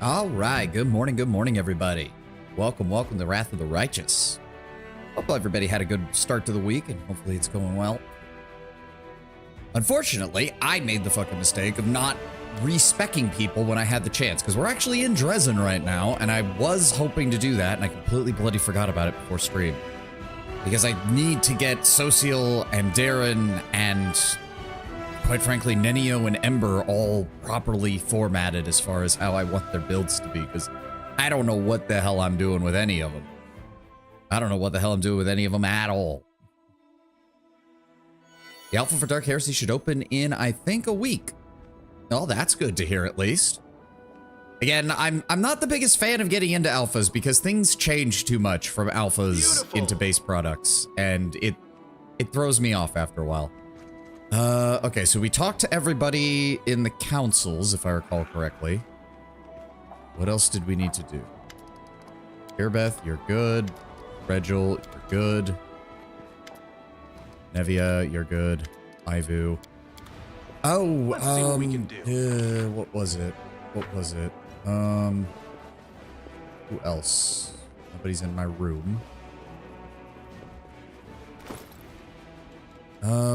All right, good morning, everybody. Welcome to Wrath of the Righteous. Hope everybody had a good start to the week, and hopefully it's going well. Unfortunately, I made the fucking mistake of not respecking people when I had the chance, because we're actually in Dresden right now, and I was hoping to do that, and I completely bloody forgot about it before stream. Because I need to get Social and Darren and, quite frankly, Nenio and Ember all properly formatted as far as how I want their builds to be, because I don't know what the hell I'm doing with any of them. I don't know what the hell I'm doing with any of them at all. The alpha for Dark Heresy should open in, I think, a week. Oh, that's good to hear, at least. Again, I'm not the biggest fan of getting into alphas because things change too much from alphas into base products, and it throws me off after a while. Okay, so we talked to everybody in the councils, if I recall correctly. What else did we need to do? Irbeth, you're good. Regil, you're good. Nevia, you're good. Ivu. Oh, Let's see what we can do. What was it? Who else? Nobody's in my room.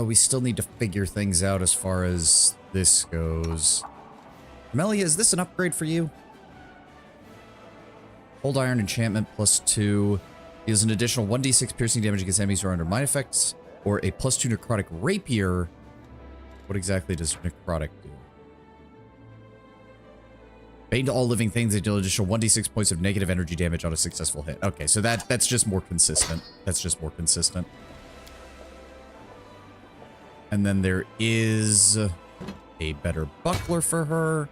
We still need to figure things out as far as this goes. Melia, is this an upgrade for you? Hold Iron enchantment +2. Deals an additional 1d6 piercing damage against enemies who are under mind effects, or a +2 necrotic rapier. What exactly does necrotic do? Bane to all living things, they deal an additional 1d6 points of negative energy damage on a successful hit. Okay, so that's just more consistent. And then there is a better buckler for her.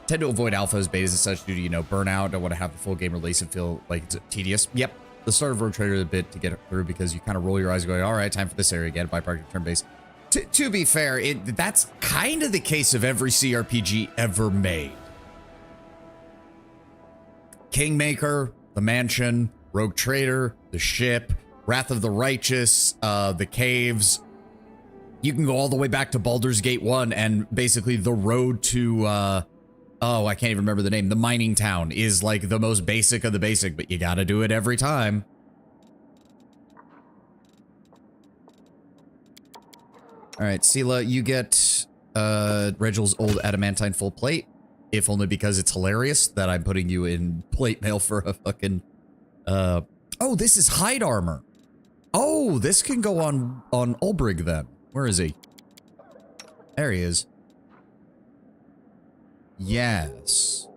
Tend to avoid alphas, betas, and such due to, burnout. Don't want to have the full game release and feel like it's tedious. Yep. The start of Rogue Trader a bit to get it through because you kind of roll your eyes going, all right, time for this area again, byproduct turn base. To be fair, that's kind of the case of every CRPG ever made. Kingmaker, The Mansion, Rogue Trader, The Ship, Wrath of the Righteous, The Caves. You can go all the way back to Baldur's Gate 1 and basically the road to, I can't even remember the name. The mining town is like the most basic of the basic, but you gotta do it every time. All right, Sela, you get Regil's old adamantine full plate, if only because it's hilarious that I'm putting you in plate mail for a fucking... Oh, this is hide armor. Oh, this can go on Ulbrig then. Where is he? There he is. Yes.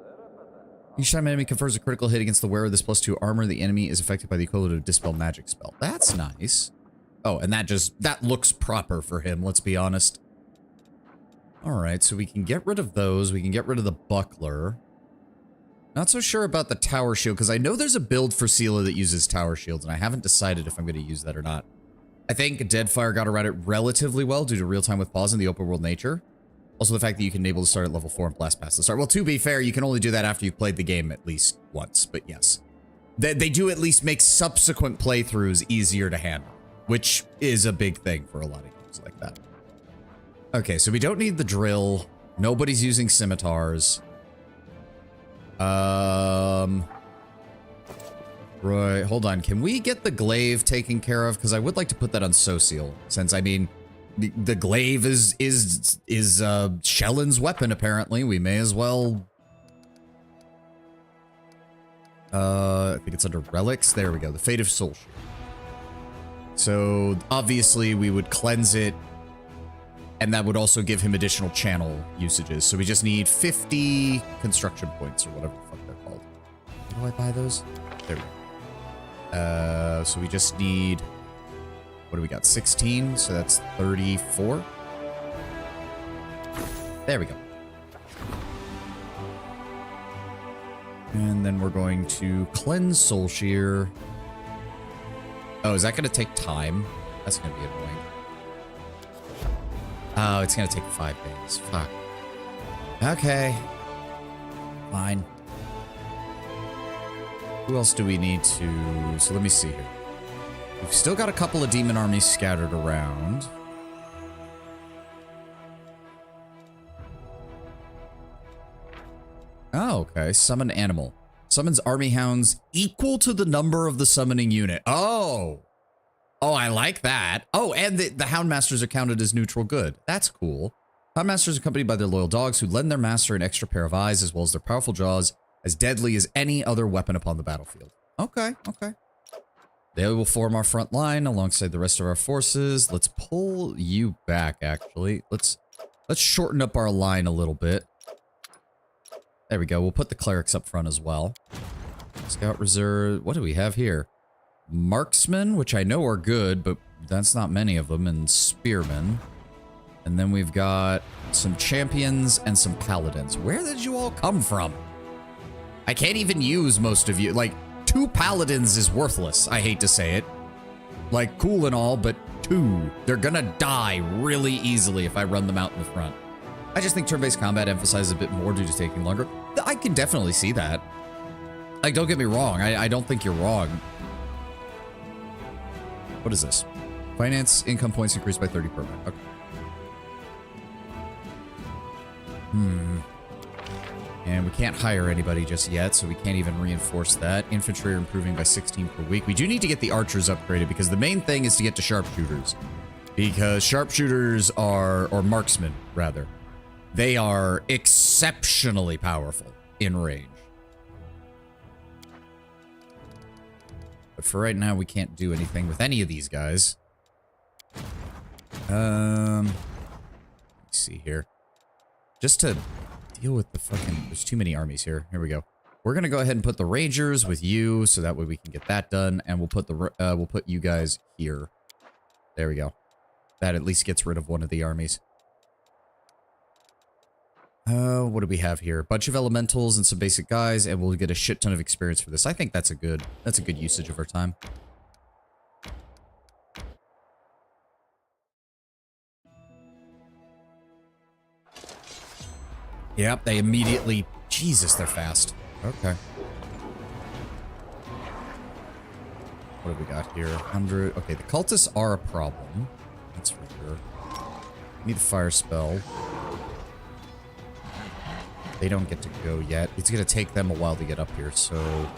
Each time an enemy confers a critical hit against the wearer of this +2 armor, the enemy is affected by the equivalent of Dispel magic spell. That's nice. Oh, and that looks proper for him, let's be honest. Alright, so we can get rid of those. We can get rid of the buckler. Not so sure about the tower shield, because I know there's a build for Sela that uses tower shields, and I haven't decided if I'm going to use that or not. I think Deadfire got around it relatively well due to real-time with pause and the open world nature. Also the fact that you can enable to start at level 4 and blast past the start. Well, to be fair, you can only do that after you've played the game at least once, but yes. They do at least make subsequent playthroughs easier to handle, which is a big thing for a lot of games like that. Okay, so we don't need the drill. Nobody's using scimitars. Right, hold on. Can we get the glaive taken care of? Because I would like to put that on Social, since, I mean, the glaive is Shellen's weapon, apparently. We may as well... I think it's under relics. There we go. The Fate of Soul Shield. So, obviously, we would cleanse it, and that would also give him additional channel usages. So we just need 50 construction points, or whatever the fuck they're called. How do I buy those? There we go. So we just need... What do we got? 16, so that's 34. There we go. And then we're going to cleanse Soul Shear. Oh, is that going to take time? That's going to be annoying. Oh, it's going to take 5 days. Fuck. Okay. Fine. Who else do we need to... So let me see here. We've still got a couple of demon armies scattered around. Oh, okay. Summon animal. Summons army hounds equal to the number of the summoning unit. Oh. Oh, I like that. Oh, and the hound masters are counted as neutral good. That's cool. Hound masters are accompanied by their loyal dogs who lend their master an extra pair of eyes as well as their powerful jaws, as deadly as any other weapon upon the battlefield. Okay, okay. They will form our front line alongside the rest of our forces. Let's pull you back, actually. Let's shorten up our line a little bit. There we go. We'll put the clerics up front as well. Scout reserve. What do we have here? Marksmen, which I know are good, but that's not many of them, and spearmen. And then we've got some champions and some paladins. Where did you all come from? I can't even use most of you. Like, 2 paladins is worthless. I hate to say it. Like, cool and all, but 2. They're gonna die really easily if I run them out in the front. I just think turn-based combat emphasizes a bit more due to taking longer. I can definitely see that. Like, don't get me wrong. I don't think you're wrong. What is this? Finance income points increased by 30 per minute. Okay. And we can't hire anybody just yet, so we can't even reinforce that. Infantry are improving by 16 per week. We do need to get the archers upgraded because the main thing is to get to sharpshooters. Because sharpshooters are, or marksmen, rather, they are exceptionally powerful in range. But for right now, we can't do anything with any of these guys. Let's see here. Just to deal with the fucking... There's too many armies here. Here we go. We're gonna go ahead and put the Rangers with you, so that way we can get that done. And we'll put you guys here. There we go. That at least gets rid of one of the armies. What do we have here? A bunch of elementals and some basic guys, and we'll get a shit ton of experience for this. I think that's a good usage of our time. Yep, they immediately... Jesus, they're fast. Okay. What have we got here? 100... Okay, the cultists are a problem. That's for sure. Need a fire spell. They don't get to go yet. It's going to take them a while to get up here, so...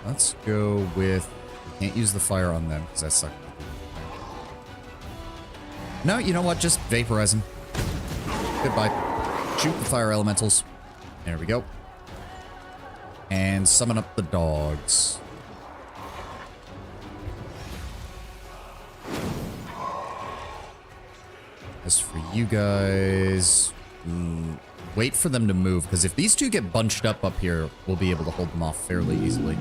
Let's go with... We can't use the fire on them, because that sucks. No, you know what? Just vaporize them. Goodbye. Shoot the fire elementals. There we go. And summon up the dogs. As for you guys... wait for them to move, because if these two get bunched up here, we'll be able to hold them off fairly easily.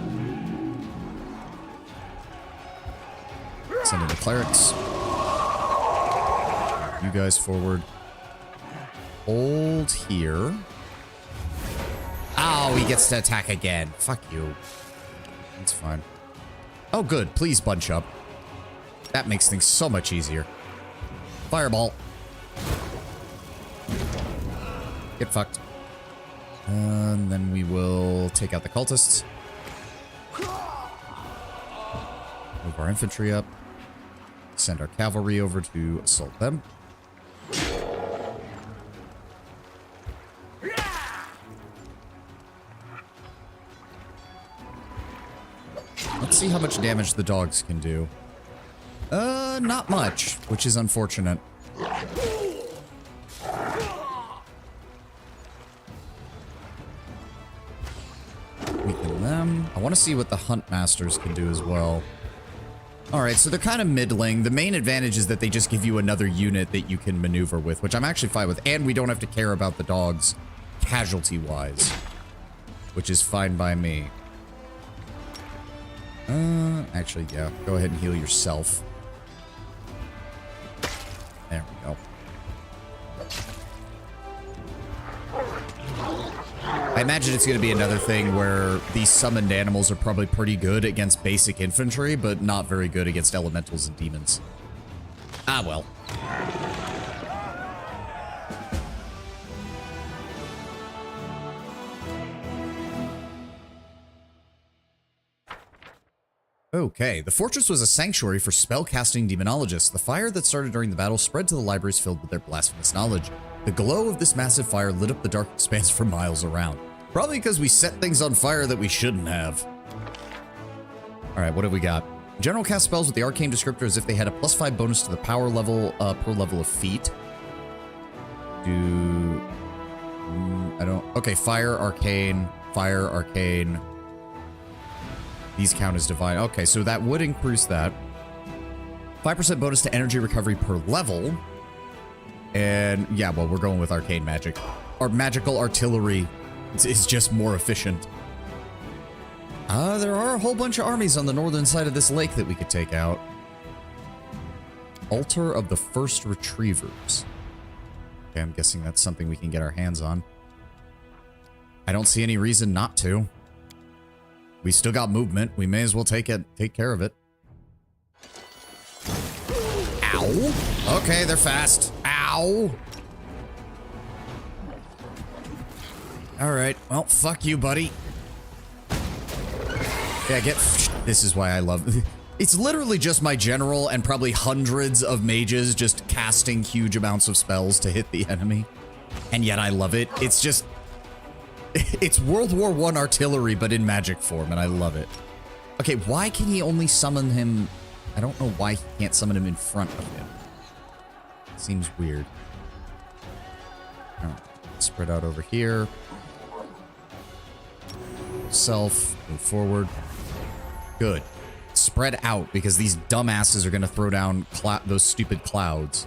Send in the clerics. You guys forward. Hold here. Oh, he gets to attack again. Fuck you. That's fine. Oh, good. Please bunch up. That makes things so much easier. Fireball. Get fucked. And then we will take out the cultists. Move our infantry up. Send our cavalry over to assault them. Let's see how much damage the dogs can do. Not much, which is unfortunate. Weaken them. I want to see what the hunt masters can do as well. Alright, so they're kind of middling. The main advantage is that they just give you another unit that you can maneuver with, which I'm actually fine with. And we don't have to care about the dogs casualty-wise, which is fine by me. Actually, yeah. Go ahead and heal yourself. There we go. I imagine it's going to be another thing where these summoned animals are probably pretty good against basic infantry, but not very good against elementals and demons. Ah, well. Okay, the fortress was a sanctuary for spellcasting demonologists. The fire that started during the battle spread to the libraries filled with their blasphemous knowledge. The glow of this massive fire lit up the dark expanse for miles around. Probably because we set things on fire that we shouldn't have. All right, what have we got? General cast spells with the arcane descriptor as if they had a +5 bonus to the power level per level of feat. Okay, fire, arcane. These count as divine. Okay, so that would increase that. 5% bonus to energy recovery per level. And yeah, well, we're going with arcane magic. Our magical artillery is just more efficient. There are a whole bunch of armies on the northern side of this lake that we could take out. Altar of the First Retrievers. Okay, I'm guessing that's something we can get our hands on. I don't see any reason not to. We still got movement. We may as well take care of it. Ow! Okay, they're fast. Ow! Alright, well, fuck you, buddy. Yeah, this is why I love... It's literally just my general and probably hundreds of mages just casting huge amounts of spells to hit the enemy. And yet I love it. It's just... It's World War I artillery, but in magic form, and I love it. Okay, why can he only summon him... I don't know why he can't summon him in front of him. Seems weird. All right, spread out over here. Self, move forward. Good. Spread out, because these dumbasses are going to throw down those stupid clouds.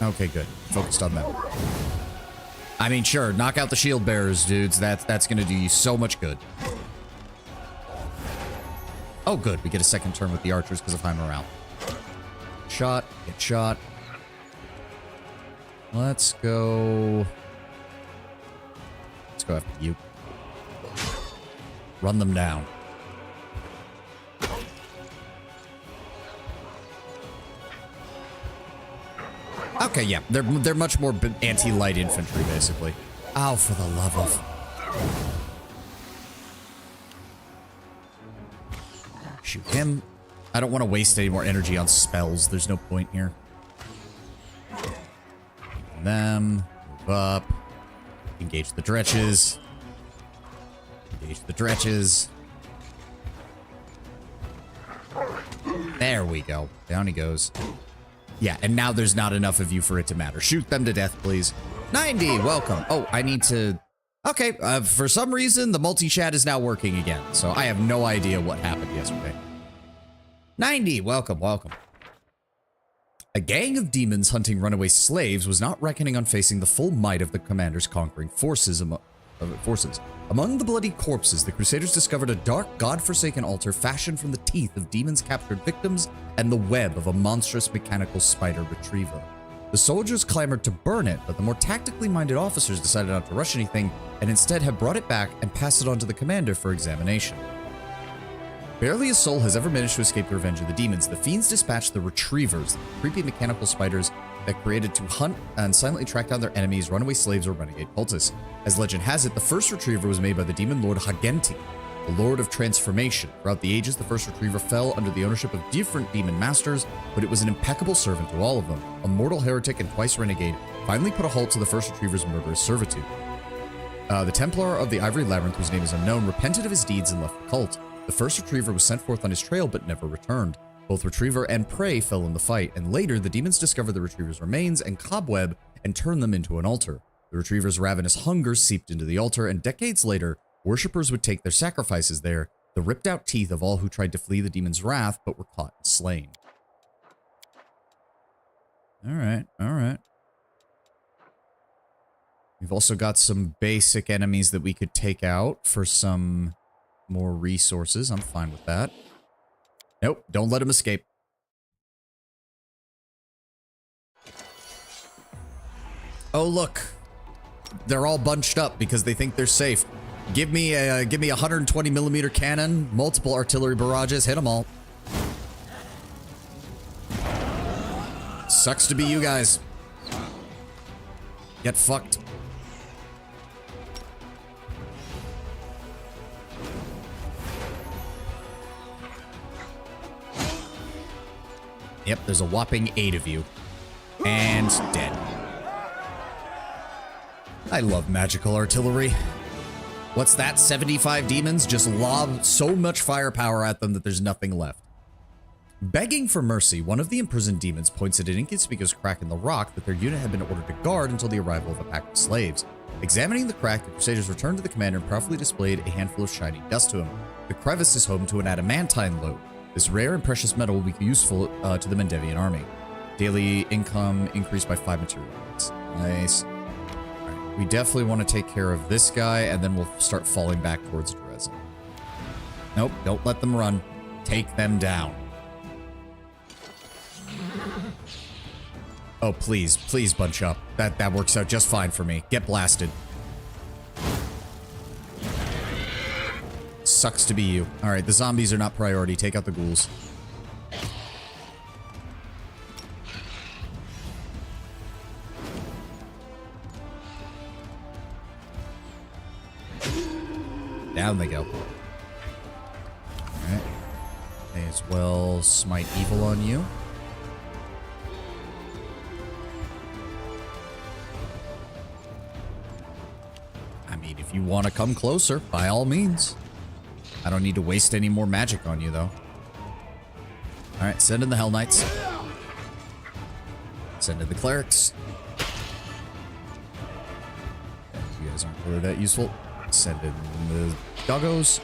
Okay, good. Focused on them. I mean, sure, knock out the shield bearers, dudes. That's going to do you so much good. Oh, good. We get a second turn with the archers because of high morale. Shot. Get shot. Let's go... Let's go after you. Run them down. Okay, yeah. They're much more anti-light infantry, basically. Ow, for the love of... Shoot him. I don't want to waste any more energy on spells. There's no point here. Them. Move up. Engage the dretches. Engage the dretches. There we go. Down he goes. Yeah, and now there's not enough of you for it to matter. Shoot them to death, please. 90, welcome. Oh, I need to... Okay, for some reason, the multi-chat is now working again, so I have no idea what happened yesterday. 90, welcome, welcome. A gang of demons hunting runaway slaves was not reckoning on facing the full might of the commander's conquering forces. Among the bloody corpses, the Crusaders discovered a dark, god-forsaken altar fashioned from the teeth of demons' captured victims and the web of a monstrous mechanical spider retriever. The soldiers clamored to burn it, but the more tactically minded officers decided not to rush anything and instead have brought it back and passed it on to the commander for examination. Barely a soul has ever managed to escape the revenge of the demons. The fiends dispatched the Retrievers, the creepy mechanical spiders that created to hunt and silently track down their enemies, runaway slaves, or renegade cultists. As legend has it, the first Retriever was made by the demon lord Hagenti, the Lord of Transformation. Throughout the ages, the first Retriever fell under the ownership of different demon masters, but it was an impeccable servant to all of them. A mortal heretic and twice renegade finally put a halt to the first Retriever's murderous servitude. The Templar of the Ivory Labyrinth, whose name is unknown, repented of his deeds and left the cult. The first Retriever was sent forth on his trail, but never returned. Both Retriever and prey fell in the fight, and later the demons discovered the Retriever's remains and cobweb and turned them into an altar. The Retriever's ravenous hunger seeped into the altar, and decades later, worshippers would take their sacrifices there, the ripped out teeth of all who tried to flee the demon's wrath but were caught and slain. Alright, alright. We've also got some basic enemies that we could take out for some more resources. I'm fine with that. Nope, don't let him escape. Oh, look. They're all bunched up because they think they're safe. Give me a 120mm cannon, multiple artillery barrages, hit them all. Sucks to be you guys. Get fucked. Yep, there's a whopping 8 of you. And dead. I love magical artillery. What's that? 75 demons just lob so much firepower at them that there's nothing left. Begging for mercy, one of the imprisoned demons points at an inconspicuous crack in the rock that their unit had been ordered to guard until the arrival of a pack of slaves. Examining the crack, the Crusaders returned to the commander and proudly displayed a handful of shining dust to him. The crevice is home to an adamantine lode. This rare and precious metal will be useful to the Mendevian army. Daily income increased by 5 material points. Nice. Alright, we definitely want to take care of this guy, and then we'll start falling back towards Dresden. Nope, don't let them run. Take them down. Oh, please, please bunch up. That works out just fine for me. Get blasted. Sucks to be you. Alright, the zombies are not priority. Take out the ghouls. Down they go. Alright. May as well smite evil on you. I mean, if you want to come closer, by all means. I don't need to waste any more magic on you, though. Alright, send in the Hell Knights. Send in the Clerics. You guys aren't really that useful. Send in the Doggos.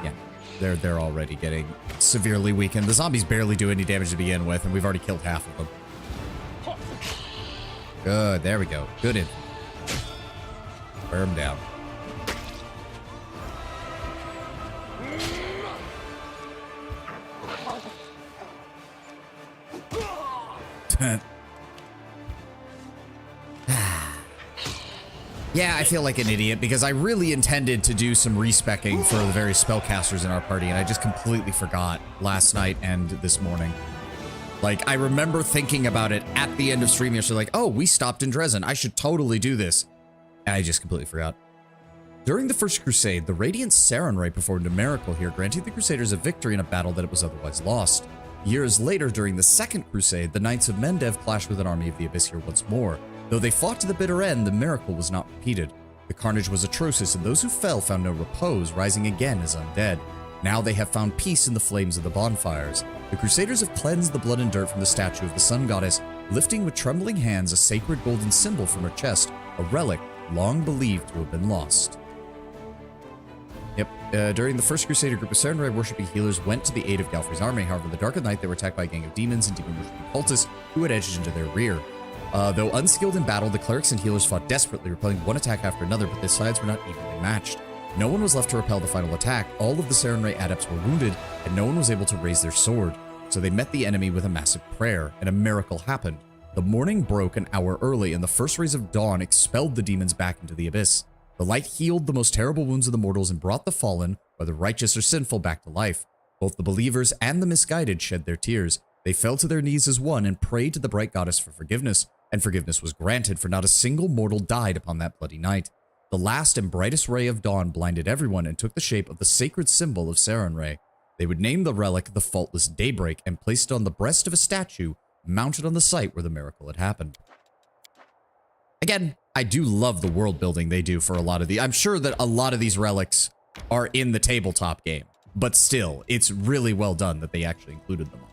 Yeah, they're already getting severely weakened. The zombies barely do any damage to begin with, and we've already killed half of them. Good, there we go. Good in. Wear him down. Yeah, I feel like an idiot because I really intended to do some respecking for the various spellcasters in our party, and I just completely forgot last night and this morning. Like, I remember thinking about it at the end of stream yesterday, like, oh, we stopped in Dresden. I should totally do this. And I just completely forgot. During the First Crusade, the Radiant Sarenrae performed a miracle here, granting the Crusaders a victory in a battle that it was otherwise lost. Years later, during the Second Crusade, the Knights of Mendev clashed with an army of the Abyss here once more. Though they fought to the bitter end, the miracle was not repeated. The carnage was atrocious, and those who fell found no repose, rising again as undead. Now they have found peace in the flames of the bonfires. The Crusaders have cleansed the blood and dirt from the statue of the Sun Goddess, lifting with trembling hands a sacred golden symbol from her chest, a relic long believed to have been lost. Yep, during the First Crusade, a group of Sarenrae worshipping healers went to the aid of Galfrey's army. However, the dark of night, they were attacked by a gang of demons and demon-worshipping cultists who had edged into their rear. Though unskilled in battle, the clerics and healers fought desperately, repelling one attack after another, but their sides were not evenly matched. No one was left to repel the final attack, all of the Sarenrae adepts were wounded, and no one was able to raise their sword. So they met the enemy with a massive prayer, and a miracle happened. The morning broke an hour early, and the first rays of dawn expelled the demons back into the abyss. The light healed the most terrible wounds of the mortals and brought the fallen, whether righteous or sinful, back to life. Both the believers and the misguided shed their tears. They fell to their knees as one and prayed to the bright goddess for forgiveness, and forgiveness was granted, for not a single mortal died upon that bloody night. The last and brightest ray of dawn blinded everyone and took the shape of the sacred symbol of Sarenrae. They would name the relic the Faultless Daybreak and place it on the breast of a statue mounted on the site where the miracle had happened. Again, I do love the world building they do for a lot of the. I'm sure that a lot of these relics are in the tabletop game, but still, it's really well done that they actually included them all.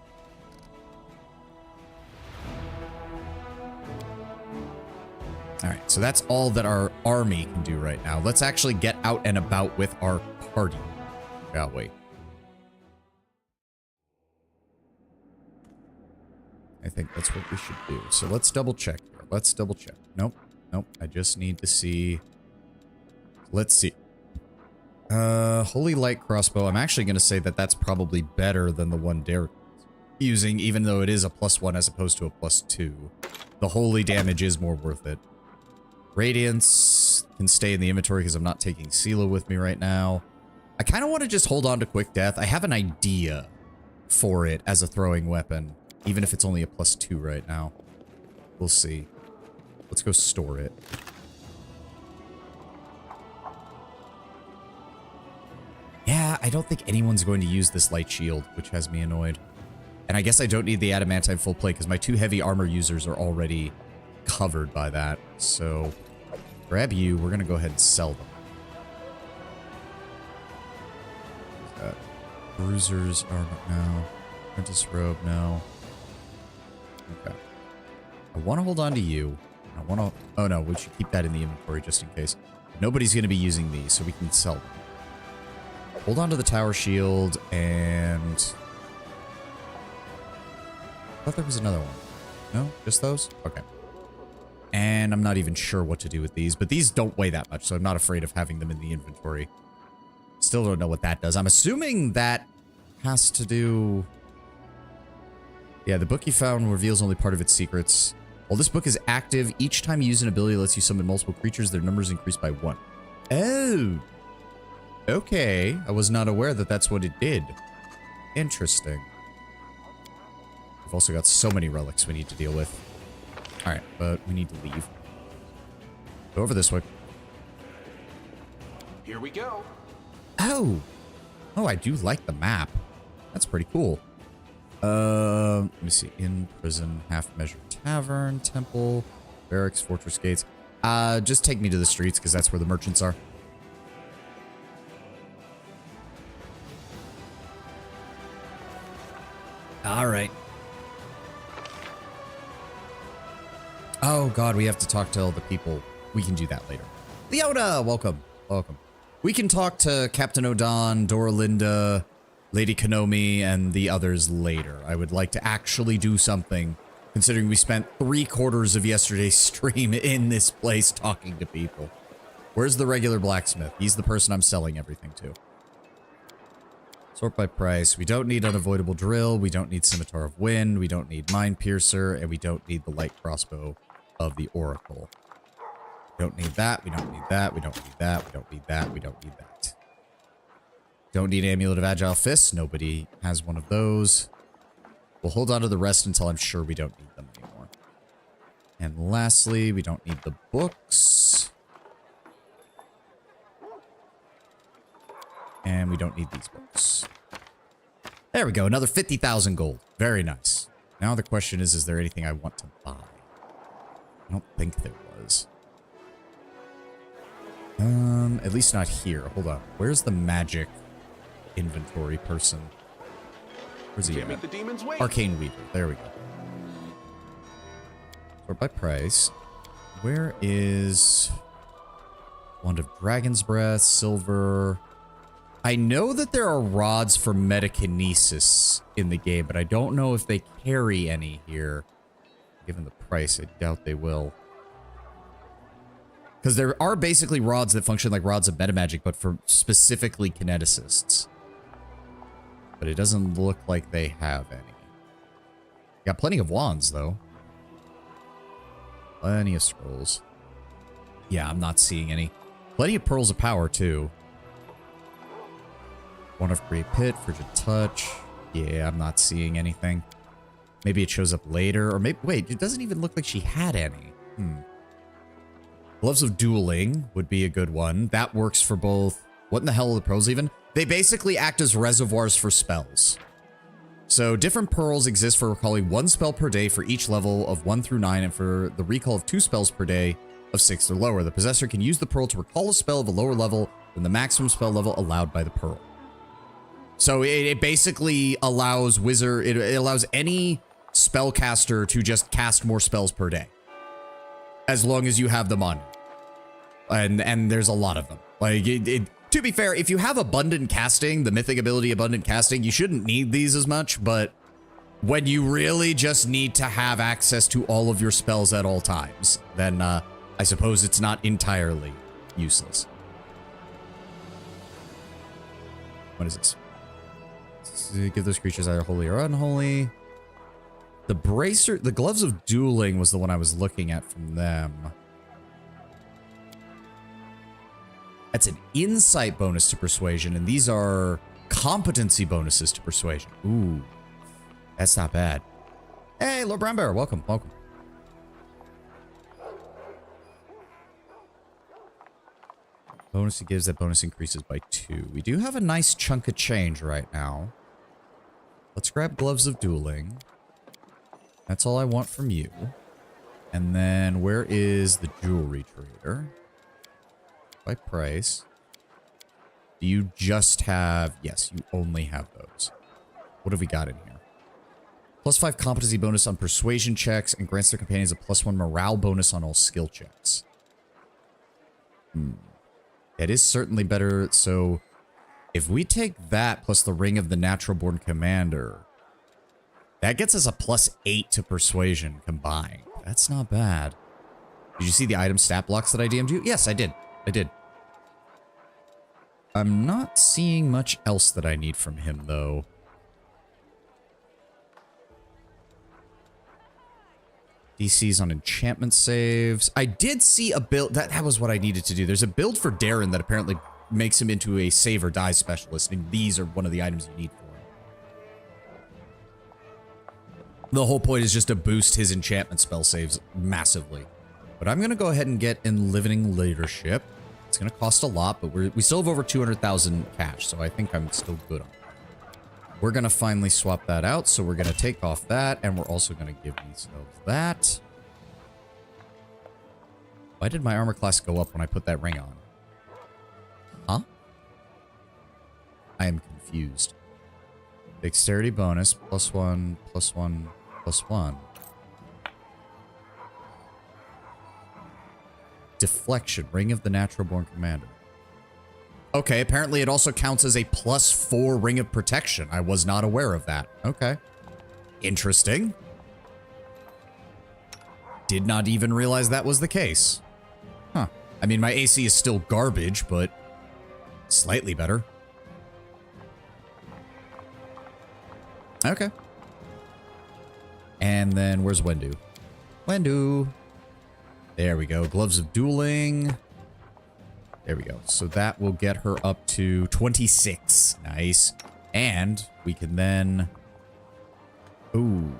Alright, so that's all that our army can do right now. Let's actually get out and about with our party, shall we? I think that's what we should do. So let's double check here. Let's double check. Nope. Nope. I just need to see. Let's see. Holy Light Crossbow. I'm actually going to say that that's probably better than the one Derek is using, even though it is a +1 as opposed to a +2. The holy damage is more worth it. Radiance can stay in the inventory because I'm not taking Sela with me right now. I kind of want to just hold on to Quick Death. I have an idea for it as a throwing weapon, even if it's only a +2 right now. We'll see. Let's go store it. Yeah, I don't think anyone's going to use this light shield, which has me annoyed. And I guess I don't need the adamantine full plate because my 2 heavy armor users are already covered by that. So grab you. We're going to go ahead and sell them. Bruiser's armor, no. Apprentice robe, no. Okay. I want to hold on to you. I want to... Oh, no. We should keep that in the inventory just in case. Nobody's going to be using these, so we can sell them. Hold on to the tower shield, and... I thought there was another one. No? Just those? Okay. And I'm not even sure what to do with these, but these don't weigh that much, so I'm not afraid of having them in the inventory. Still don't know what that does. I'm assuming that has to do... Yeah, the book you found reveals only part of its secrets. While this book is active, each time you use an ability that lets you summon multiple creatures, their numbers increase by 1. Oh! Okay. I was not aware that that's what it did. Interesting. We've also got so many relics we need to deal with. Alright, but we need to leave. Go over this way. Here we go. Oh! Oh, I do like the map. That's pretty cool. Let me see. In prison, half measure tavern, temple, barracks, fortress gates. Just take me to the streets because that's where the merchants are. All right. Oh God, we have to talk to all the people. We can do that later. Leona, welcome, welcome. We can talk to Captain Odon, Doralinda, Lady Kanomi, and the others later. I would like to actually do something, considering we spent 3/4 of yesterday's stream in this place talking to people. Where's the regular blacksmith? He's the person I'm selling everything to. Sort by price. We don't need unavoidable drill. We don't need scimitar of wind. We don't need mind piercer, and we don't need the light crossbow of the oracle. We don't need that. We don't need that. We don't need that. We don't need that. We don't need that. Don't need amulet of agile fists. Nobody has one of those. We'll hold on to the rest until I'm sure we don't need them anymore. And lastly, we don't need the books. And we don't need these books. There we go. Another 50,000 gold. Very nice. Now the question is there anything I want to buy? I don't think there was. At least not here. Hold on. Where's the magic inventory person? Where's he at? The demon's way. Arcane Weaver. There we go. Sort by price. Where is Wand of Dragon's Breath, silver? I know that there are rods for metakinesis in the game, but I don't know if they carry any here. Given the price, I doubt they will. Because there are basically rods that function like rods of metamagic, but for specifically kineticists. But it doesn't look like they have any. Got plenty of wands, though. Plenty of scrolls. Yeah, I'm not seeing any. Plenty of pearls of power, too. One of Great Pit, Frigid Touch. Yeah, I'm not seeing anything. Maybe it shows up later, or maybe... Wait, it doesn't even look like she had any. Gloves of Dueling would be a good one. That works for both... What in the hell are the pearls even? They basically act as reservoirs for spells. So different pearls exist for recalling 1 spell per day for each level of 1 through 9, and for the recall of 2 spells per day of 6 or lower. The possessor can use the pearl to recall a spell of a lower level than the maximum spell level allowed by the pearl. So it basically allows it allows any spellcaster to just cast more spells per day, as long as you have them on, and there's a lot of them. Like to be fair, if you have abundant casting, the mythic ability abundant casting, you shouldn't need these as much. But when you really just need to have access to all of your spells at all times, then I suppose it's not entirely useless. What is this? Give those creatures either holy or unholy. The bracer, the gloves of dueling was the one I was looking at from them. That's an insight bonus to persuasion, and these are competency bonuses to persuasion. Ooh, that's not bad. Hey, Lord Brown Bear, welcome, welcome. Bonus he gives, that bonus increases by 2. We do have a nice chunk of change right now. Let's grab gloves of dueling. That's all I want from you. And then where is the jewelry trader? By price. Do you just have... Yes, you only have those. What have we got in here? +5 competency bonus on persuasion checks and grants their companions a +1 morale bonus on all skill checks. That is certainly better. So if we take that plus the Ring of the Natural Born Commander, that gets us a +8 to persuasion combined. That's not bad. Did you see the item stat blocks that I DM'd you? Yes, I did. I did. I'm not seeing much else that I need from him, though. DC's on enchantment saves. I did see a build. That was what I needed to do. There's a build for Darren that apparently makes him into a save or die specialist, and these are one of the items you need for him. The whole point is just to boost his enchantment spell saves massively. But I'm going to go ahead and get Enlivening Leadership. It's going to cost a lot, but we still have over 200,000 cash, so I think I'm still good on that. We're going to finally swap that out, so we're going to take off that, and we're also going to give these that. Why did my armor class go up when I put that ring on? Huh? I am confused. Dexterity bonus, +1, +1, +1. Deflection, Ring of the Natural Born Commander. Okay, apparently it also counts as a +4 Ring of Protection. I was not aware of that. Okay. Interesting. Did not even realize that was the case. Huh. I mean, my AC is still garbage, but slightly better. Okay. And then where's Wendu? Wendu. There we go. Gloves of Dueling. There we go. So that will get her up to 26. Nice. And we can then... Ooh.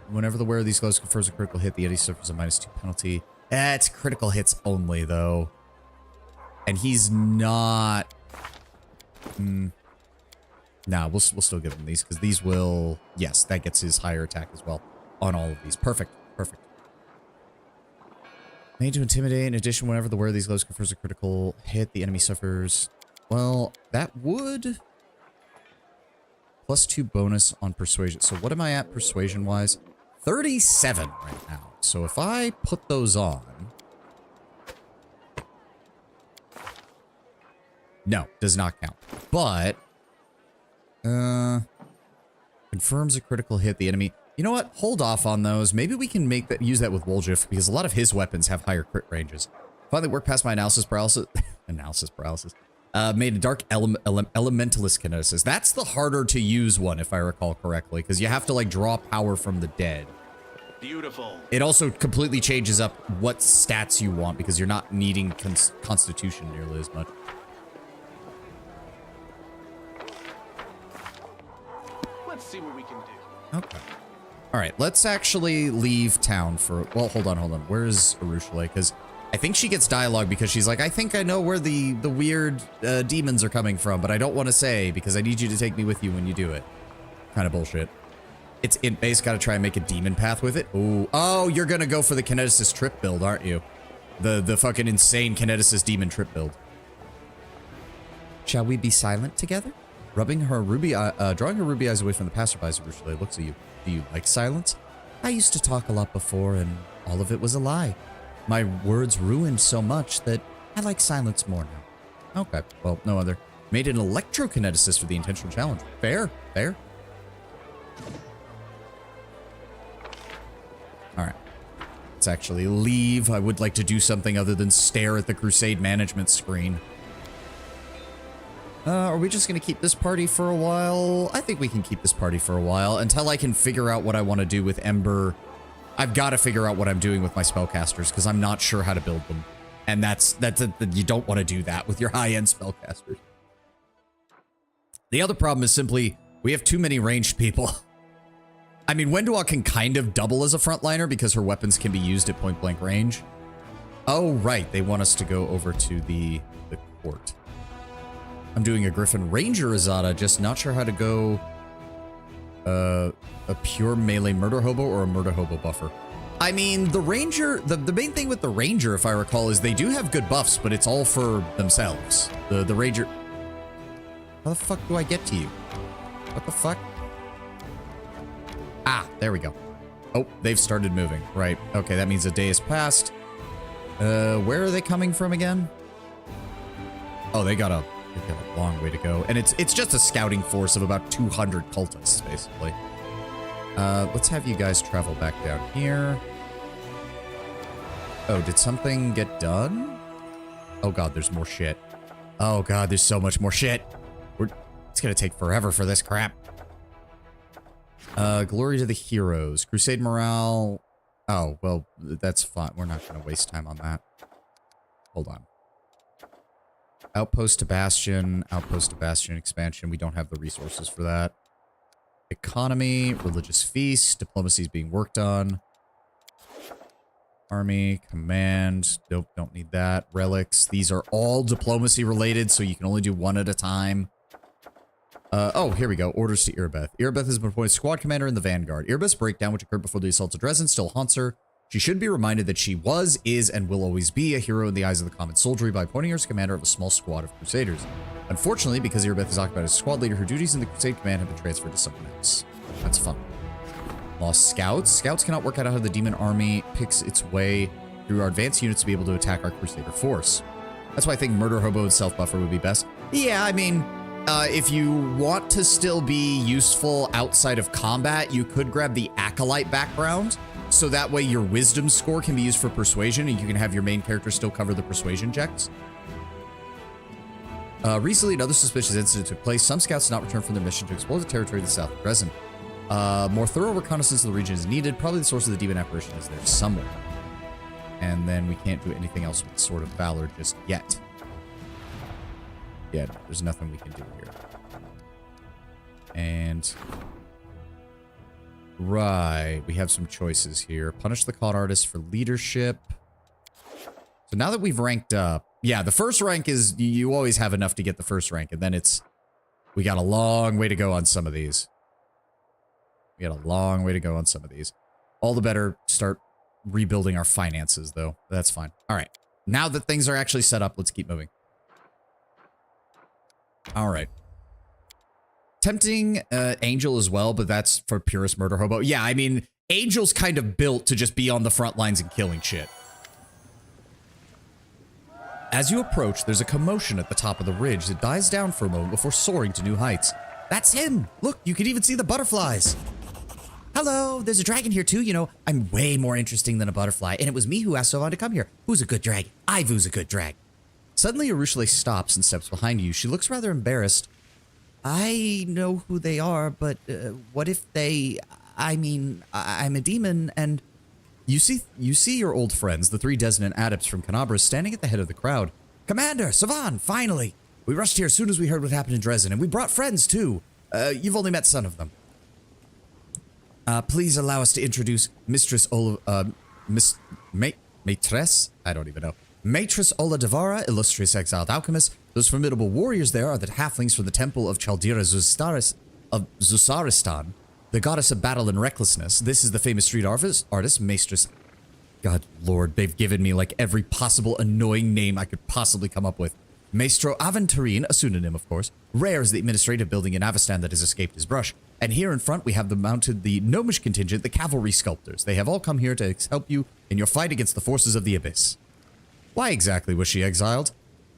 Whenever the wearer of these gloves confers a critical hit, the enemy suffers a -2 penalty. It's critical hits only, though. And he's not... Nah, we'll still give him these, because these will... Yes, that gets his higher attack as well on all of these. Perfect. Perfect. Made to intimidate. In addition, whenever the wearer of these gloves confers a critical hit, the enemy suffers... Well, that would... +2 bonus on persuasion. So what am I at persuasion-wise? 37 right now. So if I put those on... No, does not count. But... confirms a critical hit, the enemy... You know what? Hold off on those. Maybe we can make that use that with Woljif, because a lot of his weapons have higher crit ranges. Finally worked past my analysis paralysis. Made a dark elementalist kinesis. That's the harder to use one, if I recall correctly, because you have to like draw power from the dead. Beautiful. It also completely changes up what stats you want, because you're not needing constitution nearly as much. Let's see what we can do. Okay. All right, let's actually leave town for... Well, hold on. Where is Arushale? Because I think she gets dialogue because she's like, I think I know where the weird demons are coming from, but I don't want to say because I need you to take me with you when you do it. Kind of bullshit. It's in base, got to try and make a demon path with it. Ooh. Oh, you're going to go for the Kineticist trip build, aren't you? The fucking insane Kineticist demon trip build. Shall we be silent together? Drawing her ruby eyes away from the passerbys, Arushale looks at you. Do you like silence? I used to talk a lot before, and all of it was a lie. My words ruined so much that I like silence more now. Okay, well, no other. Made an electrokineticist for the intentional challenge. Fair, fair. All right. Let's actually leave. I would like to do something other than stare at the Crusade management screen. Are we just going to keep this party for a while? I think we can keep this party for a while until I can figure out what I want to do with Ember. I've got to figure out what I'm doing with my spellcasters because I'm not sure how to build them. And you don't want to do that with your high-end spellcasters. The other problem is simply we have too many ranged people. I mean, Wendua can kind of double as a frontliner because her weapons can be used at point-blank range. Oh, right. They want us to go over to the court. I'm doing a Griffin Ranger Azada, just not sure how to go A pure melee murder hobo or a murder hobo buffer? I mean, the ranger, the main thing with the ranger, if I recall, is they do have good buffs, but it's all for themselves. The ranger... How the fuck do I get to you? What the fuck? Ah, there we go. Oh, they've started moving. Right. Okay, that means a day has passed. Where are they coming from again? Oh, they got a long way to go. And it's just a scouting force of about 200 cultists, basically. Let's have you guys travel back down here. Oh, did something get done? Oh god, there's more shit. Oh god, there's so much more shit. It's gonna take forever for this crap. Glory to the heroes. Crusade morale. Oh, well, that's fine. We're not gonna waste time on that. Hold on. Outpost to Bastion expansion. We don't have the resources for that. Economy, religious feast, diplomacy is being worked on. Army, command, nope, don't need that. Relics, these are all diplomacy related, so you can only do one at a time. Oh, here we go. Orders to Irbeth. Irbeth has been appointed squad commander in the Vanguard. Irbeth's breakdown, which occurred before the assault of Dresden, still haunts her. She should be reminded that she was, is, and will always be a hero in the eyes of the common soldiery by appointing her as commander of a small squad of crusaders. Unfortunately, because Irbeth is occupied as squad leader, her duties in the crusade command have been transferred to someone else. That's fun. Lost scouts. Scouts cannot work out how the demon army picks its way through our advanced units to be able to attack our crusader force. That's why I think murder hobo and self buffer would be best. Yeah, I mean, if you want to still be useful outside of combat, you could grab the acolyte background. So that way your wisdom score can be used for persuasion and you can have your main character still cover the persuasion checks. Recently, another suspicious incident took place. Some scouts did not return from their mission to explore the territory of the south of Dresden. More thorough reconnaissance of the region is needed. Probably the source of the demon apparition is there somewhere. And then we can't do anything else with the Sword of Valor just yet. Yeah, there's nothing we can do here. And... right, we have some choices here. Punish the con artist for leadership. So now that we've ranked up, yeah, the first rank is, you always have enough to get the first rank, and then it's, we got a long way to go on some of these. We got a long way to go on some of these. All the better start rebuilding our finances, though. That's fine. All right, now that things are actually set up, let's keep moving. All right. Tempting Angel as well, but that's for purist murder hobo. Yeah, I mean, Angel's kind of built to just be on the front lines and killing shit. As you approach, there's a commotion at the top of the ridge that dies down for a moment before soaring to new heights. That's him! Look, you can even see the butterflies! Hello, there's a dragon here too, you know. I'm way more interesting than a butterfly, and it was me who asked Sovan to come here. Who's a good dragon? Ivu's a good dragon. Suddenly, Arushale stops and steps behind you. She looks rather embarrassed. I know who they are, but what if they... I mean, I'm a demon, and... You see your old friends, the three Desnant adepts from Canabra, standing at the head of the crowd. Commander, Sovan, finally! We rushed here as soon as we heard what happened in Dresden, and we brought friends, too. You've only met some of them. Please allow us to introduce Mistress Ola... Maitress? I don't even know. Maitress Ola Devara, illustrious exiled alchemist. Those formidable warriors there are the halflings from the temple of Chaldira Zusaristan, the goddess of battle and recklessness. This is the famous street artist, Mistress... God lord, they've given me like every possible annoying name I could possibly come up with. Maestro Aventurine, a pseudonym of course. Rare is the administrative building in Avestan that has escaped his brush. And here in front we have mounted the gnomish contingent, the cavalry sculptors. They have all come here to help you in your fight against the forces of the Abyss. Why exactly was she exiled?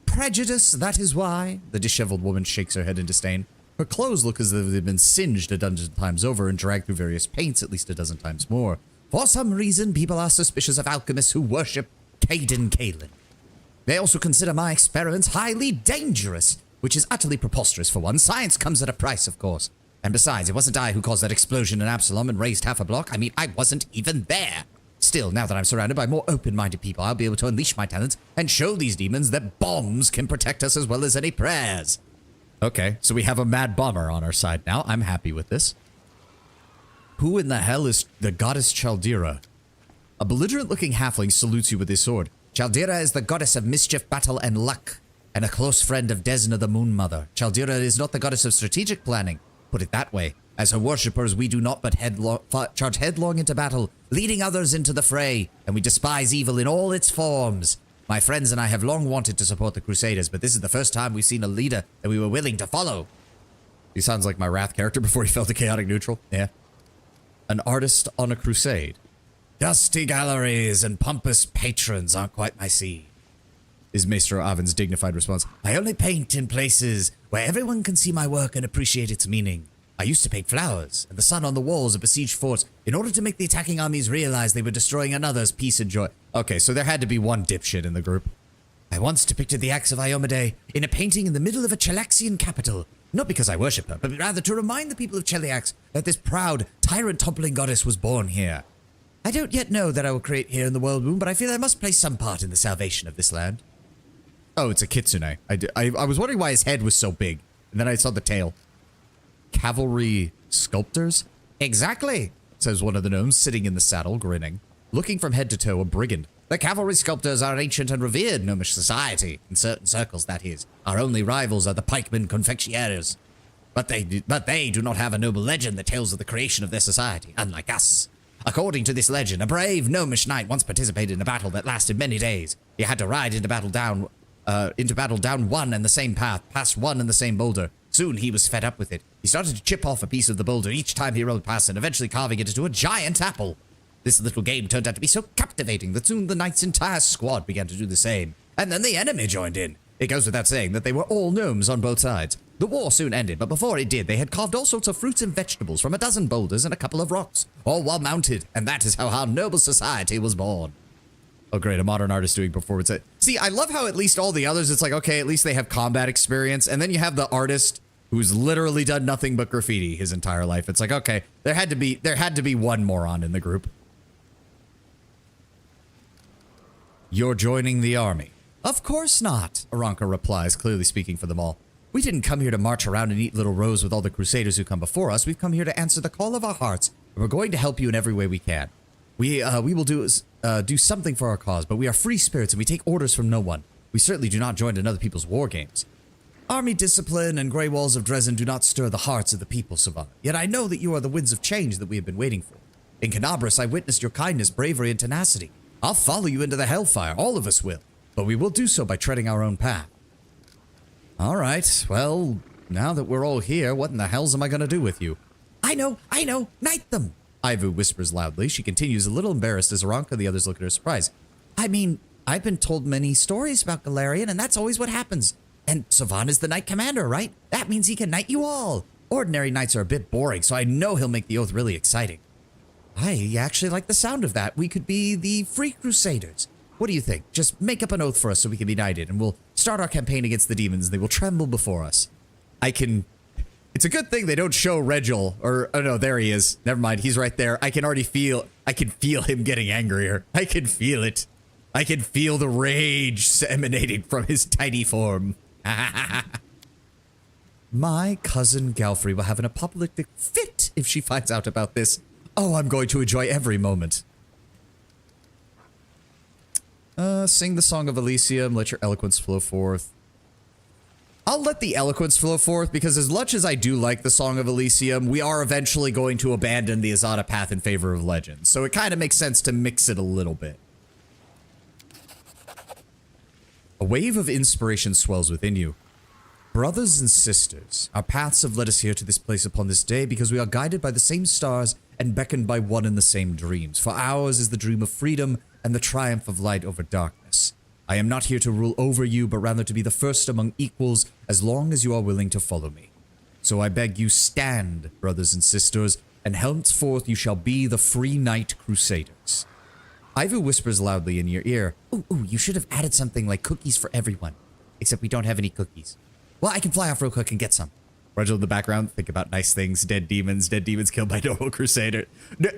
Prejudice, that is why. The disheveled woman shakes her head in disdain. Her clothes look as though they've been singed a dozen times over and dragged through various paints at least a dozen times more. For some reason, people are suspicious of alchemists who worship Caden Kalin. They also consider my experiments highly dangerous, which is utterly preposterous for one. Science comes at a price, of course. And besides, it wasn't I who caused that explosion in Absalom and raised half a block. I mean, I wasn't even there. Still, now that I'm surrounded by more open-minded people, I'll be able to unleash my talents and show these demons that bombs can protect us as well as any prayers. Okay, so we have a mad bomber on our side now. I'm happy with this. Who in the hell is the goddess Chaldira? A belligerent-looking halfling salutes you with his sword. Chaldira is the goddess of mischief, battle, and luck, and a close friend of Desna the Moon Mother. Chaldira is not the goddess of strategic planning. Put it that way. As her worshippers, we do not but charge headlong into battle, leading others into the fray, and we despise evil in all its forms. My friends and I have long wanted to support the Crusaders, but this is the first time we've seen a leader that we were willing to follow. He sounds like my Wrath character before he fell to chaotic neutral. Yeah. An artist on a crusade. Dusty galleries and pompous patrons aren't quite my scene, is Maestro Avin's dignified response. I only paint in places where everyone can see my work and appreciate its meaning. I used to paint flowers and the sun on the walls of besieged forts in order to make the attacking armies realize they were destroying another's peace and joy. Okay, so there had to be one dipshit in the group. I once depicted the acts of Iomade in a painting in the middle of a Chelaxian capital, not because I worship her, but rather to remind the people of Cheliax that this proud, tyrant-toppling goddess was born here. I don't yet know that I will create here in the world womb, but I feel I must play some part in the salvation of this land. Oh, it's a kitsune. I was wondering why his head was so big, and then I saw the tail. Cavalry sculptors? Exactly, says one of the gnomes, sitting in the saddle, grinning. Looking from head to toe, a brigand. The cavalry sculptors are ancient and revered gnomish society, in certain circles, that is. Our only rivals are the pikemen confectionaires. But they do not have a noble legend that tells of the creation of their society, unlike us. According to this legend, a brave gnomish knight once participated in a battle that lasted many days. He had to ride into battle down one and the same path, past one and the same boulder. Soon he was fed up with it. He started to chip off a piece of the boulder each time he rode past it, eventually carving it into a giant apple. This little game turned out to be so captivating that soon the knight's entire squad began to do the same. And then the enemy joined in. It goes without saying that they were all gnomes on both sides. The war soon ended, but before it did, they had carved all sorts of fruits and vegetables from a dozen boulders and a couple of rocks, all well mounted, and that is how our noble society was born. Oh great, a modern artist doing performance. See, I love how at least all the others, it's like, okay, at least they have combat experience, and then you have the artist who's literally done nothing but graffiti his entire life. It's like, okay, there had to be one moron in the group. You're joining the army. Of course not, Aranka replies, clearly speaking for them all. We didn't come here to march around and eat little rows with all the crusaders who come before us. We've come here to answer the call of our hearts, and we're going to help you in every way we can. We will do something for our cause, but we are free spirits and we take orders from no one. We certainly do not join in other people's war games. Army discipline and grey walls of Dresden do not stir the hearts of the people, Savan. Yet I know that you are the winds of change that we have been waiting for. In Canabras, I witnessed your kindness, bravery, and tenacity. I'll follow you into the hellfire, all of us will. But we will do so by treading our own path. All right, well, now that we're all here, what in the hells am I going to do with you? I know, knight them! Ivu whispers loudly. She continues, a little embarrassed as Aranka and the others look at her surprised. I mean, I've been told many stories about Galarian, and that's always what happens. And Savan is the knight commander, right? That means he can knight you all. Ordinary knights are a bit boring, so I know he'll make the oath really exciting. I actually like the sound of that. We could be the Free Crusaders. What do you think? Just make up an oath for us so we can be knighted, and we'll start our campaign against the demons. They will tremble before us. It's a good thing they don't show Regil, or, oh no, there he is. Never mind, he's right there. I can feel him getting angrier. I can feel it. I can feel the rage emanating from his tiny form. My cousin Galfrey will have an apoplectic fit if she finds out about this. Oh, I'm going to enjoy every moment. Sing the Song of Elysium, let your eloquence flow forth. I'll let the eloquence flow forth because as much as I do like the Song of Elysium, we are eventually going to abandon the Azada path in favor of legends. So it kind of makes sense to mix it a little bit. A wave of inspiration swells within you. Brothers and sisters, our paths have led us here to this place upon this day because we are guided by the same stars and beckoned by one and the same dreams. For ours is the dream of freedom and the triumph of light over darkness. I am not here to rule over you, but rather to be the first among equals as long as you are willing to follow me. So I beg you, stand, brothers and sisters, and henceforth you shall be the Free Knight Crusaders. Ivu whispers loudly in your ear, ooh, you should have added something like cookies for everyone. Except we don't have any cookies. Well, I can fly off real quick and get some. Regil in the background, think about nice things, dead demons killed by normal crusader.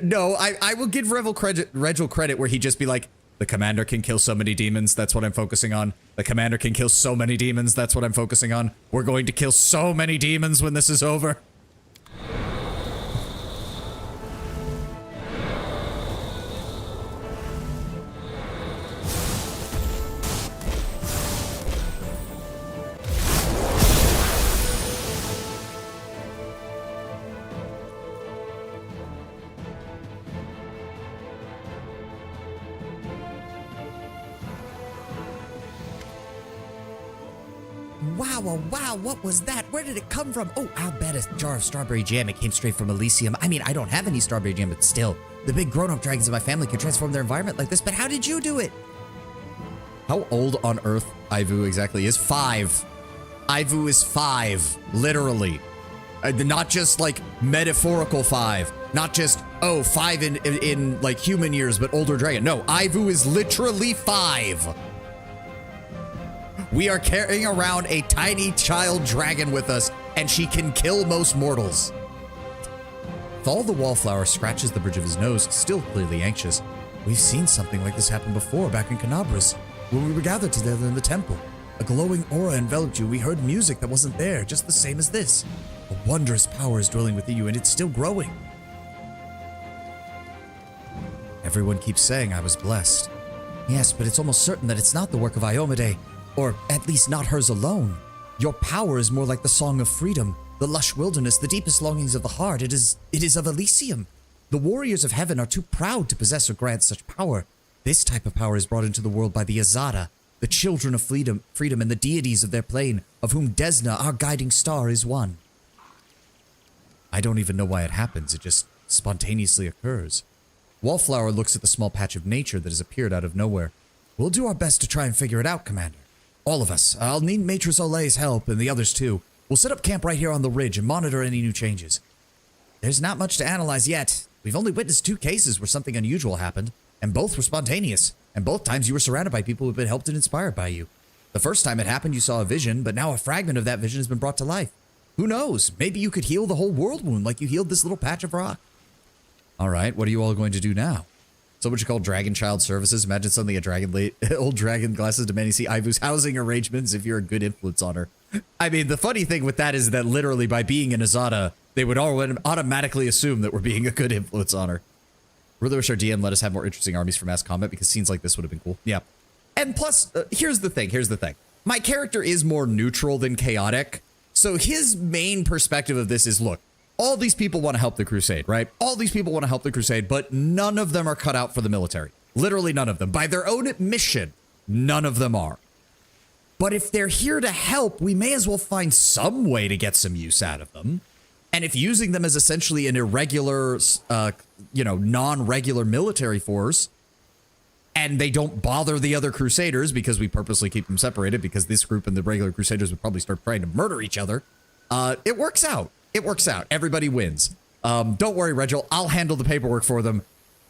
No, I will give Regil credit where he just be like, the commander can kill so many demons, that's what I'm focusing on. The commander can kill so many demons, that's what I'm focusing on. We're going to kill so many demons when this is over. wow, oh, wow, what was that? Where did it come from? Oh, I'll bet a jar of strawberry jam. It came straight from Elysium. I mean, I don't have any strawberry jam, but still, the big grown-up dragons in my family can transform their environment like this, but how did you do it? How old on Earth Ivu exactly is? 5. Ivu is 5, literally. Not just like metaphorical 5. Not just, oh, 5 in like human years, but older dragon. No, Ivu is literally 5. We are carrying around a tiny child dragon with us, and she can kill most mortals. Thal the Wallflower scratches the bridge of his nose, still clearly anxious. We've seen something like this happen before back in Canabras, when we were gathered together in the temple. A glowing aura enveloped you. We heard music that wasn't there, just the same as this. A wondrous power is dwelling within you, and it's still growing. Everyone keeps saying I was blessed. Yes, but it's almost certain that it's not the work of Iomade, or at least not hers alone. Your power is more like the song of freedom, the lush wilderness, the deepest longings of the heart. It is of Elysium. The warriors of heaven are too proud to possess or grant such power. This type of power is brought into the world by the Azada, the children of freedom and the deities of their plane, of whom Desna, our guiding star, is one. I don't even know why it happens. It just spontaneously occurs. Wallflower looks at the small patch of nature that has appeared out of nowhere. We'll do our best to try and figure it out, Commander. All of us. I'll need Maitre Soleil's help and the others too. We'll set up camp right here on the ridge and monitor any new changes. There's not much to analyze yet. We've only witnessed 2 cases where something unusual happened, and both were spontaneous. And both times you were surrounded by people who've been helped and inspired by you. The first time it happened, you saw a vision, but now a fragment of that vision has been brought to life. Who knows? Maybe you could heal the whole world wound like you healed this little patch of rock. All right, what are you all going to do now? So what you call Dragon Child Services. Imagine suddenly old dragon glasses demanding to see Ivu's housing arrangements if you're a good influence on her. I mean, the funny thing with that is that literally by being an Azada, they would automatically assume that we're being a good influence on her. Really wish our DM let us have more interesting armies for mass combat because scenes like this would have been cool. Yeah. And plus, here's the thing. My character is more neutral than chaotic. So his main perspective of this is, look, all these people want to help the crusade, right? All these people want to help the crusade, but none of them are cut out for the military. Literally none of them. By their own admission, none of them are. But if they're here to help, we may as well find some way to get some use out of them. And if using them as essentially an irregular, non-regular military force, and they don't bother the other crusaders because we purposely keep them separated because this group and the regular crusaders would probably start trying to murder each other, it works out. It works out. Everybody wins. Don't worry, Regil. I'll handle the paperwork for them.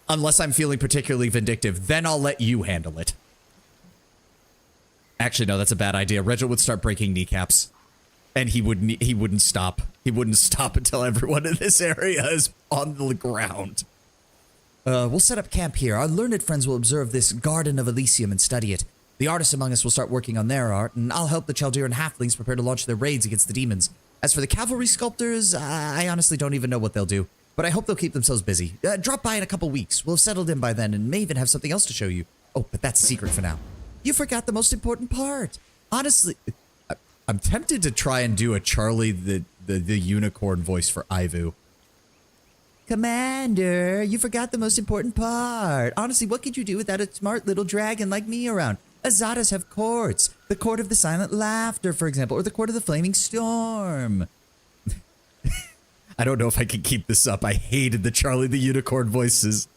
Unless I'm feeling particularly vindictive, then I'll let you handle it. Actually, no, that's a bad idea. Regil would start breaking kneecaps. And he wouldn't stop. He wouldn't stop until everyone in this area is on the ground. We'll set up camp here. Our learned friends will observe this Garden of Elysium and study it. The artists among us will start working on their art, and I'll help the Chaldean halflings prepare to launch their raids against the demons. As for the cavalry sculptors, I honestly don't even know what they'll do, but I hope they'll keep themselves busy. Drop by in a couple weeks. We'll have settled in by then and may even have something else to show you. Oh, but that's a secret for now. You forgot the most important part. Honestly, I'm tempted to try and do a Charlie the unicorn voice for Ivu. Commander, you forgot the most important part. Honestly, what could you do without a smart little dragon like me around? Azadas have courts. The Court of the Silent Laughter, for example, or the Court of the Flaming Storm. I don't know if I can keep this up. I hated the Charlie the Unicorn voices.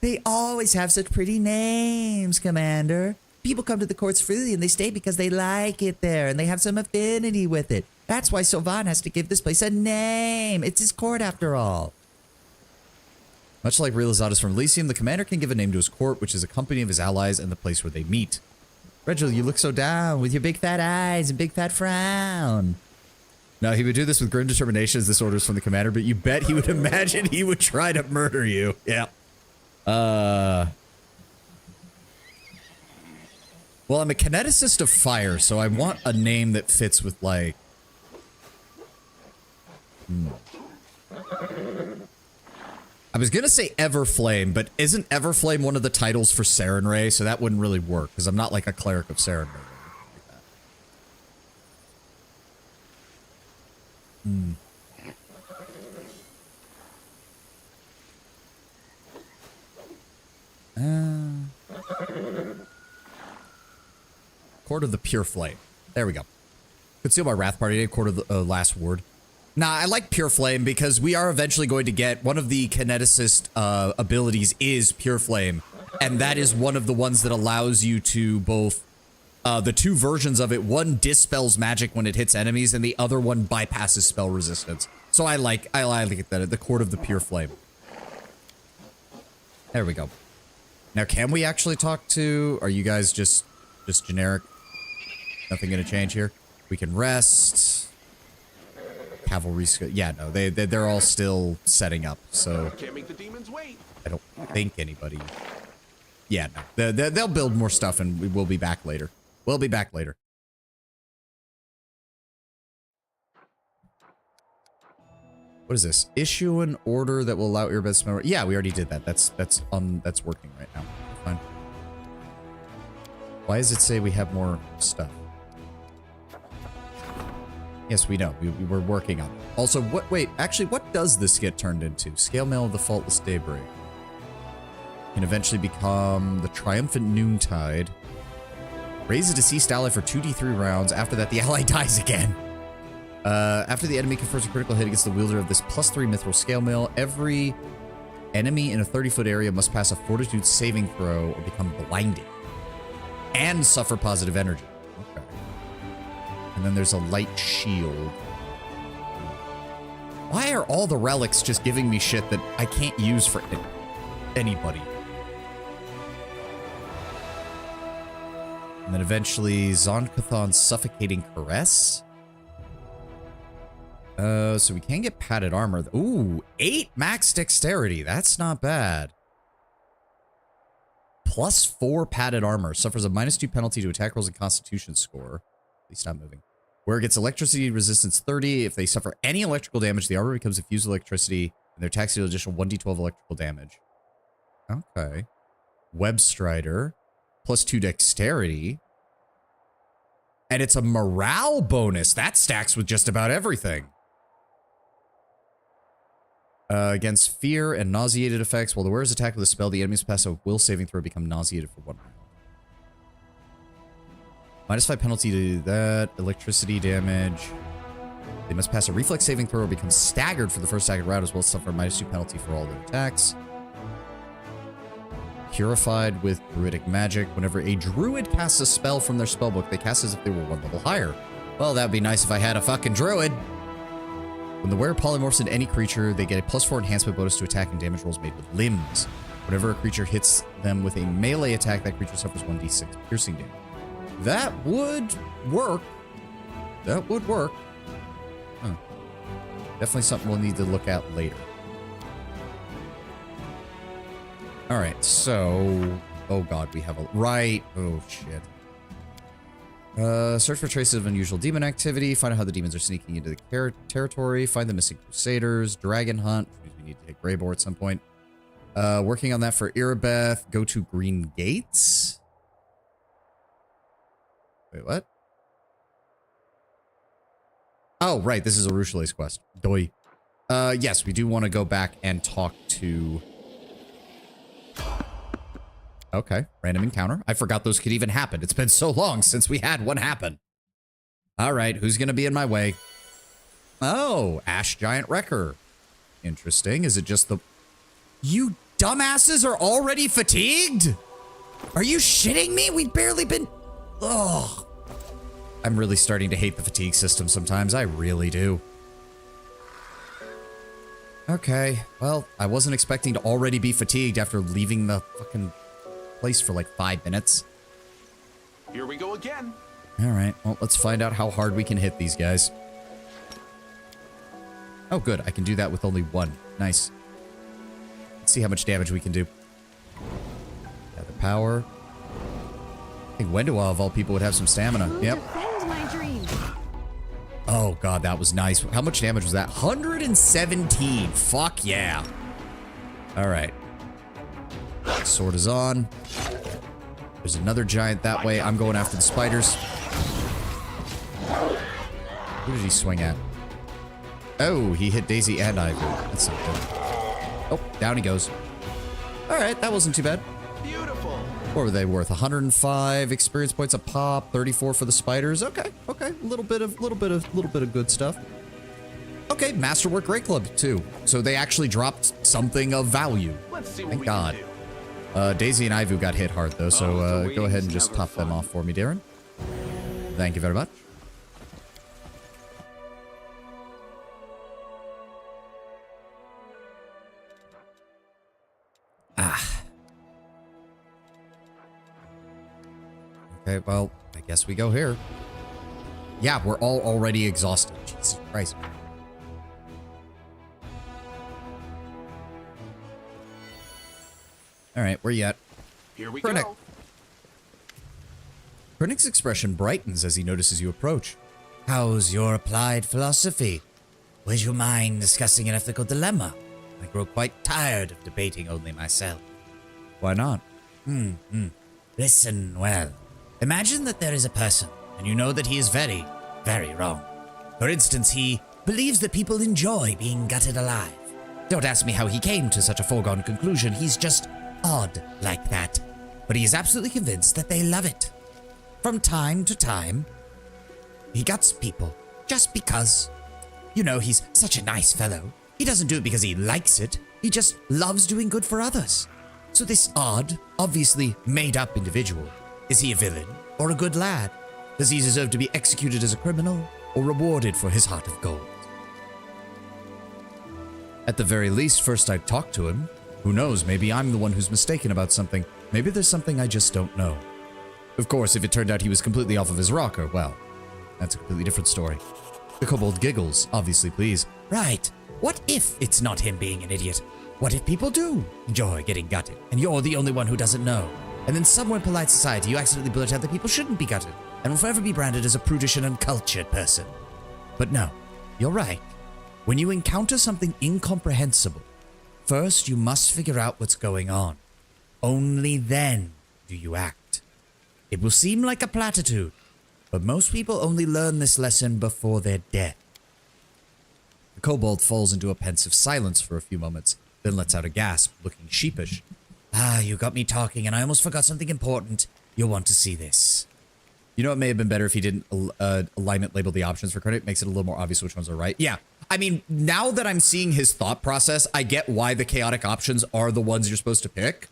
They always have such pretty names, Commander. People come to the courts freely and they stay because they like it there and they have some affinity with it. That's why Sylvan has to give this place a name. It's his court after all. Much like real Azadas from Elysium, the commander can give a name to his court, which is a company of his allies and the place where they meet. Regil, you look so down with your big fat eyes and big fat frown. Now, he would do this with grim determination as this order is from the commander, but you bet he would imagine he would try to murder you. Yeah. Well, I'm a kineticist of fire, so I want a name that fits with, like... I was gonna say Everflame, but isn't Everflame one of the titles for Sarenrae? So that wouldn't really work, because I'm not like a cleric of Sarenrae. Court of the Pure Flame. There we go. Conceal my Wrath Party, a quarter of the last ward. Nah, I like Pure Flame because we are eventually going to get one of the kineticist abilities is Pure Flame. And that is one of the ones that allows you to both, the two versions of it, one dispels magic when it hits enemies and the other one bypasses spell resistance. So I like that, the Court of the Pure Flame. There we go. Now, can we actually talk to, are you guys just generic? Nothing gonna change here? We can rest. Cavalry, yeah, no, they're all still setting up, so. Can't make the demons wait. I don't think anybody. Yeah, no, they'll build more stuff and we will be back later. We'll be back later. What is this? Issue an order that will allow earbuds to memory. Yeah, we already did that. That's working right now. Fine. Why does it say we have more stuff? Yes, we know. We're working on it. Also, wait, actually, what does this get turned into? Scale Mail of the Faultless Daybreak. Can eventually become the Triumphant Noontide. Raise a deceased ally for 2d3 rounds. After that, the ally dies again. After the enemy confers a critical hit against the wielder of this +3 mithril scale mail, every enemy in a 30-foot area must pass a fortitude saving throw or become blinded. And suffer positive energy. Okay. And then there's a light shield. Why are all the relics just giving me shit that I can't use for anybody? And then eventually Zonkathon's Suffocating Caress. So we can get padded armor. Ooh, 8 max dexterity. That's not bad. +4 padded armor. Suffers a -2 penalty to attack rolls and constitution score. Please stop moving. Where it gets electricity resistance 30. If they suffer any electrical damage, the armor becomes infused with electricity, and their attacks deal additional 1d12 electrical damage. Okay. Web Strider. +2 dexterity. And it's a morale bonus. That stacks with just about everything. Against fear and nauseated effects, while the wearer's attacked with a spell, the enemy's pass a will saving throw become nauseated for 1 round. -5 penalty to that. Electricity damage. They must pass a reflex saving throw or become staggered for the first staggered round, as well as suffer a -2 penalty for all their attacks. Purified with druidic magic. Whenever a druid casts a spell from their spellbook, they cast as if they were 1 level higher. Well, that'd be nice if I had a fucking druid. When the wearer polymorphs into any creature, they get a +4 enhancement bonus to attack and damage rolls made with limbs. Whenever a creature hits them with a melee attack, that creature suffers 1d6 piercing damage. That would work. That would work. Huh. Definitely something we'll need to look at later. All right, so... Oh, God, we have a... Right. Oh, shit. Search for traces of unusual demon activity. Find out how the demons are sneaking into the territory. Find the missing crusaders. Dragon hunt. We need to hit Greybore at some point. Working on that for Irabeth. Go to Green Gates. Wait, what? Oh, right. This is a Rushale's quest. Doi. Yes, we do want to go back and talk to... Okay, random encounter. I forgot those could even happen. It's been so long since we had one happen. All right, who's going to be in my way? Oh, Ash Giant Wrecker. Interesting. Is it just the... You dumbasses are already fatigued? Are you shitting me? We've barely been... Ugh. I'm really starting to hate the fatigue system sometimes. I really do. Okay, well, I wasn't expecting to already be fatigued after leaving the fucking... place for like 5 minutes. Here we go again. All right, well, let's find out how hard we can hit these guys. Oh, good. I can do that with only 1. Nice. Let's see how much damage we can do. Gather power. I think Wendoa, of all people, would have some stamina. Yep. Oh, God, that was nice. How much damage was that? 117. Fuck yeah. All right. Sword is on. There's another giant that way. I'm going after the spiders. Who did he swing at? Oh, he hit Daisy and Ivy. That's not good. Oh, down he goes. All right, that wasn't too bad. Beautiful. What were they worth? 105 experience points a pop, 34 for the spiders. Okay, okay, a little bit of good stuff. Okay, Masterwork Great Club too. So they actually dropped something of value. Let's see what Thank we God. can do. Daisy and Ivu got hit hard though, so go ahead and just top them off for me, Darren. Thank you very much. Okay, well, I guess we go here. Yeah, we're all already exhausted. Jesus Christ. All right, where you at? Here we Krennic. go. Krennic's expression brightens as he notices you approach. How's your applied philosophy? Would you mind discussing an ethical dilemma? I grow quite tired of debating only myself. Why not? Listen well. Imagine that there is a person, and you know that he is very, very wrong. For instance, he believes that people enjoy being gutted alive. Don't ask me how he came to such a foregone conclusion. He's just odd like that. But he is absolutely convinced that they love it. From time to time, he guts people just because. You know, he's such a nice fellow. He doesn't do it because he likes it. He just loves doing good for others. So this odd, obviously made-up individual, is he a villain or a good lad? Does he deserve to be executed as a criminal or rewarded for his heart of gold? At the very least, first I'd talk to him. Who knows, maybe I'm the one who's mistaken about something. Maybe there's something I just don't know. Of course, if it turned out he was completely off of his rocker, well, that's a completely different story. The kobold giggles, obviously pleased. Right. What if it's not him being an idiot? What if people do enjoy getting gutted, and you're the only one who doesn't know? And then somewhere in polite society, you accidentally blurt out that people shouldn't be gutted, and will forever be branded as a prudish and uncultured person. But no, you're right. When you encounter something incomprehensible, first you must figure out what's going on. Only then do you act. It will seem like a platitude, but most people only learn this lesson before their death. The kobold falls into a pensive silence for a few moments, then lets out a gasp, looking sheepish. Ah, you got me talking, and I almost forgot something important. You'll want to see this. You know, it may have been better if he didn't alignment label the options for credit. Makes it a little more obvious which ones are right. Yeah, I mean, now that I'm seeing his thought process, I get why the chaotic options are the ones you're supposed to pick.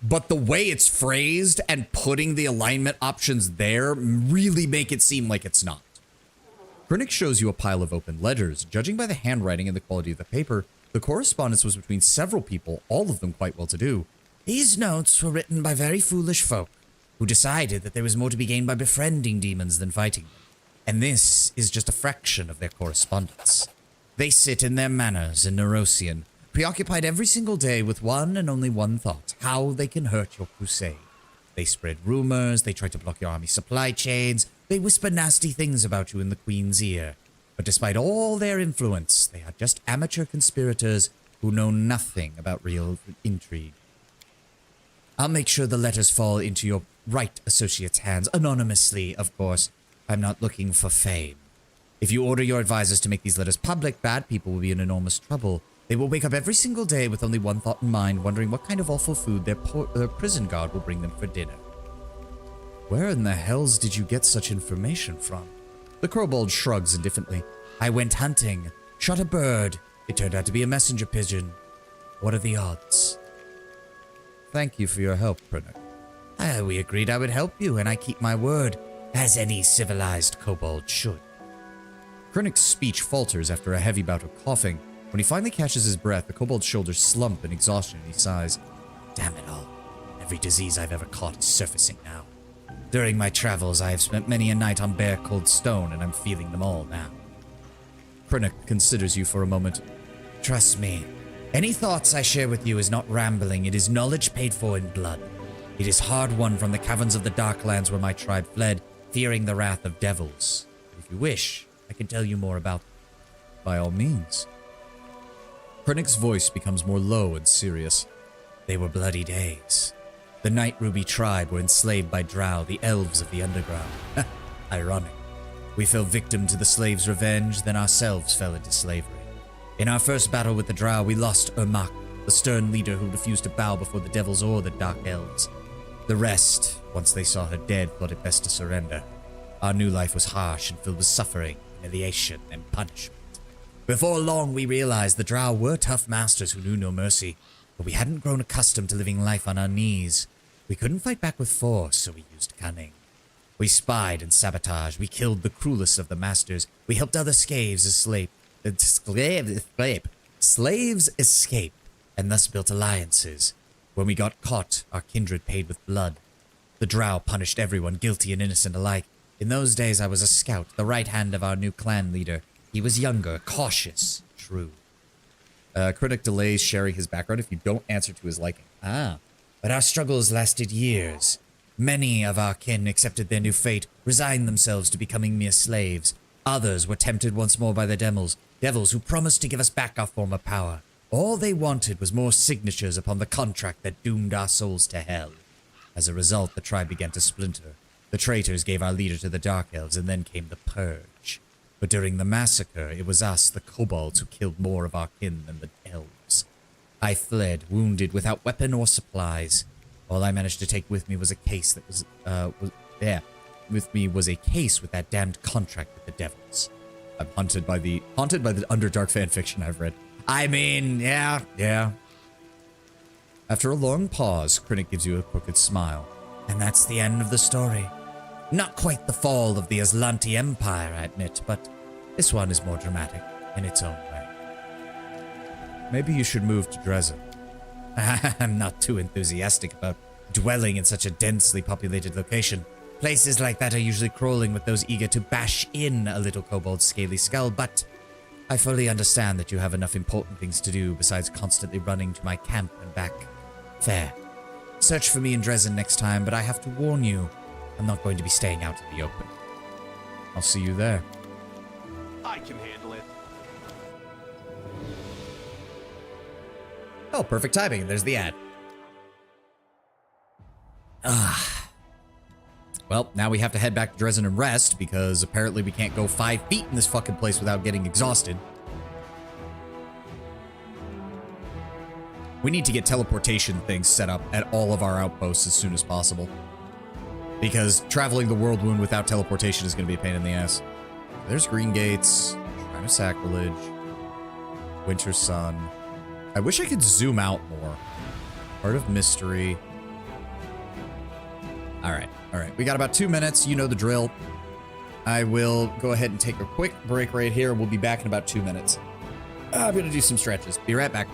But the way it's phrased and putting the alignment options there really make it seem like it's not. Krennic shows you a pile of open ledgers. Judging by the handwriting and the quality of the paper, the correspondence was between several people, all of them quite well-to-do. These notes were written by very foolish folk who decided that there was more to be gained by befriending demons than fighting them. And this is just a fraction of their correspondence. They sit in their manors in Nerosian, preoccupied every single day with one and only one thought: how they can hurt your crusade. They spread rumors, they try to block your army supply chains, they whisper nasty things about you in the Queen's ear. But despite all their influence, they are just amateur conspirators who know nothing about real intrigue. I'll make sure the letters fall into your right associate's hands, anonymously, of course. I'm not looking for fame. If you order your advisors to make these letters public, bad people will be in enormous trouble. They will wake up every single day with only one thought in mind, wondering what kind of awful food their prison guard will bring them for dinner. Where in the hells did you get such information from? The kobold shrugs indifferently. I went hunting, shot a bird. It turned out to be a messenger pigeon. What are the odds? Thank you for your help, Krennic. We agreed I would help you, and I keep my word, as any civilized kobold should. Krennic's speech falters after a heavy bout of coughing. When he finally catches his breath, the kobold's shoulders slump in exhaustion and he sighs. Damn it all. Every disease I've ever caught is surfacing now. During my travels, I have spent many a night on bare cold stone, and I'm feeling them all now. Krennic considers you for a moment. Trust me, any thoughts I share with you is not rambling, it is knowledge paid for in blood. It is hard-won from the caverns of the Darklands where my tribe fled, fearing the wrath of devils. If you wish, I can tell you more about them. By all means. Krennic's voice becomes more low and serious. They were bloody days. The Night Ruby tribe were enslaved by Drow, the elves of the underground. Ironic. We fell victim to the slaves' revenge, then ourselves fell into slavery. In our first battle with the Drow, we lost Ermak, the stern leader who refused to bow before the devils or the Dark Elves. The rest, once they saw her dead, thought it best to surrender. Our new life was harsh and filled with suffering, humiliation, and punishment. Before long, we realized the Drow were tough masters who knew no mercy, but we hadn't grown accustomed to living life on our knees. We couldn't fight back with force, so we used cunning. We spied and sabotaged. We killed the cruelest of the masters. We helped other slaves escape, and thus built alliances. When we got caught, our kindred paid with blood. The Drow punished everyone, guilty and innocent alike. In those days, I was a scout, the right hand of our new clan leader. He was younger, cautious, true. Critic delays sharing his background if you don't answer to his liking. But our struggles lasted years. Many of our kin accepted their new fate, resigned themselves to becoming mere slaves. Others were tempted once more by the devils who promised to give us back our former power. All they wanted was more signatures upon the contract that doomed our souls to hell. As a result, the tribe began to splinter. The traitors gave our leader to the Dark Elves, and then came the Purge. But during the massacre, it was us, the kobolds, who killed more of our kin than the elves. I fled, wounded, without weapon or supplies. All I managed to take with me was a case that was a case with that damned contract with the devils. I'm haunted by the Underdark fanfiction I've read. I mean, yeah. After a long pause, Krennic gives you a crooked smile. And that's the end of the story. Not quite the fall of the Aslanti Empire, I admit, but this one is more dramatic in its own way. Maybe you should move to Dresden. I'm not too enthusiastic about dwelling in such a densely populated location. Places like that are usually crawling with those eager to bash in a little kobold's scaly skull, but I fully understand that you have enough important things to do besides constantly running to my camp and back. Fair. Search for me in Dresden next time, but I have to warn you, I'm not going to be staying out in the open. I'll see you there. I can handle it. Oh, perfect timing. There's the ad. Well, now we have to head back to Dresden and rest, because apparently we can't go 5 feet in this fucking place without getting exhausted. We need to get teleportation things set up at all of our outposts as soon as possible. Because traveling the World Wound without teleportation is going to be a pain in the ass. There's Green Gates, Shrine of Sacrilege, Winter Sun. I wish I could zoom out more. Heart of Mystery. All right. We got about 2 minutes. You know the drill. I will go ahead and take a quick break right here. We'll be back in about 2 minutes. I'm going to do some stretches. Be right back.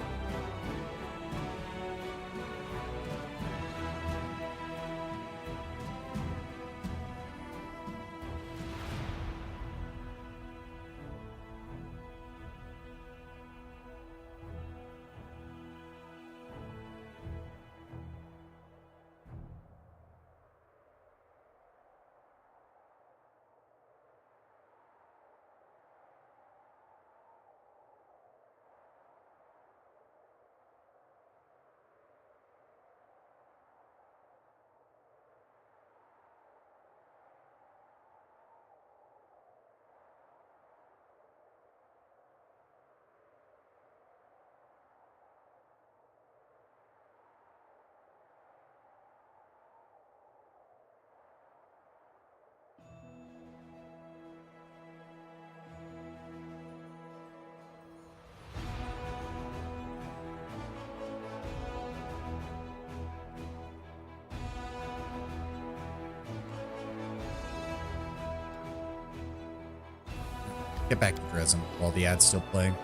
Get back to Dresden while the ad's still playing.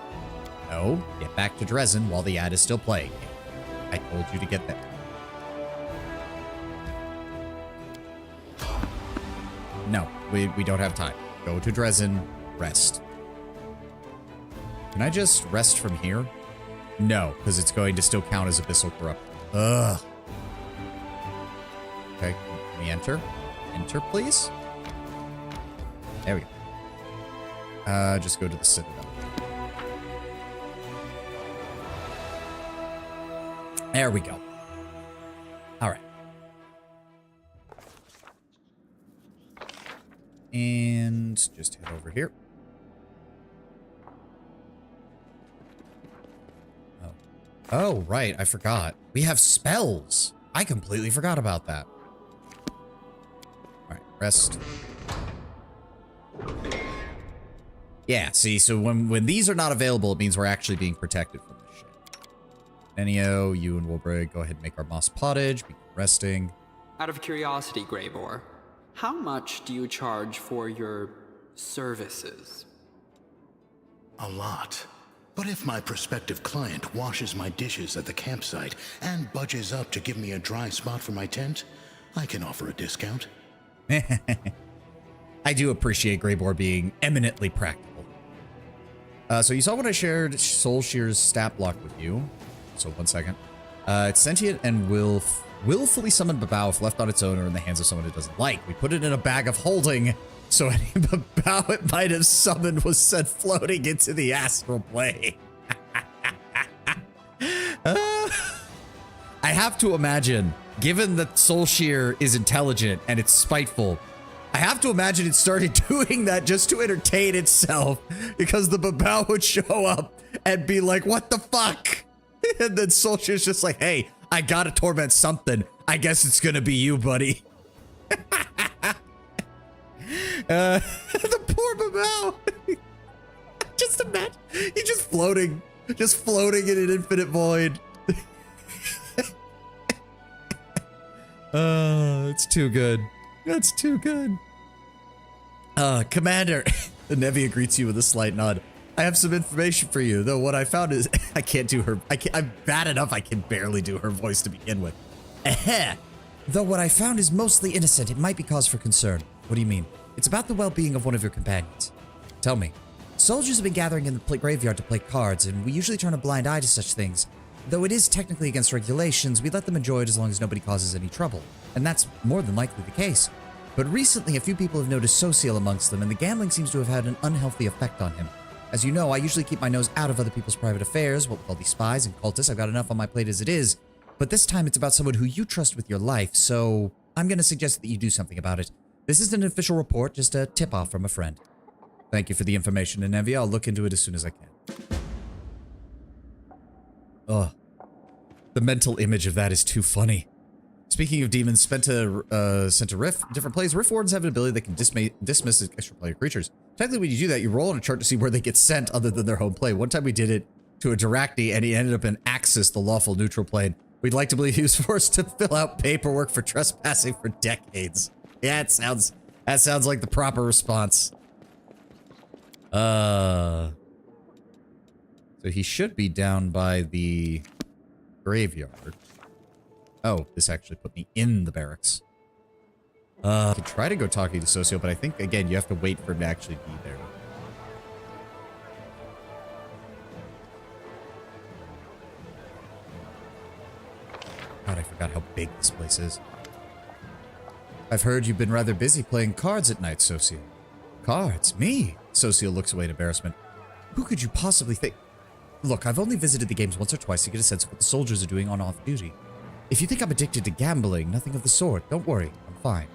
No, get back to Dresden while the ad is still playing. I told you to get there. No, we don't have time. Go to Dresden, rest. Can I just rest from here? No, because it's going to still count as Abyssal Corrupt. Ugh. Okay, can we enter? Enter, please? There we go. Just go to the Citadel. There we go. All right. And just head over here. Oh, right. I forgot. We have spells. I completely forgot about that. Rest. Yeah, see, so when these are not available, it means we're actually being protected from this shit. Enio, you and Wilbrig, go ahead and make our moss pottage. Begin resting. Out of curiosity, Greybor, how much do you charge for your services? A lot. But if my prospective client washes my dishes at the campsite and budges up to give me a dry spot for my tent, I can offer a discount. I do appreciate Greybor being eminently practical. So you saw when I shared Soul Shear's stat block with you. So 1 second. It's sentient and willfully summoned Babao if left on its own or in the hands of someone it doesn't like. We put it in a bag of holding, so any Babao it might have summoned was sent floating into the astral plane. I have to imagine, given that Soul Shear is intelligent and it's spiteful, I have to imagine it started doing that just to entertain itself, because the Babao would show up and be like, what the fuck? And then Soul Shear's just like, hey, I gotta torment something. I guess it's gonna be you, buddy. The poor Babao. Just imagine, he's just floating in an infinite void. It's too good. That's too good. Commander, the Nevia greets you with a slight nod. I have some information for you, though what I found is I can't do her. I'm bad enough I can barely do her voice to begin with. Though what I found is mostly innocent, it might be cause for concern. What do you mean? It's about the well-being of one of your companions. Tell me. Soldiers have been gathering in the graveyard to play cards, and we usually turn a blind eye to such things. Though it is technically against regulations, we let them enjoy it as long as nobody causes any trouble. And that's more than likely the case. But recently, a few people have noticed Sociel amongst them, and the gambling seems to have had an unhealthy effect on him. As you know, I usually keep my nose out of other people's private affairs, what we call these spies and cultists. I've got enough on my plate as it is. But this time, it's about someone who you trust with your life, so I'm going to suggest that you do something about it. This isn't an official report, just a tip-off from a friend. Thank you for the information, Nevia. I'll look into it as soon as I can. Ugh. The mental image of that is too funny. Speaking of demons, sent to Rift, different plays. Rift Wardens have an ability that can dismiss extra player creatures. Technically, when you do that, you roll on a chart to see where they get sent other than their home plane. One time we did it to a Dyrachni, and he ended up in Axis, the lawful neutral plane. We'd like to believe he was forced to fill out paperwork for trespassing for decades. Yeah, that sounds like the proper response. So he should be down by the graveyard. Oh, this actually put me in the barracks. I could try to go talking to Socio, but I think, again, you have to wait for him to actually be there. God, I forgot how big this place is. I've heard you've been rather busy playing cards at night, Socio. Cards? Me? Socio looks away in embarrassment. Who could you possibly think? Look, I've only visited the games once or twice to get a sense of what the soldiers are doing on off-duty. If you think I'm addicted to gambling, nothing of the sort. Don't worry, I'm fine.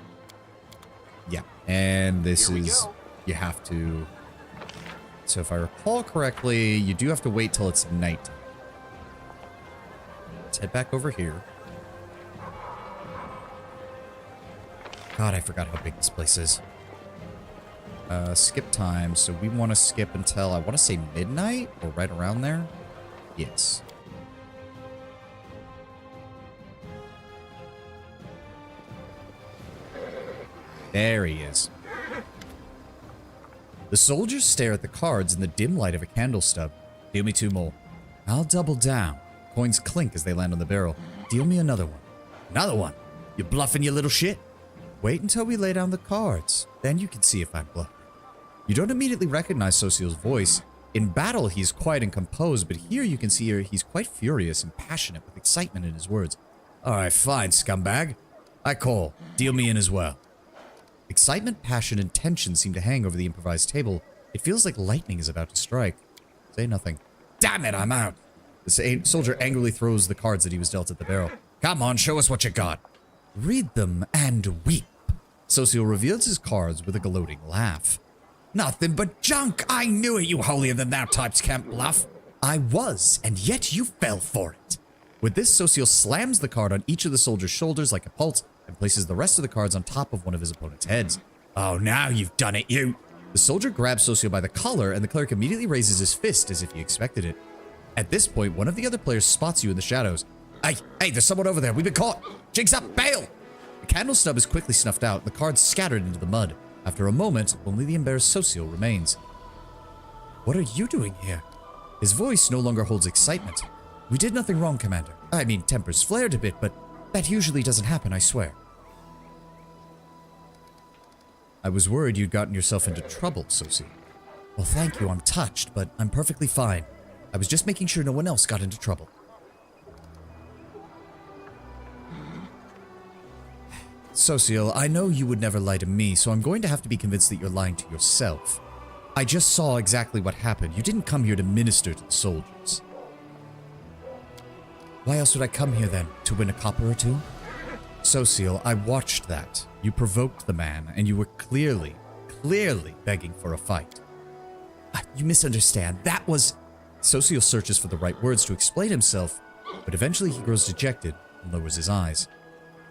Yeah, and this is... You have to... So if I recall correctly, you do have to wait till it's night. Let's head back over here. God, I forgot how big this place is. Skip time, so we want to skip until, I want to say midnight, or right around there? Yes. There he is. The soldiers stare at the cards in the dim light of a candle stub. Deal me 2 more. I'll double down. Coins clink as they land on the barrel. Deal me another one. Another one? You bluffing, you little shit? Wait until we lay down the cards. Then you can see if I'm bluffing. You don't immediately recognize Socio's voice. In battle, he's quiet and composed, but here you can see he's quite furious and passionate with excitement in his words. Alright, fine, scumbag. I call. Deal me in as well. Excitement, passion, and tension seem to hang over the improvised table. It feels like lightning is about to strike. Say nothing. Damn it, I'm out. The soldier angrily throws the cards that he was dealt at the barrel. Come on, show us what you got. Read them and weep. Socio reveals his cards with a gloating laugh. Nothing but junk! I knew it, you holier-than-thou types can't bluff. I was, and yet you fell for it. With this, Socio slams the card on each of the soldier's shoulders like a pulse, and places the rest of the cards on top of one of his opponent's heads. Oh, now you've done it, you. The soldier grabs Socio by the collar, and the cleric immediately raises his fist as if he expected it. At this point, one of the other players spots you in the shadows. Hey, there's someone over there. We've been caught. Jigs up, bail. The candle stub is quickly snuffed out, and the cards scattered into the mud. After a moment, only the embarrassed Socio remains. What are you doing here? His voice no longer holds excitement. We did nothing wrong, Commander. I mean, tempers flared a bit, but that usually doesn't happen, I swear. I was worried you'd gotten yourself into trouble, Socio. Well, thank you. I'm touched, but I'm perfectly fine. I was just making sure no one else got into trouble. Socio, I know you would never lie to me, so I'm going to have to be convinced that you're lying to yourself. I just saw exactly what happened. You didn't come here to minister to the soldiers. Why else would I come here then? To win a copper or two? Socio, I watched that. You provoked the man, and you were clearly begging for a fight. You misunderstand. That was... Socio searches for the right words to explain himself, but eventually he grows dejected and lowers his eyes.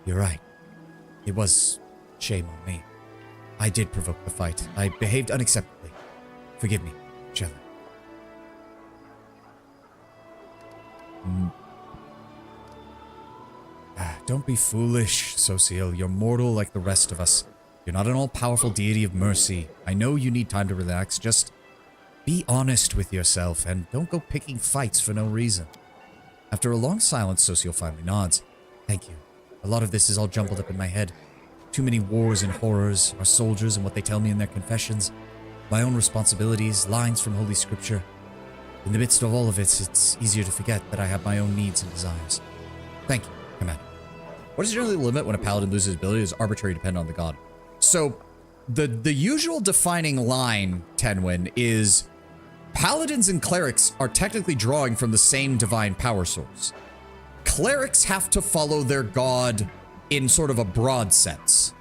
You're right. It was shame on me. I did provoke the fight. I behaved unacceptably. Forgive me, Shelley. Don't be foolish, Socio. You're mortal like the rest of us. You're not an all-powerful deity of mercy. I know you need time to relax. Just be honest with yourself and don't go picking fights for no reason. After a long silence, Socio finally nods. Thank you. A lot of this is all jumbled up in my head. Too many wars and horrors, our soldiers and what they tell me in their confessions, my own responsibilities, lines from Holy Scripture. In the midst of all of it, it's easier to forget that I have my own needs and desires. Thank you, Commander. What is generally the limit when a paladin loses his ability is arbitrary dependent on the god. So, the usual defining line, Tenwin, is paladins and clerics are technically drawing from the same divine power source. Clerics have to follow their god in sort of a broad sense.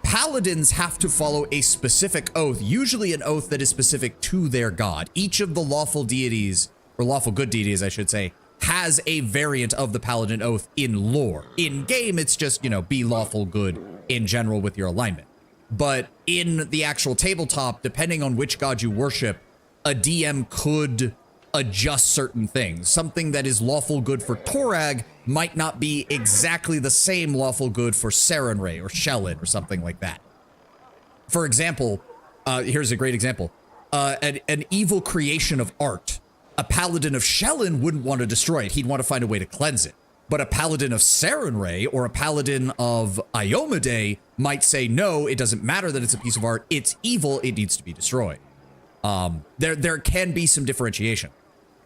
Paladins have to follow a specific oath, usually an oath that is specific to their god. Each of the lawful deities, or lawful good deities, I should say, has a variant of the paladin oath in lore. In game, it's just, you know, be lawful good in general with your alignment. But in the actual tabletop, depending on which god you worship, a DM could adjust certain things. Something that is lawful good for Torag might not be exactly the same lawful good for Sarenrae or Shellin or something like that. For example, here's a great example. An evil creation of art. A paladin of Shellin wouldn't want to destroy it. He'd want to find a way to cleanse it. But a paladin of Sarenrae or a paladin of Iomedae might say, no, it doesn't matter that it's a piece of art. It's evil. It needs to be destroyed. There can be some differentiation.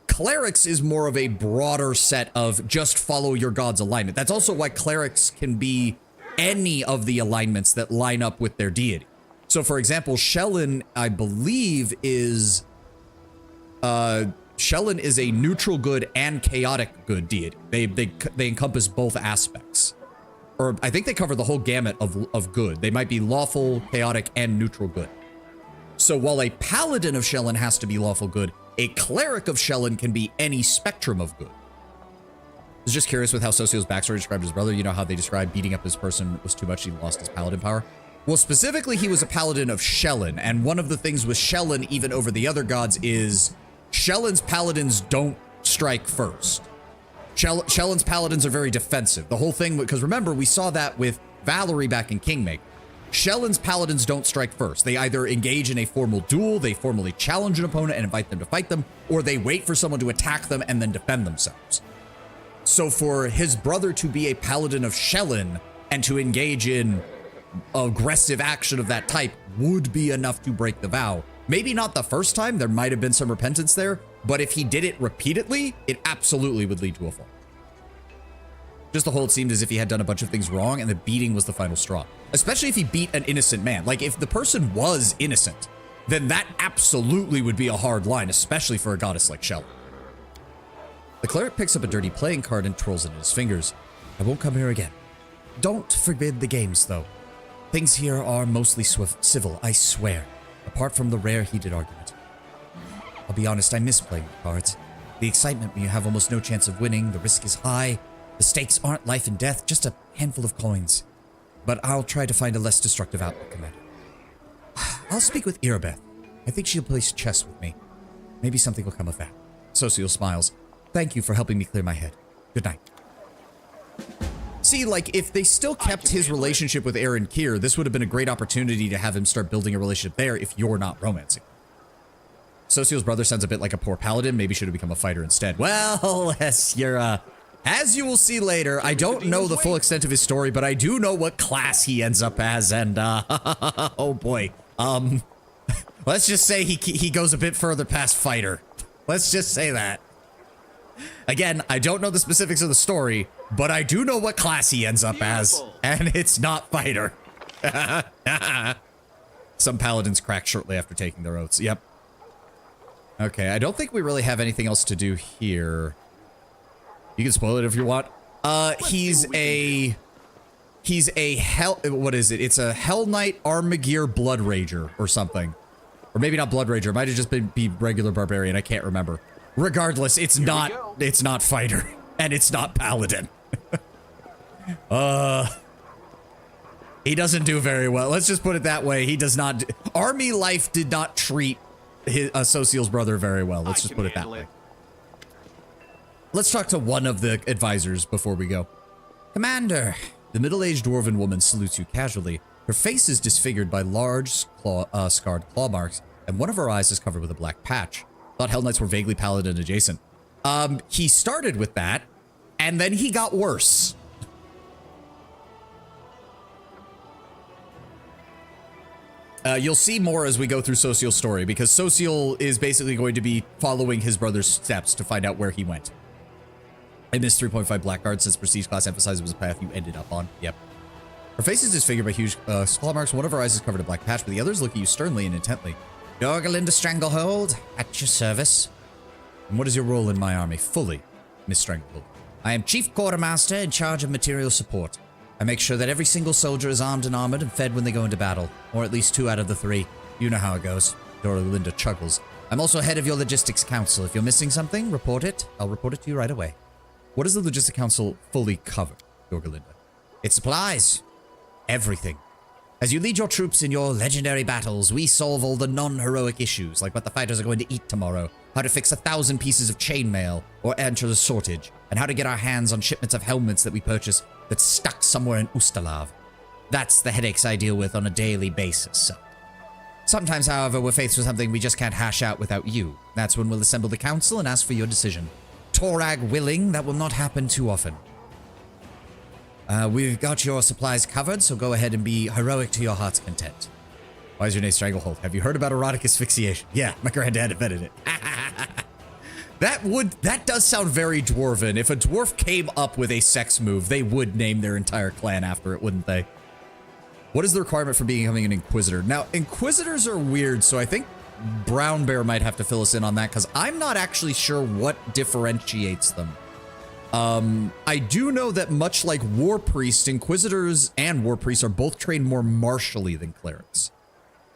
Clerics is more of a broader set of just follow your god's alignment. That's also why clerics can be any of the alignments that line up with their deity. So, for example, Shellin, I believe, is... Shellin is a neutral good and chaotic good deity. They encompass both aspects. Or I think they cover the whole gamut of good. They might be lawful, chaotic, and neutral good. So while a paladin of Shellin has to be lawful good, a cleric of Shellin can be any spectrum of good. I was just curious with how Socio's backstory described his brother. You know how they described beating up his person was too much, he lost his paladin power? Well, specifically, he was a paladin of Shellin, and one of the things with Shellin, even over the other gods, is Shellin's paladins don't strike first. Shellin's paladins are very defensive. The whole thing, because remember, we saw that with Valerie back in Kingmaker. Shellin's paladins don't strike first. They either engage in a formal duel, they formally challenge an opponent and invite them to fight them, or they wait for someone to attack them and then defend themselves. So for his brother to be a paladin of Shellin and to engage in aggressive action of that type would be enough to break the vow. Maybe not the first time, there might have been some repentance there, but if he did it repeatedly, it absolutely would lead to a fall. Just the whole, it seemed as if he had done a bunch of things wrong and the beating was the final straw. Especially if he beat an innocent man. Like, if the person was innocent, then that absolutely would be a hard line, especially for a goddess like Shellin. The cleric picks up a dirty playing card and twirls it in his fingers. I won't come here again. Don't forbid the games, though. Things here are mostly civil, I swear, apart from the rare heated argument. I'll be honest, I miss playing with cards. The excitement when you have almost no chance of winning, the risk is high, The stakes aren't life and death, just a handful of coins. But I'll try to find a less destructive outlook, Commander. I'll speak with Irabeth. I think she'll play chess with me. Maybe something will come of that. Socio smiles. Thank you for helping me clear my head. Good night. See, like, if they still kept his relationship with Aaron Keir, this would have been a great opportunity to have him start building a relationship there if you're not romancing. Socio's brother sounds a bit like a poor paladin. Maybe should have become a fighter instead. Well, as you will see later, I don't know the full extent of his story, but I do know what class he ends up as, and, oh boy. Let's just say he goes a bit further past fighter. Let's just say that. Again, I don't know the specifics of the story, but I do know what class he ends up as, and it's not fighter. Some paladins crack shortly after taking their oaths. Yep. Okay, I don't think we really have anything else to do here. You can spoil it if you want. He's a hell, what is it? It's a Hell Knight Armagear Blood Rager or something. Or maybe not Blood Rager, it might have just been be regular barbarian, I can't remember. Regardless, it's not fighter, and it's not paladin. He doesn't do very well. Let's just put it that way. He does not. Army life did not treat his Social's brother very well. Let's just put it that way. Let's talk to one of the advisors before we go. Commander. The middle-aged dwarven woman salutes you casually. Her face is disfigured by large, scarred claw marks, and one of her eyes is covered with a black patch. Thought Hell Knights were vaguely paladin adjacent. He started with that, and then he got worse. You'll see more as we go through Social's story, because Social is basically going to be following his brother's steps to find out where he went. I missed 3.5 Blackguard since Prestige class emphasized it was a path you ended up on. Yep. Her face is disfigured by huge claw marks. One of her eyes is covered in a black patch, but the others look at you sternly and intently. Dorgalinda Stranglehold, at your service. And what is your role in my army? Fully, Miss Stranglehold. I am Chief Quartermaster in charge of material support. I make sure that every single soldier is armed and armored and fed when they go into battle. Or at least 2 out of the 3. You know how it goes. Dorgalinda chuckles. I'm also head of your logistics council. If you're missing something, report it. I'll report it to you right away. What does the logistics council fully cover, Dorgalinda? It supplies everything. As you lead your troops in your legendary battles, we solve all the non-heroic issues, like what the fighters are going to eat tomorrow, how to fix 1,000 pieces of chainmail or enter the sortage, and how to get our hands on shipments of helmets that we purchase that's stuck somewhere in Ustalav. That's the headaches I deal with on a daily basis. Sometimes, however, we're faced with something we just can't hash out without you. That's when we'll assemble the council and ask for your decision. Torag willing, that will not happen too often. We've got your supplies covered, so go ahead and be heroic to your heart's content. Why is your name Stranglehold? Have you heard about erotic asphyxiation? Yeah, my granddad invented it. That does sound very dwarven. If a dwarf came up with a sex move, they would name their entire clan after it, wouldn't they? What is the requirement for becoming an Inquisitor? Now, Inquisitors are weird, so I think Brown Bear might have to fill us in on that, because I'm not actually sure what differentiates them. I do know that much like War Priests, Inquisitors and War Priests are both trained more martially than Clerics.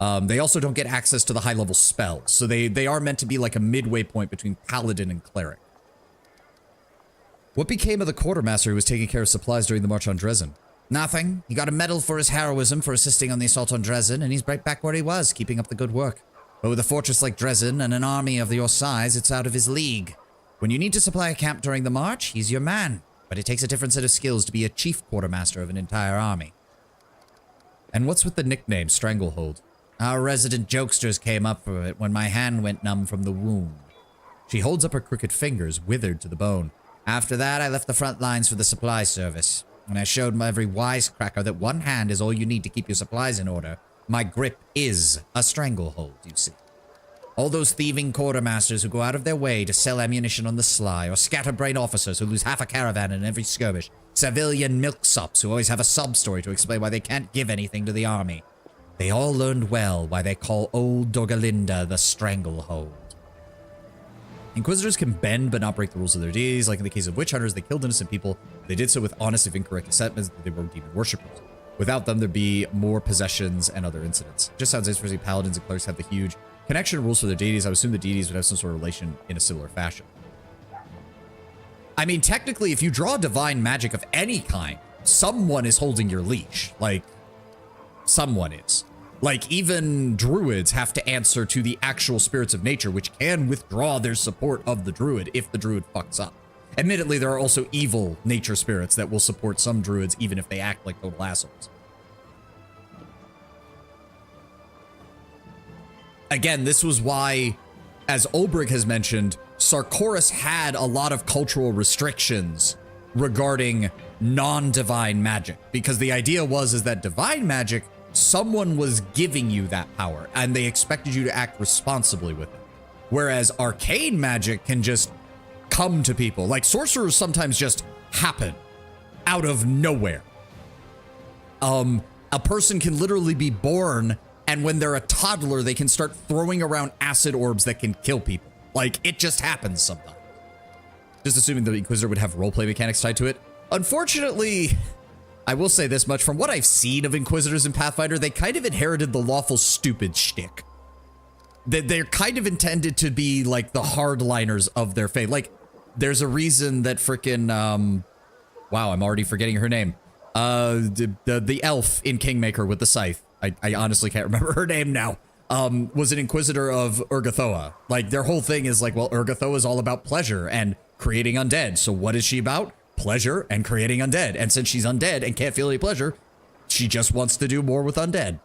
They also don't get access to the high-level spells, so they are meant to be like a midway point between Paladin and Cleric. What became of the Quartermaster who was taking care of supplies during the march on Dresden? Nothing. He got a medal for his heroism for assisting on the assault on Dresden, and he's right back where he was, keeping up the good work. But with a fortress like Dresden and an army of your size, it's out of his league. When you need to supply a camp during the march, he's your man. But it takes a different set of skills to be a chief quartermaster of an entire army. And what's with the nickname, Stranglehold? Our resident jokesters came up for it when my hand went numb from the wound. She holds up her crooked fingers, withered to the bone. After that, I left the front lines for the supply service. And I showed every wisecracker that one hand is all you need to keep your supplies in order. My grip is a stranglehold, you see. All those thieving quartermasters who go out of their way to sell ammunition on the sly, or scatterbrain officers who lose half a caravan in every skirmish, civilian milksops who always have a sub-story to explain why they can't give anything to the army. They all learned well why they call old Dorgalinda the Stranglehold. Inquisitors can bend but not break the rules of their deities, like in the case of witch hunters, they killed innocent people. They did so with honest if incorrect assessments that they were demon worshippers. Without them, there'd be more possessions and other incidents. Just sounds interesting. Paladins and clerics have the huge connection rules for their deities. I would assume the deities would have some sort of relation in a similar fashion. I mean, technically, if you draw divine magic of any kind, someone is holding your leash. Like, someone is. Like, even druids have to answer to the actual spirits of nature, which can withdraw their support of the druid if the druid fucks up. Admittedly, there are also evil nature spirits that will support some druids even if they act like total assholes. Again, this was why, as Ulbrich has mentioned, Sarkoris had a lot of cultural restrictions regarding non-divine magic, because the idea was that divine magic, someone was giving you that power and they expected you to act responsibly with it. Whereas arcane magic can just come to people. Like, sorcerers sometimes just happen out of nowhere. A person can literally be born, and when they're a toddler, they can start throwing around acid orbs that can kill people. Like, it just happens sometimes. Just assuming the Inquisitor would have roleplay mechanics tied to it. Unfortunately, I will say this much. From what I've seen of Inquisitors in Pathfinder, they kind of inherited the lawful stupid shtick. They're kind of intended to be like the hardliners of their faith. Like, there's a reason that frickin' wow, I'm already forgetting her name. The elf in Kingmaker with the scythe. I honestly can't remember her name now. Was an Inquisitor of Urgathoa. Like, their whole thing is like, well, Urgathoa is all about pleasure and creating undead. So what is she about? Pleasure and creating undead. And since she's undead and can't feel any pleasure, she just wants to do more with undead.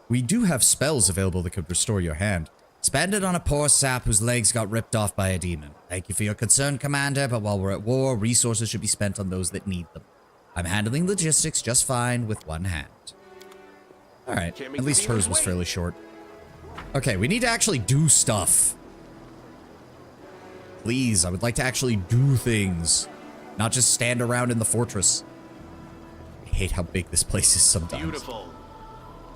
We do have spells available that could restore your hand. Spend it on a poor sap whose legs got ripped off by a demon. Thank you for your concern, Commander, but while we're at war, resources should be spent on those that need them. I'm handling logistics just fine with one hand. Alright, at least hers was fairly short. Okay, we need to actually do stuff. Please, I would like to actually do things. Not just stand around in the fortress. I hate how big this place is sometimes. Beautiful.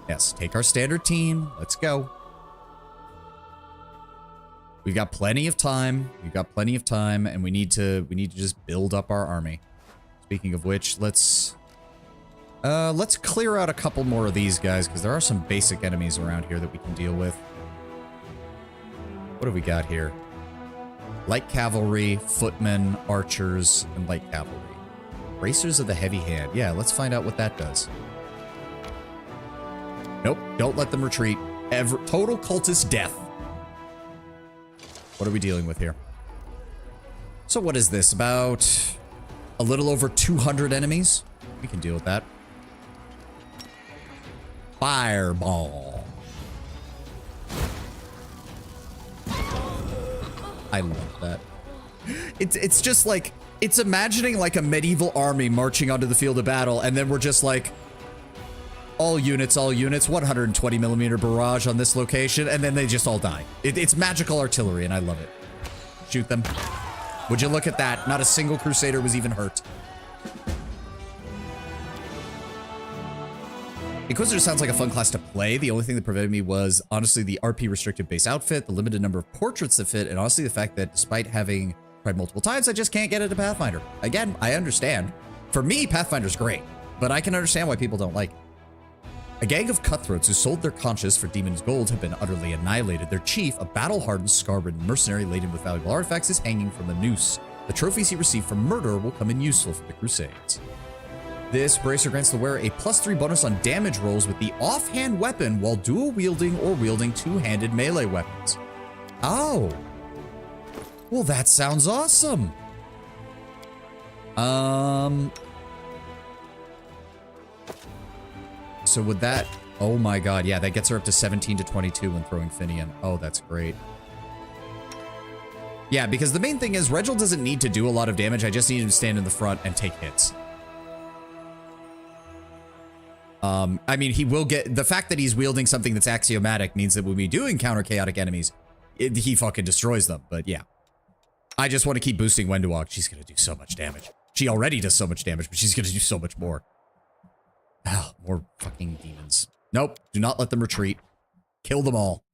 Yes, take our standard team. Let's go. We've got plenty of time. We've got plenty of time, and we need to just build up our army. Speaking of which, let's clear out a couple more of these guys, because there are some basic enemies around here that we can deal with. What have we got here? Light cavalry, footmen, archers, and light cavalry. Bracers of the heavy hand. Yeah, let's find out what that does. Nope, don't let them retreat. Total cultist death. What are we dealing with here? So what is this? About a little over 200 enemies? We can deal with that. Fireball. I love that. It's just like, it's imagining like a medieval army marching onto the field of battle, and then we're just like, all units, 120mm barrage on this location, and then they just all die. It's magical artillery, and I love it. Shoot them. Would you look at that? Not a single Crusader was even hurt. Inquisitor sounds like a fun class to play. The only thing that prevented me was, honestly, the RP restricted base outfit, the limited number of portraits that fit, and honestly the fact that despite having tried multiple times, I just can't get it to Pathfinder. Again, I understand. For me, Pathfinder's great, but I can understand why people don't like it. A gang of cutthroats who sold their conscience for demon's gold have been utterly annihilated. Their chief, a battle-hardened, scar-ridden mercenary laden with valuable artifacts, is hanging from the noose. The trophies he received from murder will come in useful for the Crusades. This bracer grants the wearer a +3 bonus on damage rolls with the offhand weapon while dual-wielding or wielding two-handed melee weapons. Oh. Well, that sounds awesome. So would that... Oh my god, yeah, that gets her up to 17 to 22 when throwing Finian. Oh, that's great. Yeah, because the main thing is Regil doesn't need to do a lot of damage. I just need him to stand in the front and take hits. I mean, he will get... The fact that he's wielding something that's axiomatic means that when we do encounter chaotic enemies, he fucking destroys them, but yeah. I just want to keep boosting Wenduog. She's gonna do so much damage. She already does so much damage, but she's gonna do so much more. Oh, more fucking demons. Nope, do not let them retreat. Kill them all.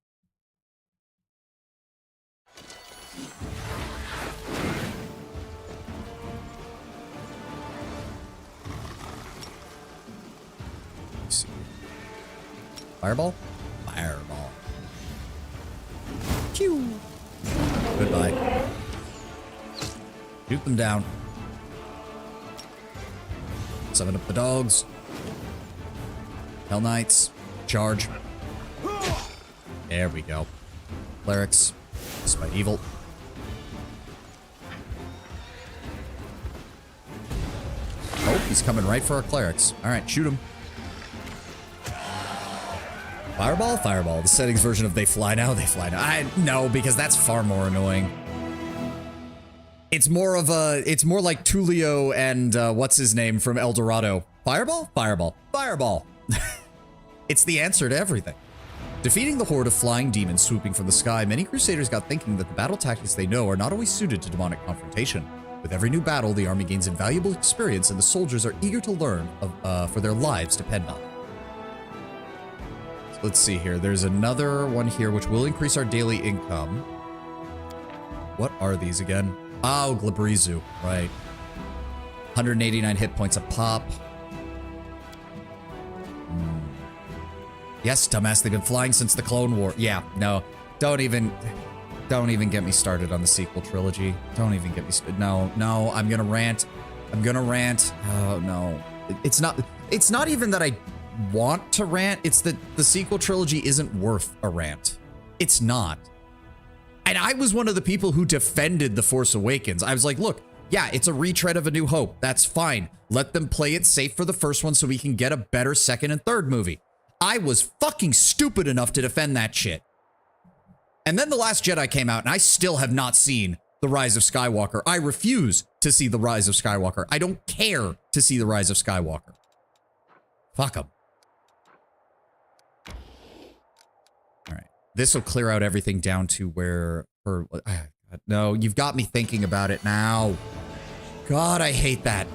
Let's see. Fireball? Fireball. Pew! Goodbye. Shoot them down. Summon up the dogs. Hell Knights. Charge. There we go. Clerics. Despite evil. Oh, he's coming right for our clerics. Alright, shoot him. Fireball? Fireball. The settings version of they fly now, they fly now. No, because that's far more annoying. It's more of a, it's more like Tulio and what's his name from El Dorado. Fireball? Fireball. Fireball. It's the answer to everything. Defeating the horde of flying demons swooping from the sky, many crusaders got thinking that the battle tactics they know are not always suited to demonic confrontation. With every new battle, the army gains invaluable experience and the soldiers are eager to learn for their lives depend on it. So let's see here. There's another one here which will increase our daily income. What are these again? Oh, Glabrizu, right. 189 hit points a pop. Yes, dumbass, they've been flying since the Clone War. Yeah, no, don't even get me started on the sequel trilogy. Don't even get me started. No, I'm gonna rant. Oh, no. It's not even that I want to rant. It's that the sequel trilogy isn't worth a rant. It's not. And I was one of the people who defended The Force Awakens. I was like, look, yeah, it's a retread of A New Hope. That's fine. Let them play it safe for the first one so we can get a better second and third movie. I was fucking stupid enough to defend that shit. And then The Last Jedi came out, and I still have not seen The Rise of Skywalker. I refuse to see The Rise of Skywalker. I don't care to see The Rise of Skywalker. Fuck them. All right. This will clear out everything down to where her... No, you've got me thinking about it now. God, I hate that.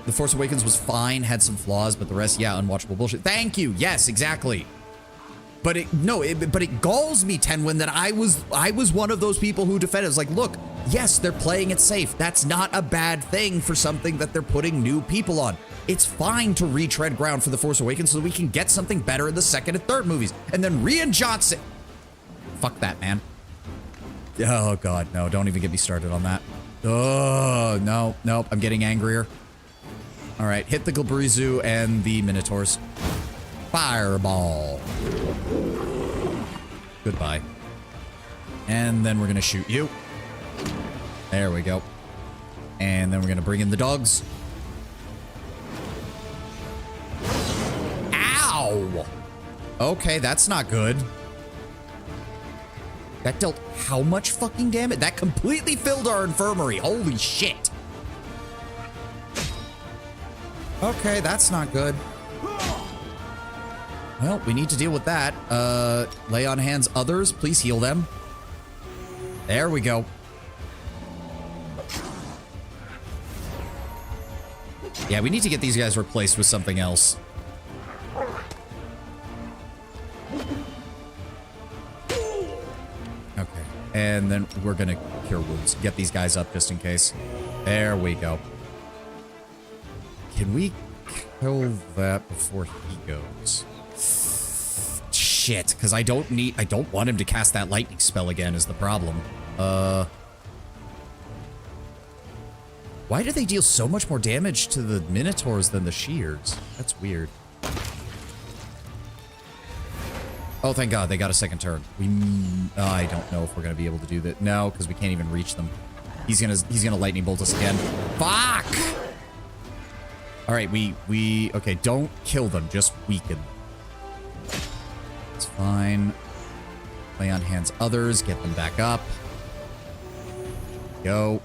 The Force Awakens was fine, had some flaws, but the rest, yeah, unwatchable bullshit. Thank you. Yes, exactly. But it galls me, Tenwin, that I was one of those people who defended. It was like, look, yes, they're playing it safe. That's not a bad thing for something that they're putting new people on. It's fine to retread ground for The Force Awakens so that we can get something better in the second and third movies. And then Rian Johnson. Fuck that, man. Oh, God, no, don't even get me started on that. Oh, no, nope, I'm getting angrier. All right, hit the Glabrizu and the Minotaurs. Fireball. Goodbye. And then we're gonna shoot you. There we go. And then we're gonna bring in the dogs. Ow! Okay, that's not good. That dealt how much fucking damage? That completely filled our infirmary. Holy shit. Okay, that's not good. Well, we need to deal with that. Lay on hands others. Please heal them. There we go. Yeah, we need to get these guys replaced with something else. Okay. And then we're gonna cure wounds. Get these guys up just in case. There we go. Can we kill that before he goes? Shit, because I don't want him to cast that lightning spell again is the problem. Why do they deal so much more damage to the Minotaurs than the Shears? That's weird. Oh, thank God, they got a second turn. I don't know if we're gonna be able to do that. No, because we can't even reach them. He's gonna lightning bolt us again. Fuck! All right, okay, don't kill them, just weaken them. It's fine. Lay on hands others, get them back up. Go.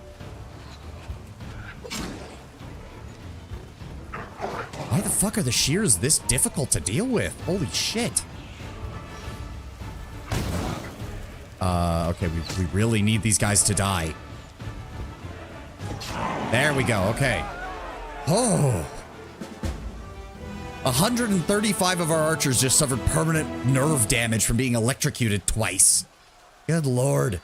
Why the fuck are the Shears this difficult to deal with? Holy shit. Okay, we really need these guys to die. There we go, okay. Oh. 135 of our archers just suffered permanent nerve damage from being electrocuted twice. Good lord.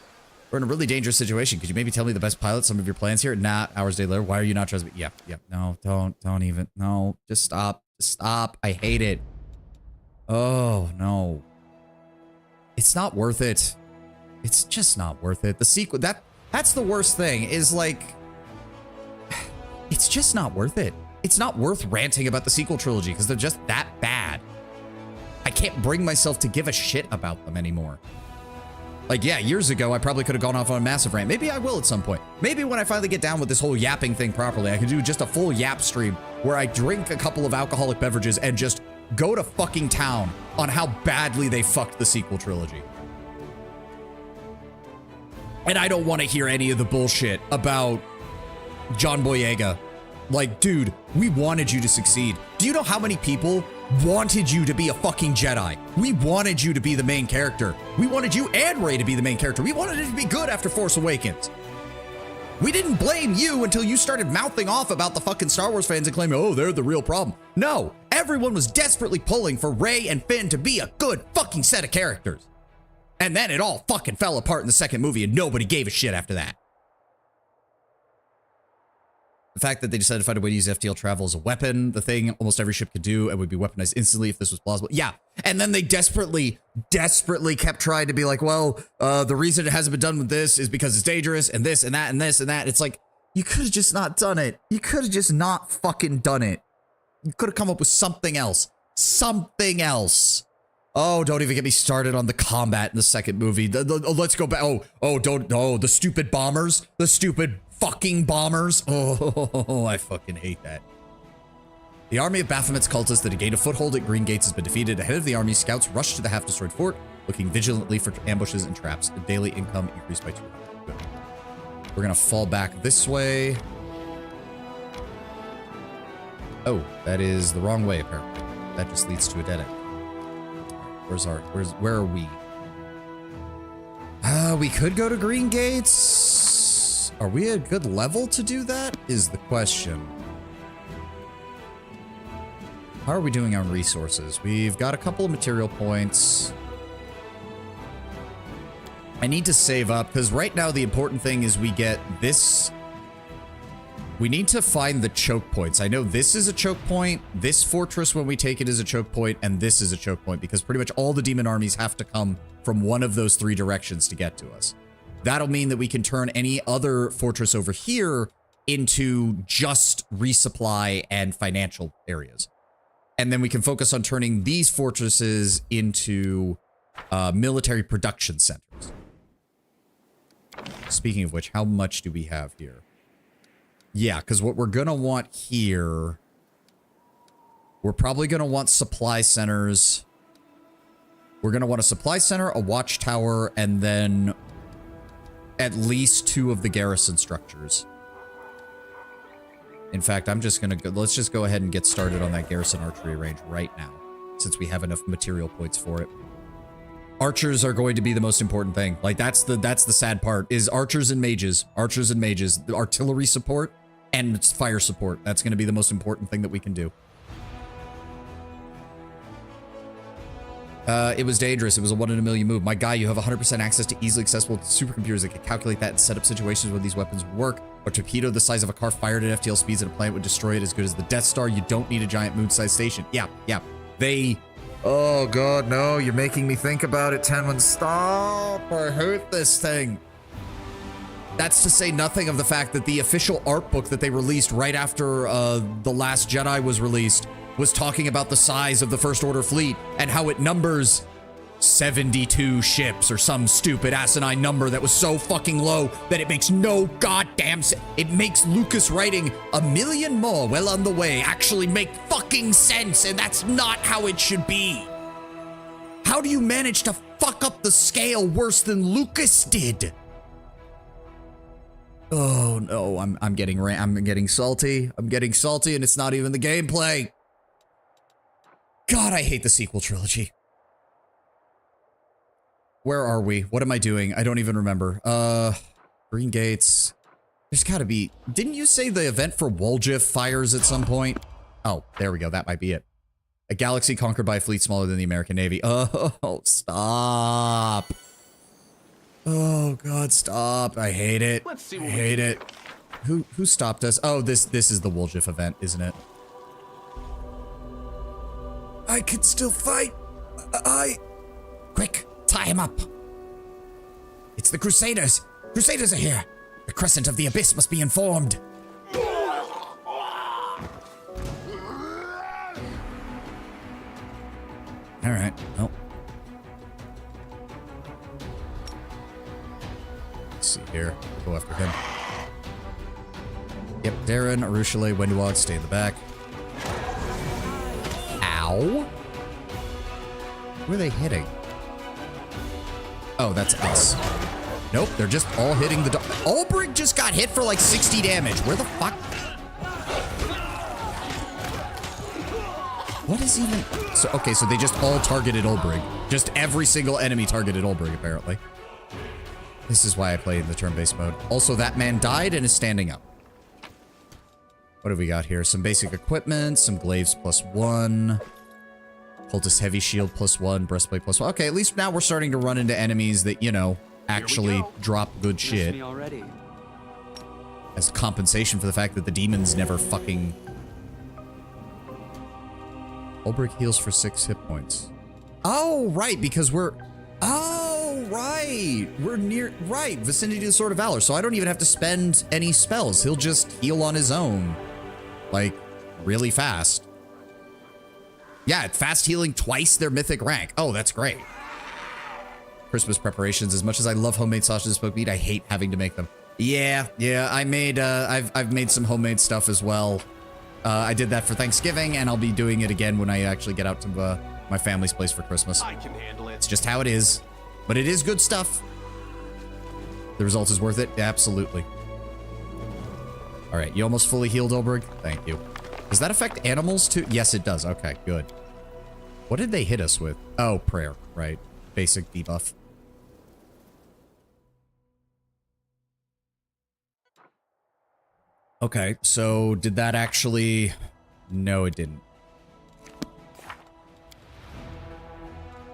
We're in a really dangerous situation. Could you maybe tell me the best pilot, some of your plans here? Nah, hours day later. Why are you not trusting me? Yep. No, don't even. No, just stop. Just stop. I hate it. Oh, no. It's not worth it. It's just not worth it. The sequel, that's the worst thing, is like, it's just not worth it. It's not worth ranting about the sequel trilogy because they're just that bad. I can't bring myself to give a shit about them anymore. Like, yeah, years ago, I probably could have gone off on a massive rant. Maybe I will at some point. Maybe when I finally get down with this whole yapping thing properly, I can do just a full yap stream where I drink a couple of alcoholic beverages and just go to fucking town on how badly they fucked the sequel trilogy. And I don't want to hear any of the bullshit about John Boyega. Like, dude, we wanted you to succeed. Do you know how many people wanted you to be a fucking Jedi? We wanted you to be the main character. We wanted you and Rey to be the main character. We wanted it to be good after Force Awakens. We didn't blame you until you started mouthing off about the fucking Star Wars fans and claiming, oh, they're the real problem. No, everyone was desperately pulling for Rey and Finn to be a good fucking set of characters. And then it all fucking fell apart in the second movie and nobody gave a shit after that. The fact that they decided to find a way to use FTL travel as a weapon, the thing almost every ship could do, and would be weaponized instantly if this was plausible. Yeah, and then they desperately kept trying to be like, well, the reason it hasn't been done with this is because it's dangerous, and this, and that, and this, and that. It's like, you could have just not done it. You could have just not fucking done it. You could have come up with something else. Something else. Oh, don't even get me started on the combat in the second movie. Let's go back. The stupid bombers. The stupid fucking bombers. Oh, I fucking hate that. The army of Baphomet's cultists that had gained a foothold at Green Gates has been defeated. Ahead of the army, scouts rushed to the half-destroyed fort, looking vigilantly for ambushes and traps. The daily income increased by 200. Good. We're gonna fall back this way. Oh, that is the wrong way, apparently. That just leads to a dead end. Where are we? We could go to Green Gates. Are we a good level to do that? Is the question. How are we doing on resources? We've got a couple of material points. I need to save up because right now the important thing is we get this. We need to find the choke points. I know this is a choke point. This fortress, when we take it, is a choke point, and this is a choke point because pretty much all the demon armies have to come from one of those three directions to get to us. That'll mean that we can turn any other fortress over here into just resupply and financial areas. And then we can focus on turning these fortresses into military production centers. Speaking of which, how much do we have here? Yeah, because what we're going to want here, we're probably going to want supply centers. We're going to want a supply center, a watchtower, and then at least 2 of the garrison structures. In fact, I'm just going to go, let's just go ahead and get started on that garrison archery range right now, since we have enough material points for it. Archers are going to be the most important thing. Like, that's the sad part, is archers and mages. Archers and mages. The artillery support and fire support. That's going to be the most important thing that we can do. It was dangerous. It was a 1 in a million move. My guy, you have 100% access to easily accessible supercomputers that can calculate that and set up situations where these weapons would work. A torpedo the size of a car fired at FTL speeds at a plant would destroy it as good as the Death Star. You don't need a giant moon-sized station. Yeah. They... Oh, God, no. You're making me think about it, Tenwin. Stop. I hate this thing. That's to say nothing of the fact that the official art book that they released right after The Last Jedi was released was talking about the size of the First Order fleet and how it numbers 72 ships or some stupid asinine number that was so fucking low that it makes no goddamn sense. It makes Lucas writing 1 million more well on the way actually make fucking sense, and that's not how it should be. How do you manage to fuck up the scale worse than Lucas did? Oh no, I'm getting salty. I'm getting salty, and it's not even the gameplay. God, I hate the sequel trilogy. Where are we? What am I doing? I don't even remember. Green Gates. There's gotta be... Didn't you say the event for Woljif fires at some point? Oh, there we go. That might be it. A galaxy conquered by a fleet smaller than the American Navy. Oh, stop. Oh, God, stop. I hate it. Let's see I what hate it. Who stopped us? Oh, this is the Woljif event, isn't it? I can still fight. Quick, tie him up. It's the Crusaders! Crusaders are here! The Crescent of the Abyss must be informed! Alright, well. Let's see here. Go after him. Yep, Darren, Arushale, Wenduog, stay in the back. Ow! Who are they hitting? Oh, that's us. Nope, they're just all hitting the Ulbrich just got hit for like 60 damage. Where the fuck? What is even... So, okay, so they just all targeted Ulbrich. Just every single enemy targeted Ulbrich, apparently. This is why I play in the turn-based mode. Also, that man died and is standing up. What have we got here? Some basic equipment, some glaives +1. Cultist heavy shield +1, breastplate +1. Okay, at least now we're starting to run into enemies that, you know, actually drop good shit. Me already. As compensation for the fact that the demons never fucking... Ulbrich heals for 6 hit points. Oh, right, because we're... Oh, right. We're near... Right, vicinity of the Sword of Valor. So I don't even have to spend any spells. He'll just heal on his own. Like, really fast. Yeah, fast healing twice their mythic rank. Oh, that's great. Christmas preparations. As much as I love homemade sausage and smoked meat, I hate having to make them. Yeah, I made, I've made some homemade stuff as well. I did that for Thanksgiving, and I'll be doing it again when I actually get out to my family's place for Christmas. I can handle it. It's just how it is. But it is good stuff. The result is worth it? Absolutely. All right, you almost fully healed, Ulbrich? Thank you. Does that affect animals too? Yes, it does. Okay, good. What did they hit us with? Oh, prayer, right. Basic debuff. Okay, so did that actually... No, it didn't.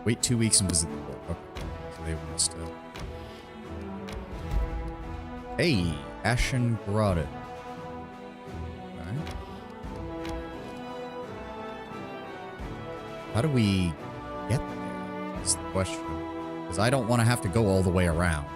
Wait 2 weeks and visit the book. Okay, so they want us to... Hey, Ashen Grotted. Okay. How do we get there? Is the question. Because I don't want to have to go all the way around.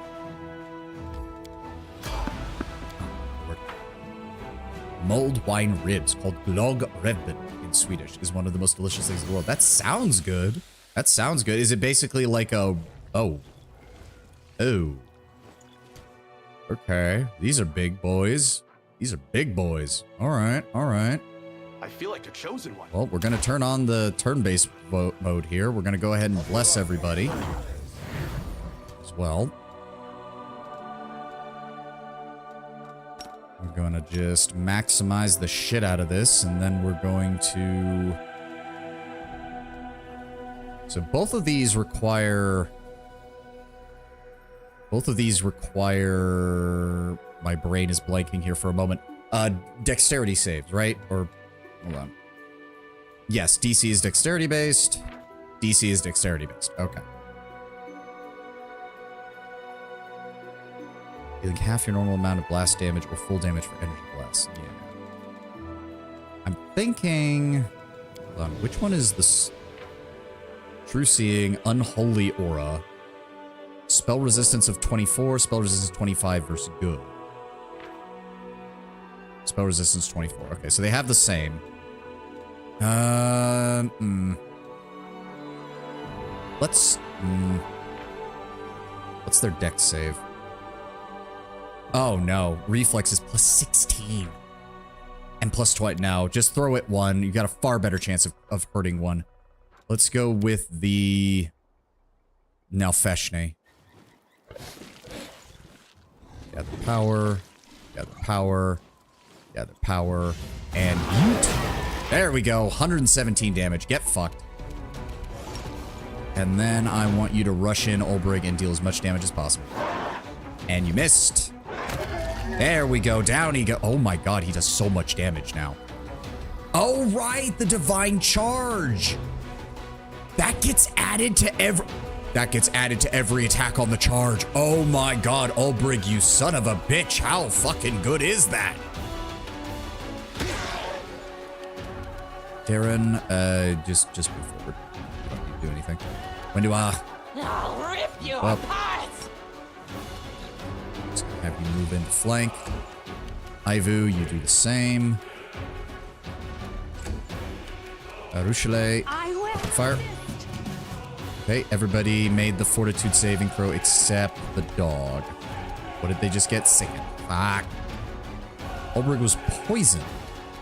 Mulled wine ribs, called glögg revben in Swedish, is one of the most delicious things in the world. That sounds good. That sounds good. Is it basically like a... Oh. Oh. Okay. These are big boys. These are big boys. All right. All right. I feel like a chosen one. Well, we're going to turn on the turn-based mode here. We're going to go ahead and bless everybody as well. We're going to just maximize the shit out of this, and then we're going to... So both of these require... My brain is blanking here for a moment. Dexterity saves, right? Or... Hold on. Yes, DC is dexterity based. DC is dexterity based. Okay. Dealing half your normal amount of blast damage or full damage for energy blast. Yeah. I'm thinking... Hold on. Which one is this? True Seeing, Unholy Aura. Spell resistance of 24, spell resistance 25 versus good. Spell resistance 24. Okay, so they have the same. Let's... What's their dex save? Oh, no. Reflex is plus 16. And plus 20. Now, just throw it one. You got a far better chance of hurting one. Let's go with the... Nalfeshne. Gather power. Gather power. Gather power. And mute. There we go. 117 damage. Get fucked. And then I want you to rush in Ulbrich and deal as much damage as possible. And you missed. There we go. Down he go. Oh my god, he does so much damage now. Oh right, the Divine Charge. That gets added to every... That gets added to every attack on the charge. Oh my god, Ulbrich, you son of a bitch. How fucking good is that? Darren, just move forward. You don't need to do anything. When do I... I'll rip you apart! have you move into flank. Ivu, you do the same. Arushale, fire. Okay, everybody made the fortitude saving throw except the dog. What did they just get? Sickened. Fuck. Ulbrich was poisoned.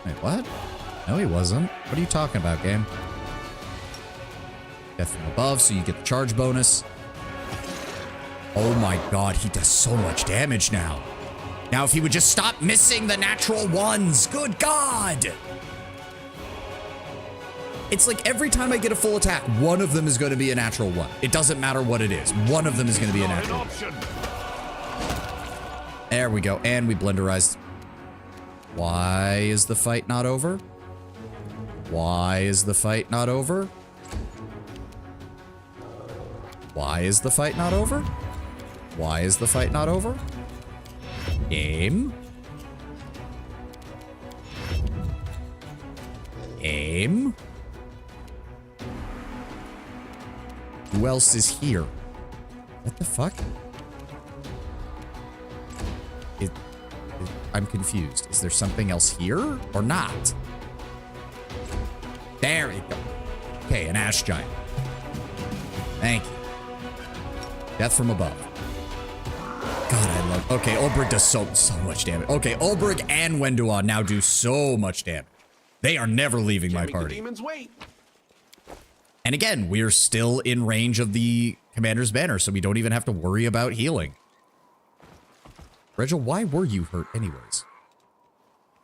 Wait, what? No, he wasn't. What are you talking about, game? Death from above, so you get the charge bonus. Oh my god, he does so much damage now. Now, if he would just stop missing the natural ones. Good god! It's like every time I get a full attack, one of them is going to be a natural one. It doesn't matter what it is. One of them is going to be a natural one. There we go. And we blenderized. Why is the fight not over? Why is the fight not over? Why is the fight not over? Why is the fight not over? Game. Game. Who else is here? What the fuck? I'm confused. Is there something else here or not? There we go. Okay, an ash giant. Thank you. Death from above. God, I love... Okay, Ulbrich does so much damage. Okay, Ulbrich and Wenduan now do so much damage. They are never leaving my party. Demons wait. And again, we're still in range of the commander's banner, so we don't even have to worry about healing. Regil, why were you hurt anyways?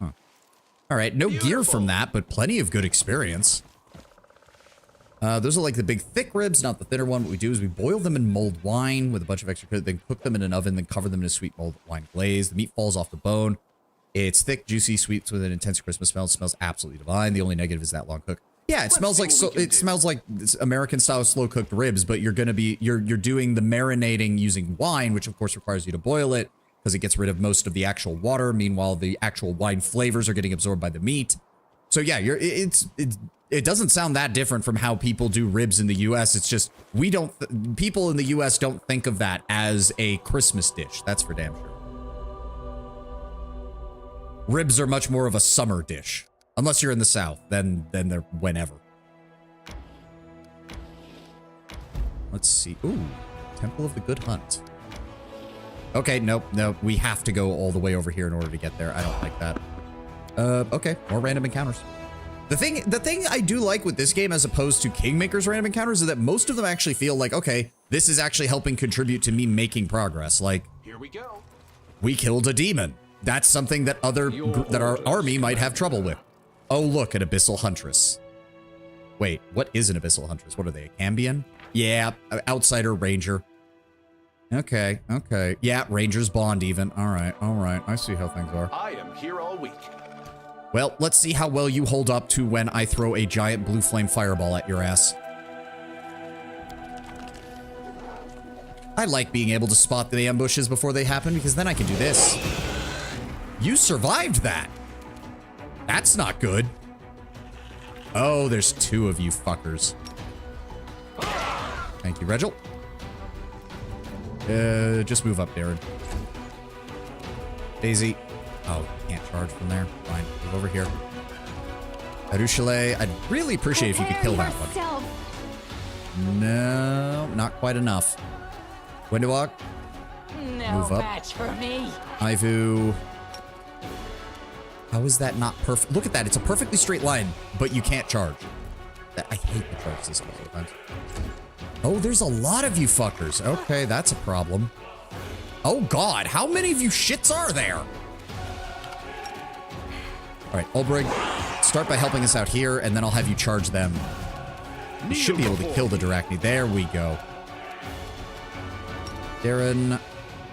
Huh. All right, no gear from that, but plenty of good experience. Those are like the big thick ribs, not the thinner one. What we do is we boil them in mulled wine with a bunch of extra credit, then cook them in an oven, then cover them in a sweet mulled wine glaze. The meat falls off the bone. It's thick, juicy, sweet with an intense Christmas smell. It smells absolutely divine. The only negative is that long cook. Yeah, it smells like smells like American style slow cooked ribs, but you're gonna be you're doing the marinating using wine, which of course requires you to boil it because it gets rid of most of the actual water. Meanwhile, the actual wine flavors are getting absorbed by the meat. So yeah, it doesn't sound that different from how people do ribs in the U.S. It's just people in the U.S. don't think of that as a Christmas dish. That's for damn sure. Ribs are much more of a summer dish. Unless you're in the South, then they're whenever. Let's see. Ooh, Temple of the Good Hunt. Okay, nope. We have to go all the way over here in order to get there. I don't like that. Okay, more random encounters. The thing I do like with this game as opposed to Kingmaker's random encounters is that most of them actually feel like, okay, this is actually helping contribute to me making progress. Like, here we go. We killed a demon. That's something that our army might have trouble with. Oh, look, an Abyssal Huntress. Wait, what is an Abyssal Huntress? What are they, a Cambion? Yeah, Outsider Ranger. Okay. Yeah, Ranger's Bond even. All right. I see how things are. I am here all week. Well, let's see how well you hold up to when I throw a giant blue flame fireball at your ass. I like being able to spot the ambushes before they happen because then I can do this. You survived that. That's not good. Oh, there's two of you fuckers. Thank you, Regil. Just move up, Darren. Daisy. Oh, can't charge from there. Fine, move over here. Arushale, I'd really appreciate if you could kill that one. No, not quite enough. Windowalk. No move up. match for me. Ivu. How is that not perfect? Look at that. It's a perfectly straight line, but you can't charge. I hate the charge system sometimes. Oh, there's a lot of you fuckers. Okay, that's a problem. Oh, God. How many of you shits are there? All right, Ulbrich, start by helping us out here, and then I'll have you charge them. You should be able to kill the Dyrachni. There we go. Darren,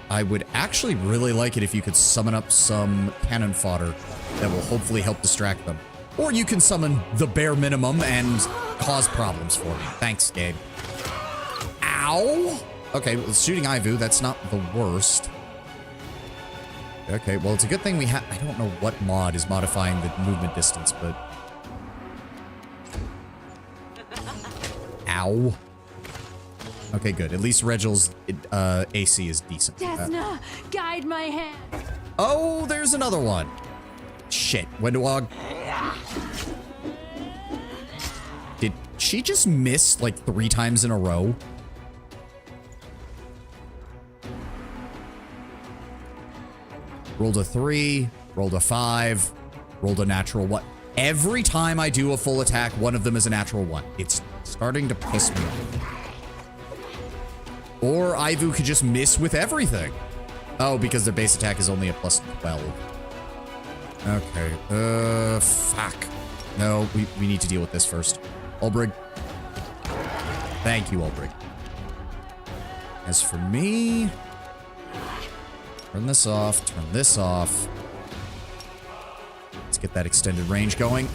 I would actually really like it if you could summon up some cannon fodder that will hopefully help distract them. Or you can summon the bare minimum and cause problems for me. Thanks, Gabe. Ow! Okay, well, shooting Ivu, that's not the worst. Okay, well, it's a good thing we have... I don't know what mod is modifying the movement distance, but... Ow. Okay, good. At least Regel's AC is decent. Desna, guide my hand. Oh, there's another one. Shit, Wendewog. Did she just miss like 3 times in a row? Rolled a 3, rolled a 5, rolled a natural 1. Every time I do a full attack, one of them is a natural 1. It's starting to piss me off. Or Ivu could just miss with everything. Oh, because their base attack is only a plus 12. Okay. Fuck. No, we need to deal with this first. Ulbrig. Thank you, Ulbrig. As for me... Turn this off, turn this off. Let's get that extended range going.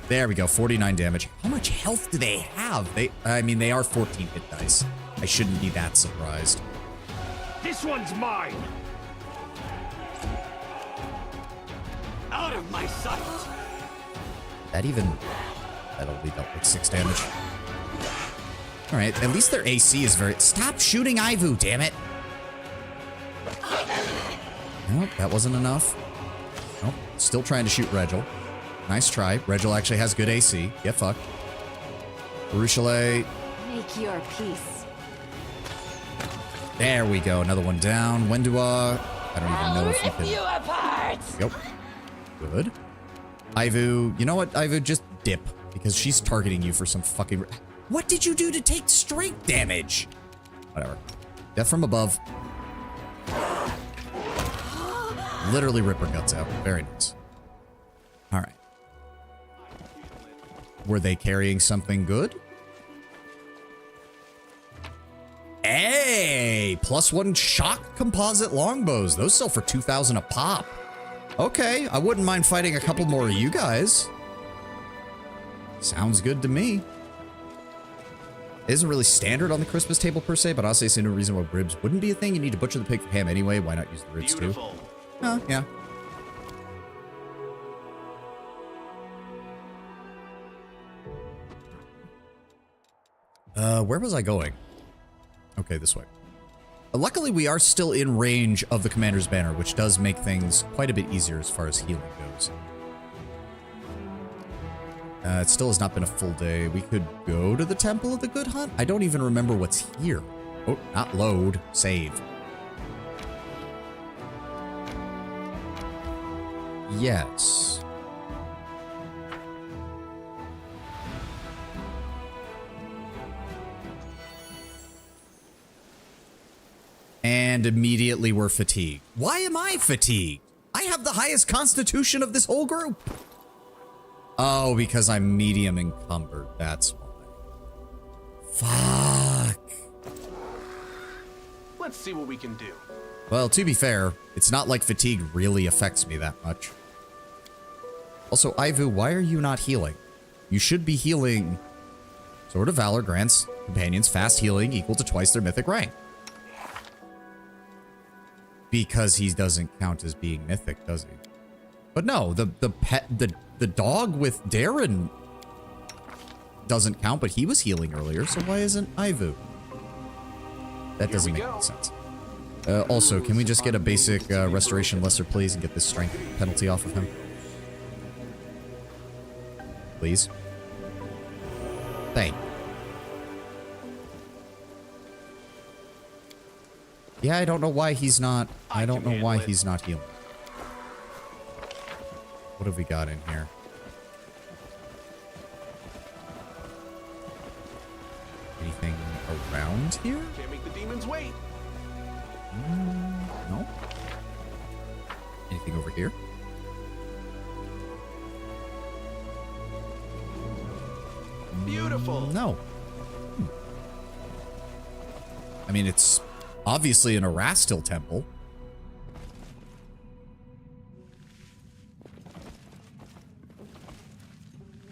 There we go, 49 damage. How much health do they have? I mean, they are 14 hit dice. I shouldn't be that surprised. This one's mine. Out of my sight. That'll be dealt with 6 damage. All right, at least their AC is very... Stop shooting Ivu, damn it. Nope, that wasn't enough. Nope, still trying to shoot Regel. Nice try. Regel actually has good AC. Get fucked. Baruchale. Make your peace. There we go. Another one down. Wendua. I don't even know if you can... you apart. Yep. Good. Ivu. You know what, Ivu? Just dip. Because she's targeting you for some fucking... What did you do to take strength damage? Whatever. Death from above. Literally rip her guts out. Very nice. All right. Were they carrying something good? Hey! +1 shock composite longbows. Those sell for 2,000 a pop. Okay, I wouldn't mind fighting a couple more of you guys. Sounds good to me. It isn't really standard on the Christmas table per se, but I'll say no reason why ribs wouldn't be a thing. You need to butcher the pig for ham anyway. Why not use the ribs too? Oh, yeah. Where was I going? Okay, this way. Luckily, we are still in range of the Commander's Banner, which does make things quite a bit easier as far as healing goes. It still has not been a full day. We could go to the Temple of the Good Hunt? I don't even remember what's here. Oh, not load. Save. Yes. And immediately we're fatigued. Why am I fatigued? I have the highest constitution of this whole group. Oh, because I'm medium encumbered. That's why. Fuck. Let's see what we can do. Well, to be fair, it's not like fatigue really affects me that much. Also, Ivu, why are you not healing? You should be healing. Sword of Valor grants companions fast healing equal to twice their mythic rank. Because he doesn't count as being mythic, does he? But no, the dog with Darren doesn't count, but he was healing earlier, so why isn't Ivu? That doesn't make any sense. Also, can we just get a basic restoration lesser, please, and get this strength penalty off of him? Please. Thank you. Yeah, I don't know why he's not... I don't know why he's not healing. What have we got in here? Anything around here? Can't make the demons wait. No. Anything over here? Beautiful. No. I mean, it's obviously an Erastil temple.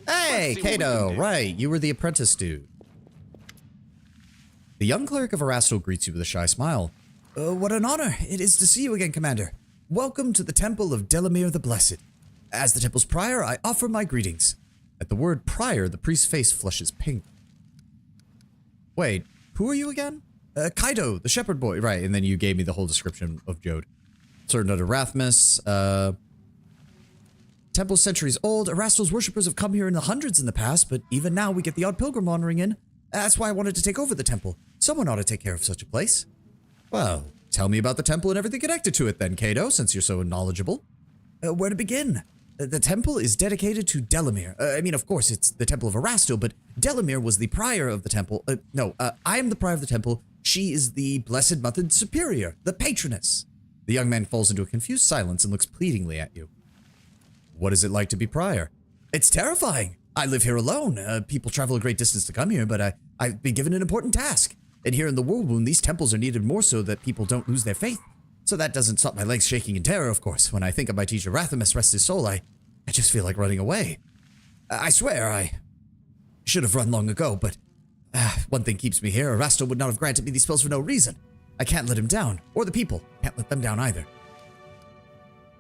Hey, Kato, right, you were the apprentice dude. The young cleric of Erastil greets you with a shy smile. What an honor it is to see you again, Commander. Welcome to the Temple of Delamere the Blessed. As the temple's prior, I offer my greetings. At the word prior, the priest's face flushes pink. Wait, Who are you again? Kaido, the shepherd boy. Right, and then you gave me the whole description of Jode. Served under Rathmus. Temple centuries old. Erastil's worshippers have come here in the hundreds in the past, but even now we get the odd pilgrim wandering in. That's why I wanted to take over the temple. Someone ought to take care of such a place. Well, tell me about the temple and everything connected to it then, Kaido, since you're so knowledgeable. Where to begin? The temple is dedicated to Delamere. I mean, of course, it's the temple of Erastil, but Delamere was the prior of the temple. I am the prior of the temple. She is the Blessed Mother Superior, the patroness. The young man falls into a confused silence and looks pleadingly at you. What is it like to be prior? It's terrifying. I live here alone. People travel a great distance to come here, but I've been given an important task. And here in the Whirlwind, these temples are needed more so that people don't lose their faith. So that doesn't stop my legs shaking in terror, of course. When I think of my teacher Rathamus, rest his soul, I just feel like running away. I swear I should have run long ago, but one thing keeps me here. Erastil would not have granted me these spells for no reason. I can't let him down, or the people. Can't let them down either.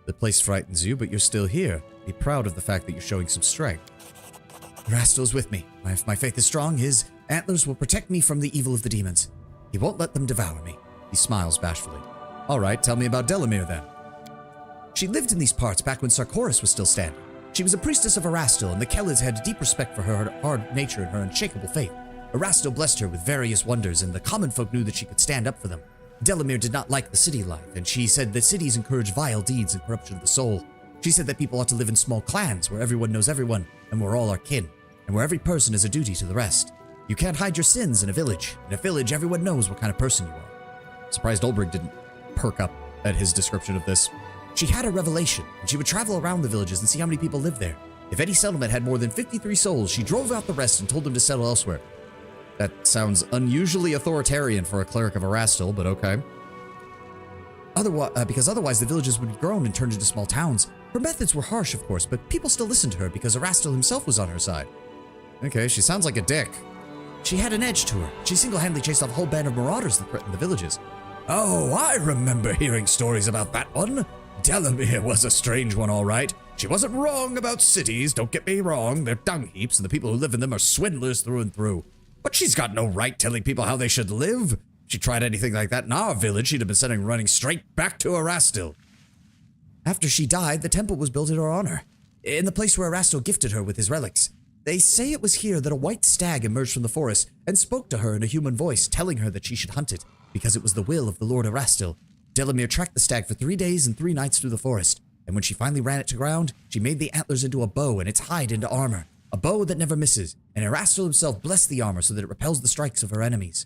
The place frightens you, but you're still here. Be proud of the fact that you're showing some strength. Erastil's with me. If my faith is strong, his antlers will protect me from the evil of the demons. He won't let them devour me. He smiles bashfully. All right, tell me about Delamere then. She lived in these parts back when Sarkoris was still standing. She was a priestess of Erastil, and the Kellids had deep respect for her hard nature and her unshakable faith. Erastil blessed her with various wonders, and the common folk knew that she could stand up for them. Delamere did not like the city life, and she said that cities encourage vile deeds and corruption of the soul. She said that people ought to live in small clans where everyone knows everyone, and where all are kin, and where every person is a duty to the rest. You can't hide your sins in a village. In a village, everyone knows what kind of person you are. Surprised Olbrich didn't perk up at his description of this. She had a revelation, and she would travel around the villages and see how many people lived there. If any settlement had more than 53 souls, she drove out the rest and told them to settle elsewhere. That sounds unusually authoritarian for a cleric of Erastil, but okay. Because otherwise the villages would be grown and turned into small towns. Her methods were harsh, of course, but people still listened to her because Erastil himself was on her side. Okay, she sounds like a dick. She had an edge to her. She single-handedly chased off a whole band of marauders that threatened the villages. Oh, I remember hearing stories about that one. Delamere was a strange one, all right. She wasn't wrong about cities, don't get me wrong. They're dung heaps, and the people who live in them are swindlers through and through. But she's got no right telling people how they should live. If she tried anything like that in our village, she'd have been sending running straight back to Erastil. After she died, the temple was built in her honor, in the place where Erastil gifted her with his relics. They say it was here that a white stag emerged from the forest and spoke to her in a human voice, telling her that she should hunt it, because it was the will of the Lord Erastil. Delamere tracked the stag for 3 days and 3 nights through the forest, and when she finally ran it to ground, she made the antlers into a bow and its hide into armor. A bow that never misses, and Erastil himself blessed the armor so that it repels the strikes of her enemies.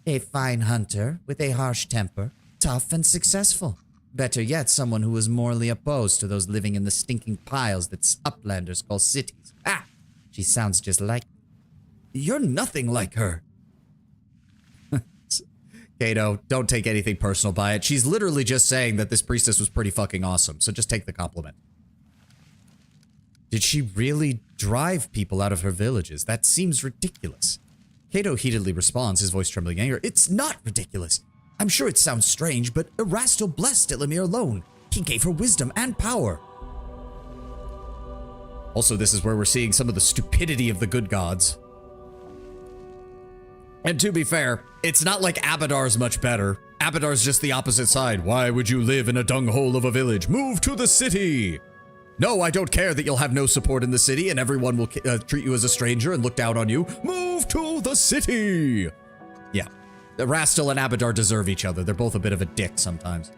A fine hunter with a harsh temper, tough and successful. Better yet, someone who was morally opposed to those living in the stinking piles that uplanders call cities. Ah! She sounds just like... You're nothing like her. Kato, don't take anything personal by it. She's literally just saying that this priestess was pretty fucking awesome, so just take the compliment. Did she really drive people out of her villages? That seems ridiculous. Kato heatedly responds, his voice trembling in anger. It's not ridiculous. I'm sure it sounds strange, but Erastil blessed Delamere alone. He gave her wisdom and power. Also, this is where we're seeing some of the stupidity of the good gods. And to be fair, it's not like Abadar's much better. Abadar's just the opposite side. Why would you live in a dunghole of a village? Move to the city! No, I don't care that you'll have no support in the city and everyone will treat you as a stranger and look down on you. Move to the city! Yeah, Erastil and Abadar deserve each other. They're both a bit of a dick sometimes.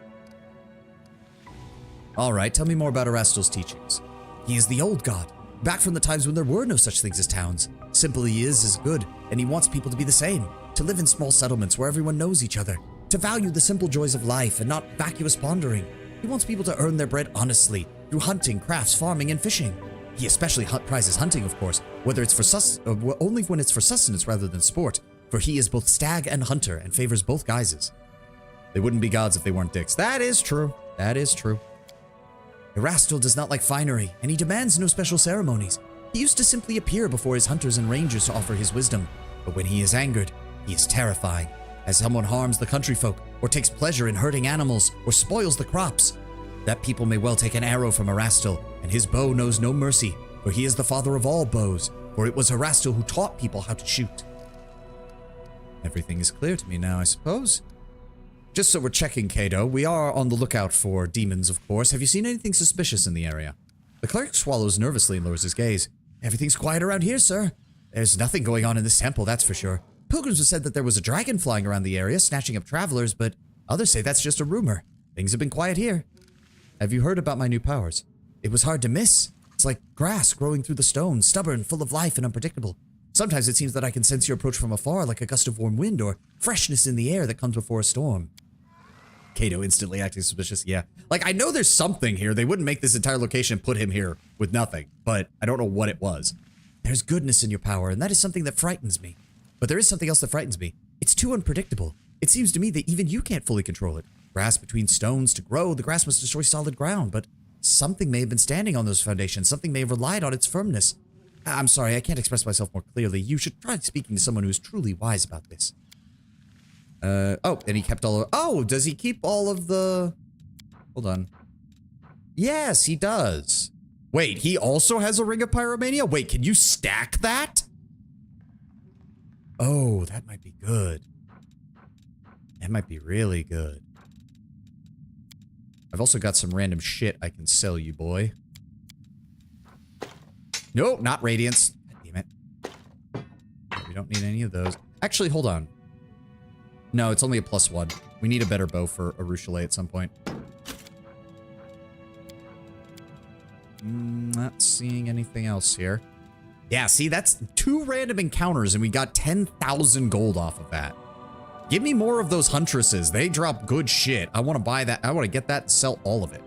Alright, tell me more about Erastil's teachings. He is the old god, back from the times when there were no such things as towns. Simple he is good, and he wants people to be the same, to live in small settlements where everyone knows each other, to value the simple joys of life and not vacuous pondering. He wants people to earn their bread honestly, through hunting, crafts, farming, and fishing. He especially prizes hunting, of course, whether it's for only when it's for sustenance rather than sport, for he is both stag and hunter and favors both guises. They wouldn't be gods if they weren't dicks. That is true. That is true. Erastil does not like finery, and he demands no special ceremonies. He used to simply appear before his hunters and rangers to offer his wisdom, but when he is angered, he is terrifying. As someone harms the country folk, or takes pleasure in hurting animals, or spoils the crops, that people may well take an arrow from Erastil, and his bow knows no mercy, for he is the father of all bows, for it was Erastil who taught people how to shoot. Everything is clear to me now, I suppose. Just so we're checking, Cato, we are on the lookout for demons, of course. Have you seen anything suspicious in the area? The cleric swallows nervously and lowers his gaze. Everything's quiet around here, sir. There's nothing going on in this temple, that's for sure. Pilgrims have said that there was a dragon flying around the area, snatching up travelers, but others say that's just a rumor. Things have been quiet here. Have you heard about my new powers? It was hard to miss. It's like grass growing through the stone, stubborn, full of life, and unpredictable. Sometimes it seems that I can sense your approach from afar, like a gust of warm wind or freshness in the air that comes before a storm. Cato instantly acting suspicious. Yeah. Like, I know there's something here. They wouldn't make this entire location put him here with nothing, but I don't know what it was. There's goodness in your power, and that is something that frightens me. But there is something else that frightens me. It's too unpredictable. It seems to me that even you can't fully control it. Grass between stones to grow, the grass must destroy solid ground, but something may have been standing on those foundations. Something may have relied on its firmness. I'm sorry, I can't express myself more clearly. You should try speaking to someone who's truly wise about this. Oh, and he kept all of... Oh, does he keep all of the... Hold on. Yes, he does. Wait, he also has a Ring of Pyromania? Wait, can you stack that? Oh, that might be good. That might be really good. I've also got some random shit I can sell you, boy. Nope, not Radiance. God damn it. We don't need any of those. Actually, hold on. No, it's only a +1. We need a better bow for a Ruchelet at some point. Not seeing anything else here. Yeah, see, that's 2 random encounters, and we got 10,000 gold off of that. Give me more of those Huntresses. They drop good shit. I want to buy that. I want to get that and sell all of it.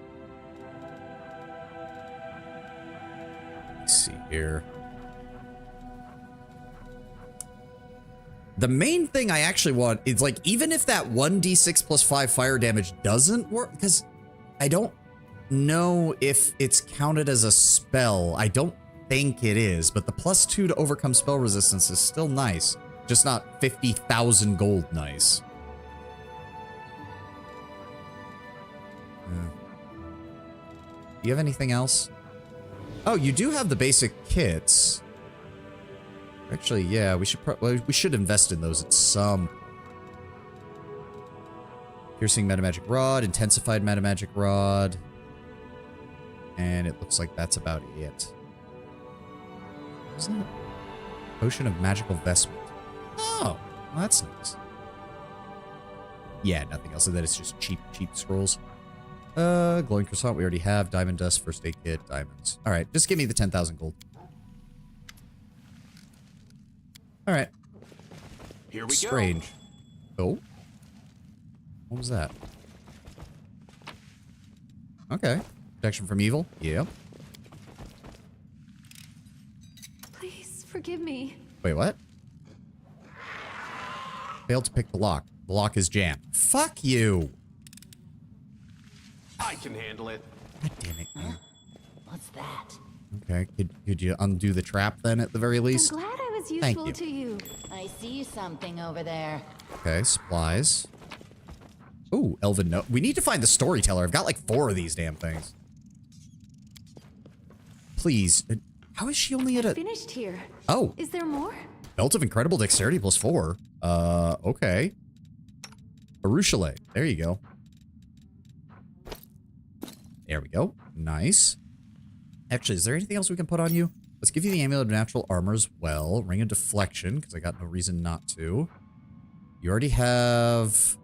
Let's see here. The main thing I actually want is, like, even if that 1d6 plus 5 fire damage doesn't work, because I don't know if it's counted as a spell. I don't think it is, but the +2 to overcome spell resistance is still nice. Just not 50,000 gold nice. Do you have anything else? Oh, you do have the basic kits. Actually, yeah, we should invest in those at some. Piercing Metamagic Rod, Intensified Metamagic Rod. And it looks like that's about it. Isn't it? Potion of Magical Vestment. Oh, well, that's nice. Yeah, nothing else. So that it's just cheap scrolls. Glowing Croissant we already have. Diamond Dust, First Aid Kit, Diamonds. Alright, just give me the 10,000 gold. Alright. Here we go. Strange. Oh? What was that? Okay. Protection from evil? Yep. Please forgive me. Wait, what? Failed to pick the lock. The lock is jammed. Fuck you! I can handle it. God damn it, man. What's that? Okay, could you undo the trap then at the very least? I'm glad I was Thank useful you. to you. I see something over there. Okay, supplies. Ooh, Elven Note. We need to find the storyteller. I've got like 4 of these damn things. Please. How is she only at a... Finished here. Oh. Is there more? Belt of Incredible Dexterity +4. Okay. A Ruchelet. There you go. There we go. Nice. Actually, is there anything else we can put on you? Let's give you the Amulet of Natural Armor as well. Ring of Deflection, because I got no reason not to. You already have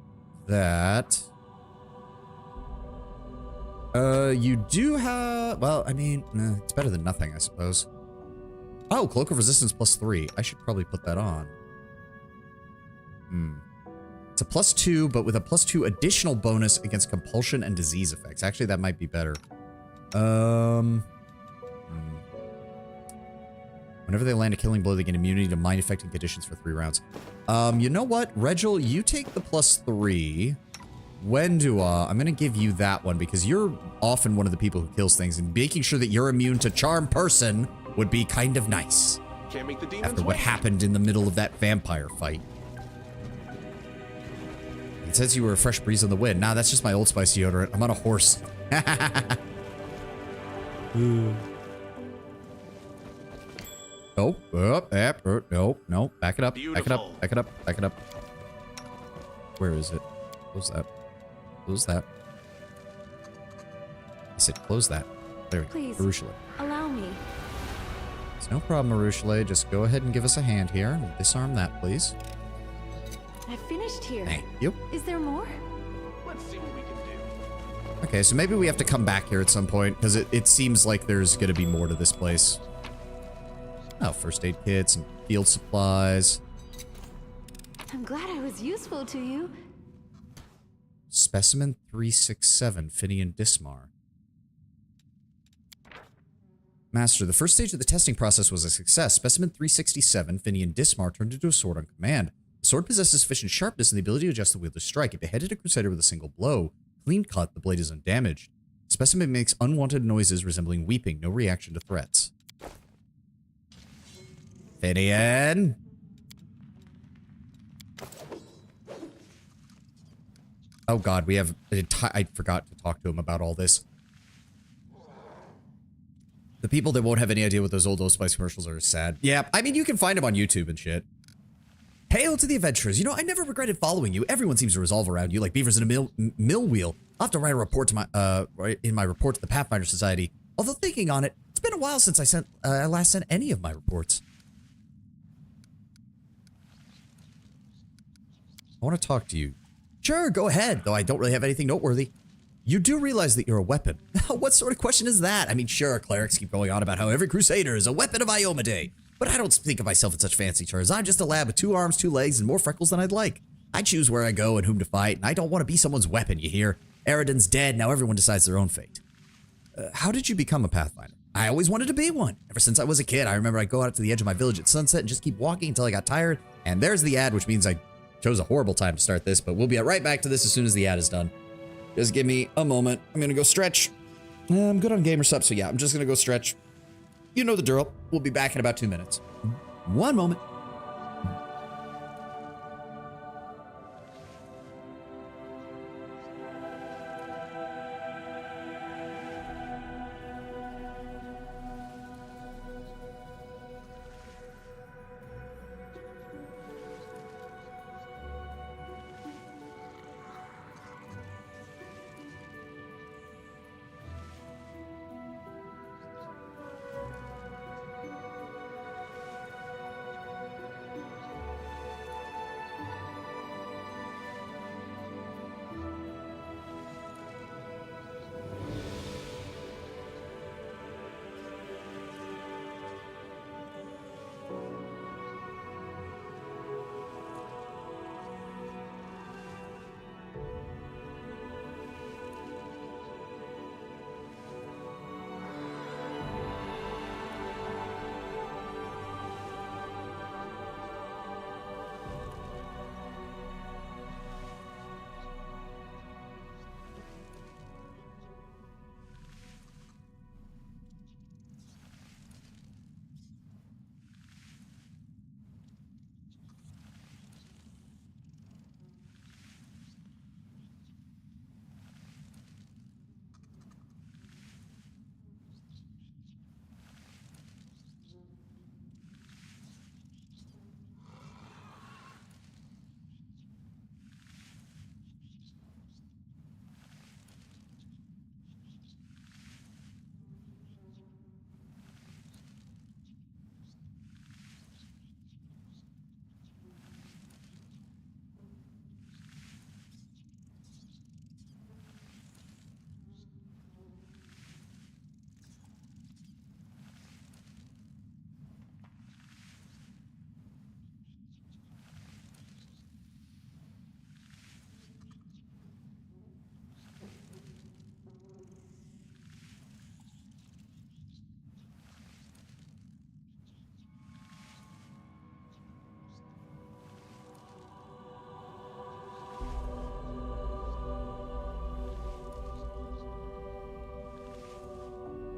that. You do have... Well, I mean, it's better than nothing, I suppose. Oh, Cloak of Resistance +3. I should probably put that on. It's a +2, but with a +2 additional bonus against compulsion and disease effects. Actually, that might be better. Whenever they land a killing blow, they gain immunity to mind-affecting conditions for 3 rounds. You know what? Regil, you take the +3. Wendua, I'm going to give you that one because you're often one of the people who kills things, and making sure that you're immune to Charm Person would be kind of nice. Can't make the demons After what wait. happened in the middle of that vampire fight. It says you were a fresh breeze on the wind. Nah, that's just my Old Spice deodorant. I'm on a horse. Oh, no, back it up, back it up, back it up, back it up. Where is it? Close that. Close that. I said close that. There we go. Please. Arushale. Allow me. It's no problem, Arushale. Just go ahead and give us a hand here. And we'll disarm that, please. I finished here. Thank you. Is there more? Let's see what we can do. Okay, so maybe we have to come back here at some point, because it seems like there's going to be more to this place. Oh, first aid kits and field supplies. I'm glad I was useful to you. Specimen 367, Finian Dismar. Master, the first stage of the testing process was a success. Specimen 367, Finian Dismar, turned into a sword on command. The sword possesses sufficient sharpness and the ability to adjust the wielder's strike. It beheaded a crusader with a single blow. Clean cut, the blade is undamaged. Specimen makes unwanted noises resembling weeping, no reaction to threats. Finian! Oh god, we have... I forgot to talk to him about all this. The people that won't have any idea what those old Old Spice commercials are sad. Yeah, I mean, you can find them on YouTube and shit. Hail to the adventurers. You know, I never regretted following you. Everyone seems to resolve around you like beavers in a mill wheel. I'll have to write a report to my report to the Pathfinder Society. Although thinking on it, it's been a while since I last sent any of my reports. I want to talk to you. Sure, go ahead, though I don't really have anything noteworthy. You do realize that you're a weapon. What sort of question is that? I mean, sure, clerics keep going on about how every crusader is a weapon of Iomedae. But I don't think of myself in such fancy terms. I'm just a lad with 2 arms, 2 legs, and more freckles than I'd like. I choose where I go and whom to fight, and I don't want to be someone's weapon, you hear? Eridan's dead, now everyone decides their own fate. How did you become a Pathfinder? I always wanted to be one. Ever since I was a kid, I remember I'd go out to the edge of my village at sunset and just keep walking until I got tired. And there's the ad, which means I chose a horrible time to start this, but we'll be right back to this as soon as the ad is done. Just give me a moment. I'm gonna go stretch. I'm good on gamer sub, so yeah, I'm just gonna go stretch. You know the drill. We'll be back in about 2 minutes. 1 moment.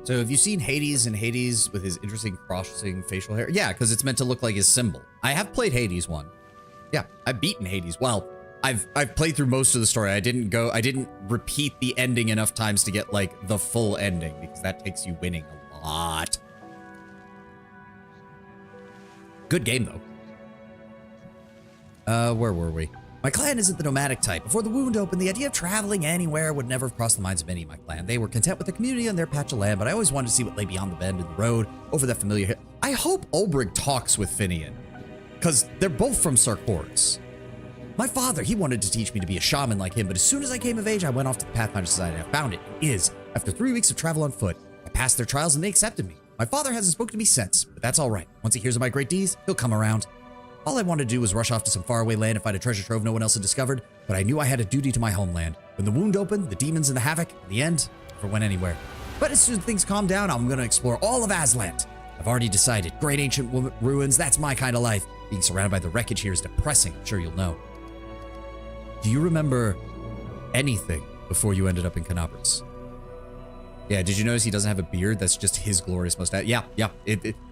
So have you seen Hades and Hades with his interesting crossing facial hair? Yeah, because it's meant to look like his symbol. I have played Hades 1. Yeah, I've beaten Hades. Well, I've played through most of the story. I didn't repeat the ending enough times to get like the full ending because that takes you winning a lot. Good game though. Where were we? My clan isn't the nomadic type. Before the wound opened, the idea of traveling anywhere would never have crossed the minds of any of my clan. They were content with the community and their patch of land, but I always wanted to see what lay beyond the bend in the road, over that familiar hill. I hope Ulbrich talks with Finian, because they're both from Sarkoris. My father, he wanted to teach me to be a shaman like him, but as soon as I came of age, I went off to the Pathfinder Society and I found it. It is. After 3 weeks of travel on foot, I passed their trials and they accepted me. My father hasn't spoken to me since, but that's all right. Once he hears of my great deeds, he'll come around. All I wanted to do was rush off to some faraway land and find a treasure trove no one else had discovered, but I knew I had a duty to my homeland. When the wound opened, the demons and the havoc, in the end, never went anywhere. But as soon as things calm down, I'm going to explore all of Aslant. I've already decided. Great ancient ruins, that's my kind of life. Being surrounded by the wreckage here is depressing, I'm sure you'll know. Do you remember anything before you ended up in Canopus? Yeah, did you notice he doesn't have a beard? That's just his glorious mustache. Yeah.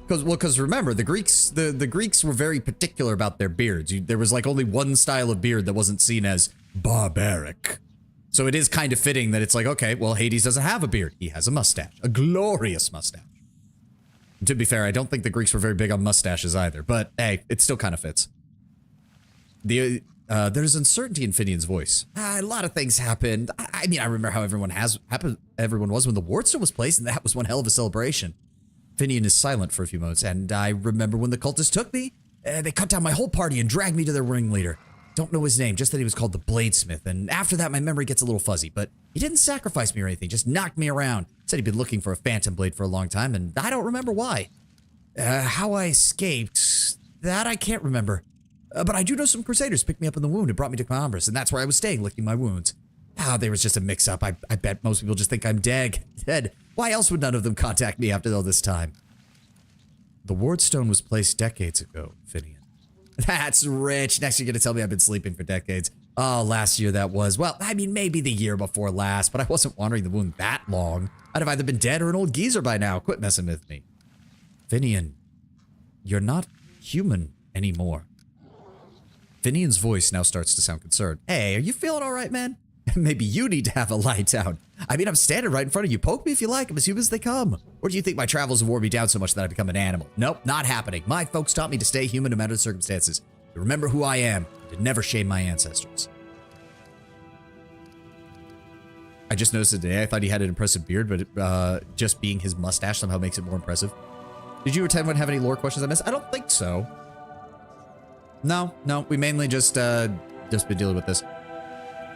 Because remember, the Greeks were very particular about their beards. There was like only one style of beard that wasn't seen as barbaric. So it is kind of fitting that it's like, okay, well, Hades doesn't have a beard. He has a mustache, a glorious mustache. And to be fair, I don't think the Greeks were very big on mustaches either, but hey, it still kind of fits. There's uncertainty in Finian's voice. A lot of things happened. I mean, I remember how everyone was when the Wardstone was placed, and that was one hell of a celebration. Finian is silent for a few moments, and I remember when the cultists took me, they cut down my whole party and dragged me to their ringleader. Don't know his name, just that he was called the Bladesmith, and after that my memory gets a little fuzzy, but he didn't sacrifice me or anything, just knocked me around. Said he'd been looking for a phantom blade for a long time, and I don't remember why. How I escaped, that I can't remember. But I do know some crusaders picked me up in the wound and brought me to Clombris, and that's where I was staying, licking my wounds. There was just a mix-up. I bet most people just think I'm dead. Why else would none of them contact me after all this time? The Wardstone was placed decades ago, Finian. That's rich. Next you're going to tell me I've been sleeping for decades. Oh, last year that was. Well, I mean, maybe the year before last, but I wasn't wandering the wound that long. I'd have either been dead or an old geezer by now. Quit messing with me. Finian, you're not human anymore. Finian's voice now starts to sound concerned. Hey, are you feeling all right, man? Maybe you need to have a lie down. I mean, I'm standing right in front of you. Poke me if you like. I'm as human as they come. Or do you think my travels have wore me down so much that I become an animal? Nope, not happening. My folks taught me to stay human no matter the circumstances. To remember who I am, to never shame my ancestors. I just noticed today, I thought he had an impressive beard, but just being his mustache somehow makes it more impressive. Did you or Ted have any lore questions I missed? I don't think so. No, we mainly just been dealing with this.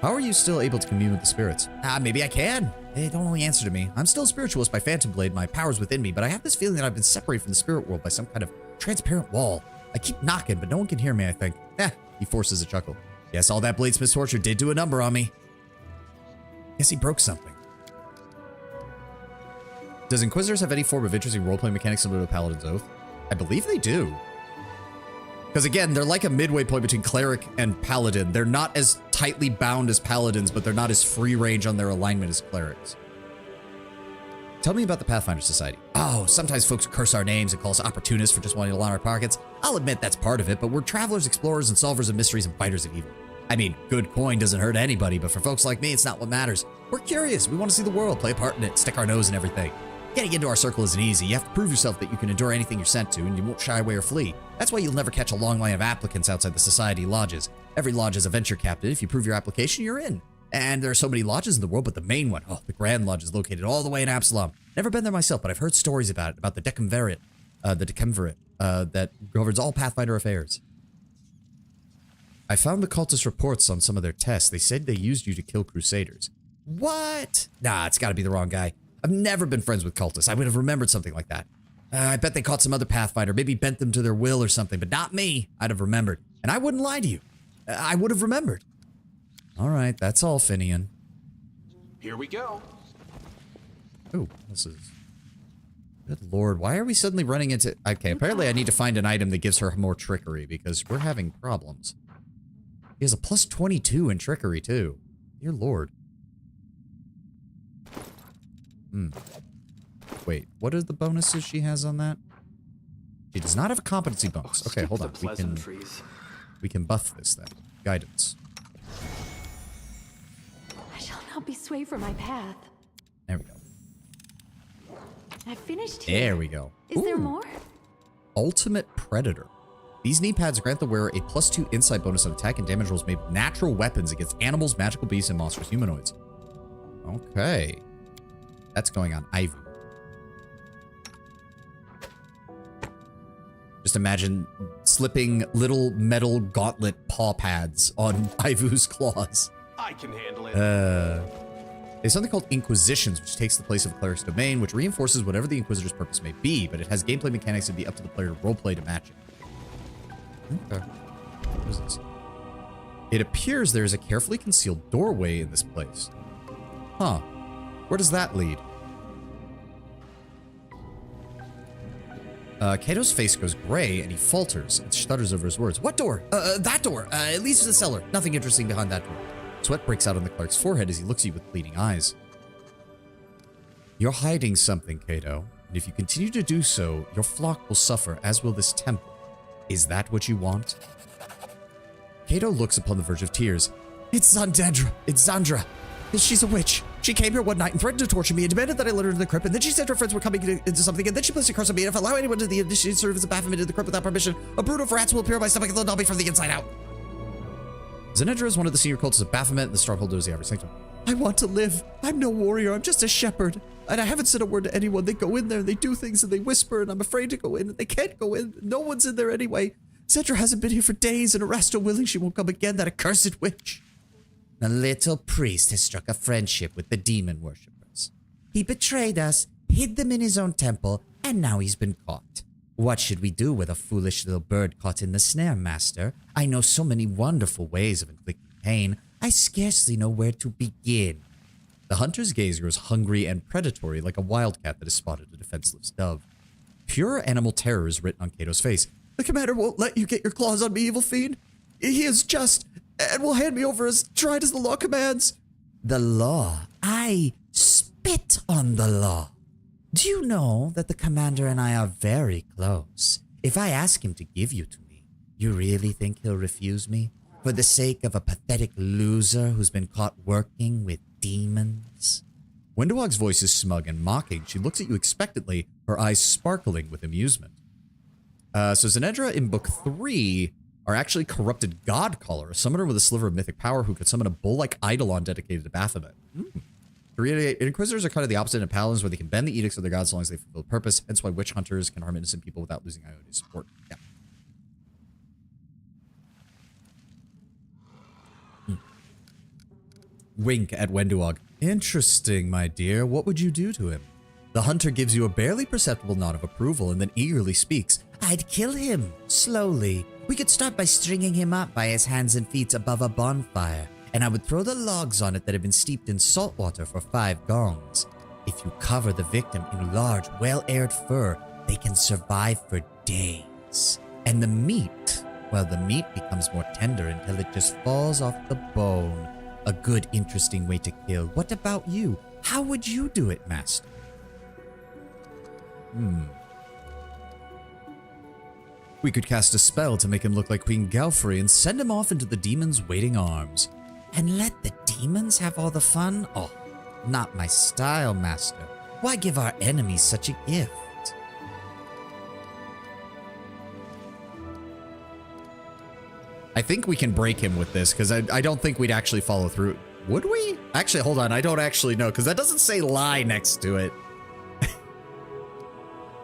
How are you still able to commune with the spirits? Maybe I can. They don't really answer to me. I'm still a spiritualist by Phantom Blade, my power's within me, but I have this feeling that I've been separated from the spirit world by some kind of transparent wall. I keep knocking, but no one can hear me, I think. He forces a chuckle. Yes, all that Bladesmith's torture did do a number on me. Guess he broke something. Does Inquisitors have any form of interesting role-playing mechanics similar to Paladin's Oath? I believe they do. Because again, they're like a midway point between Cleric and Paladin. They're not as tightly bound as Paladins, but they're not as free range on their alignment as Clerics. Tell me about the Pathfinder Society. Oh, sometimes folks curse our names and call us opportunists for just wanting to line our pockets. I'll admit that's part of it, but we're travelers, explorers, and solvers of mysteries and fighters of evil. I mean, good coin doesn't hurt anybody, but for folks like me, it's not what matters. We're curious. We want to see the world, play a part in it, stick our nose in everything. Getting into our circle isn't easy. You have to prove yourself that you can endure anything you're sent to, and you won't shy away or flee. That's why you'll never catch a long line of applicants outside the Society lodges. Every lodge is a venture captain. If you prove your application, you're in. And there are so many lodges in the world, but the main one, the Grand Lodge, is located all the way in Absalom. Never been there myself, but I've heard stories about it, about the Decemvirate, that governs all Pathfinder affairs. I found the cultist reports on some of their tests. They said they used you to kill Crusaders. What? Nah, it's gotta be the wrong guy. I've never been friends with cultists. I would have remembered something like that. I bet they caught some other Pathfinder, maybe bent them to their will or something, but not me. I'd have remembered. And I wouldn't lie to you. I would have remembered. All right, that's all, Finian. Here we go. Oh, this is... Good lord, why are we suddenly running into... Okay, apparently I need to find an item that gives her more trickery, because we're having problems. He has a plus 22 in trickery, too. Dear lord. Wait, what are the bonuses she has on that? She does not have a competency bonus. Okay, hold on. We can buff this then. Guidance. I shall not be swayed from my path. There we go. I finished here. There we go. Is there Ooh. more? Ultimate Predator. These knee pads grant the wearer a +2 insight bonus on attack and damage rolls made with natural weapons against animals, magical beasts, and monstrous humanoids. Okay. That's going on Ivu. Just imagine slipping little metal gauntlet paw pads on Ivu's claws. I can handle it. There's something called Inquisitions, which takes the place of a cleric's domain, which reinforces whatever the Inquisitor's purpose may be, but it has gameplay mechanics to be up to the player to roleplay to match it. Okay. What is this? It appears there is a carefully concealed doorway in this place. Huh. Where does that lead? Kato's face goes gray and he falters and stutters over his words. What door? That door. It leads to the cellar. Nothing interesting behind that door. Sweat breaks out on the clerk's forehead as he looks at you with pleading eyes. You're hiding something, Kato, and if you continue to do so, your flock will suffer, as will this temple. Is that what you want? Kato looks upon the verge of tears. It's Zandra. It's Zandra. She's a witch. She came here one night and threatened to torture me and demanded that I let her into the crypt, and then she said her friends were coming into something, and then she placed a curse on me, and if I allow anyone to the initiated serve as a Baphomet in the crypt without permission, a brood of rats will appear in my stomach and they'll gnaw me from the inside out. Zenedra is one of the senior cultists of Baphomet and the stronghold of the Average Sanctum. I want to live. I'm no warrior. I'm just a shepherd. And I haven't said a word to anyone. They go in there and they do things and they whisper, and I'm afraid to go in, and they can't go in. No one's in there anyway. Zedra hasn't been here for days, and Arasto willing she won't come again, that accursed witch. The little priest has struck a friendship with the demon worshippers. He betrayed us, hid them in his own temple, and now he's been caught. What should we do with a foolish little bird caught in the snare, master? I know so many wonderful ways of inflicting pain. I scarcely know where to begin. The hunter's gaze grows hungry and predatory like a wildcat that has spotted a defenseless dove. Pure animal terror is written on Kato's face. The commander won't let you get your claws on me, evil fiend. He is just, and will hand me over as tried as the law commands. The law? I spit on the law. Do you know that the commander and I are very close? If I ask him to give you to me, you really think he'll refuse me? For the sake of a pathetic loser who's been caught working with demons? Wendowog's voice is smug and mocking. She looks at you expectantly, her eyes sparkling with amusement. So Zenedra in Book 3 are actually corrupted God-caller, a summoner with a sliver of mythic power who could summon a bull-like eidolon dedicated to Baphomet. To reiterate, Inquisitors are kind of the opposite of Paladins, where they can bend the edicts of their gods as long as they fulfill purpose, hence why witch hunters can harm innocent people without losing Iota's support. Yeah. Wink at Wendowog. Interesting, my dear. What would you do to him? The hunter gives you a barely perceptible nod of approval and then eagerly speaks. I'd kill him, slowly. We could start by stringing him up by his hands and feet above a bonfire, and I would throw the logs on it that have been steeped in salt water for 5 gongs. If you cover the victim in large, well-aired fur, they can survive for days. And the meat, well, the meat becomes more tender until it just falls off the bone. A good, interesting way to kill. What about you? How would you do it, master? We could cast a spell to make him look like Queen Galfrey and send him off into the demon's waiting arms. And let the demons have all the fun? Oh, not my style, master. Why give our enemies such a gift? I think we can break him with this, because I don't think we'd actually follow through. Would we? Actually, hold on. I don't actually know, because that doesn't say lie next to it.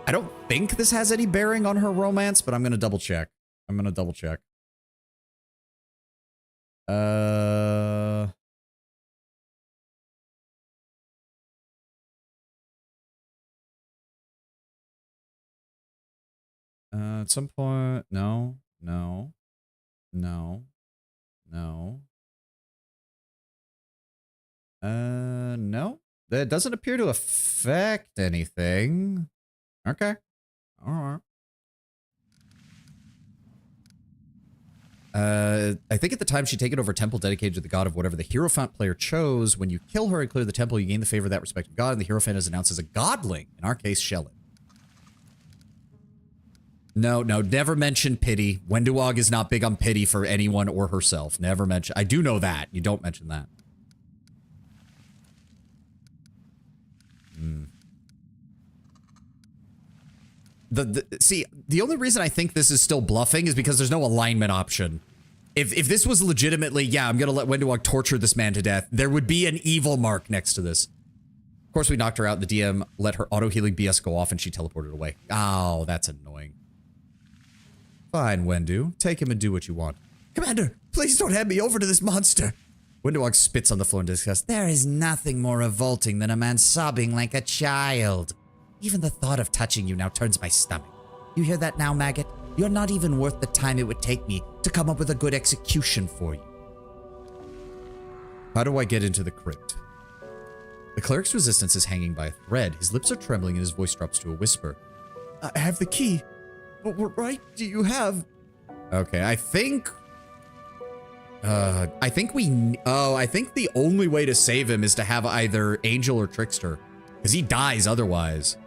I don't think this has any bearing on her romance, but I'm going to double check. At some point, no. No. That doesn't appear to affect anything. Okay. All right. I think at the time she'd taken over a temple dedicated to the god of whatever the Hierophant player chose. When you kill her and clear the temple, you gain the favor of that respective god, and the Hierophant is announced as a godling. In our case, Shellin. No, never mention pity. Wendowog is not big on pity for anyone or herself. Never mention. I do know that. You don't mention that. See, the only reason I think this is still bluffing is because there's no alignment option. If this was legitimately, yeah, I'm gonna let Wenduog torture this man to death, there would be an evil mark next to this. Of course, we knocked her out. The DM let her auto-healing BS go off and she teleported away. Oh, that's annoying. Fine, Wendu. Take him and do what you want. Commander, please don't hand me over to this monster. Wenduog spits on the floor in disgust. There is nothing more revolting than a man sobbing like a child. Even the thought of touching you now turns my stomach. You hear that now, maggot? You're not even worth the time it would take me to come up with a good execution for you. How do I get into the crypt? The cleric's resistance is hanging by a thread. His lips are trembling and his voice drops to a whisper. I have the key. But what right do you have? Okay, I think the only way to save him is to have either Angel or Trickster. Because he dies otherwise.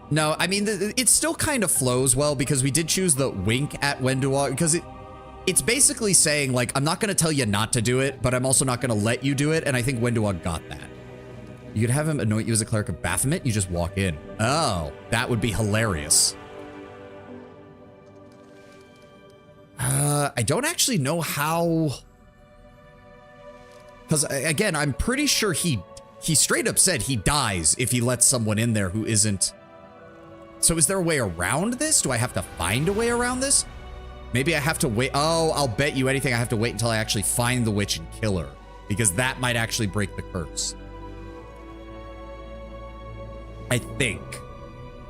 No, I mean, it still kind of flows well because we did choose the wink at Wenduog because it's basically saying, like, I'm not going to tell you not to do it, but I'm also not going to let you do it, and I think Wenduog got that. You could have him anoint you as a cleric of Baphomet, you just walk in. Oh, that would be hilarious. I don't actually know how... Because, again, I'm pretty sure he straight up said he dies if he lets someone in there who isn't... So is there a way around this? Do I have to find a way around this? Maybe I have to wait. Oh, I'll bet you anything I have to wait until I actually find the witch and kill her. Because that might actually break the curse. I think.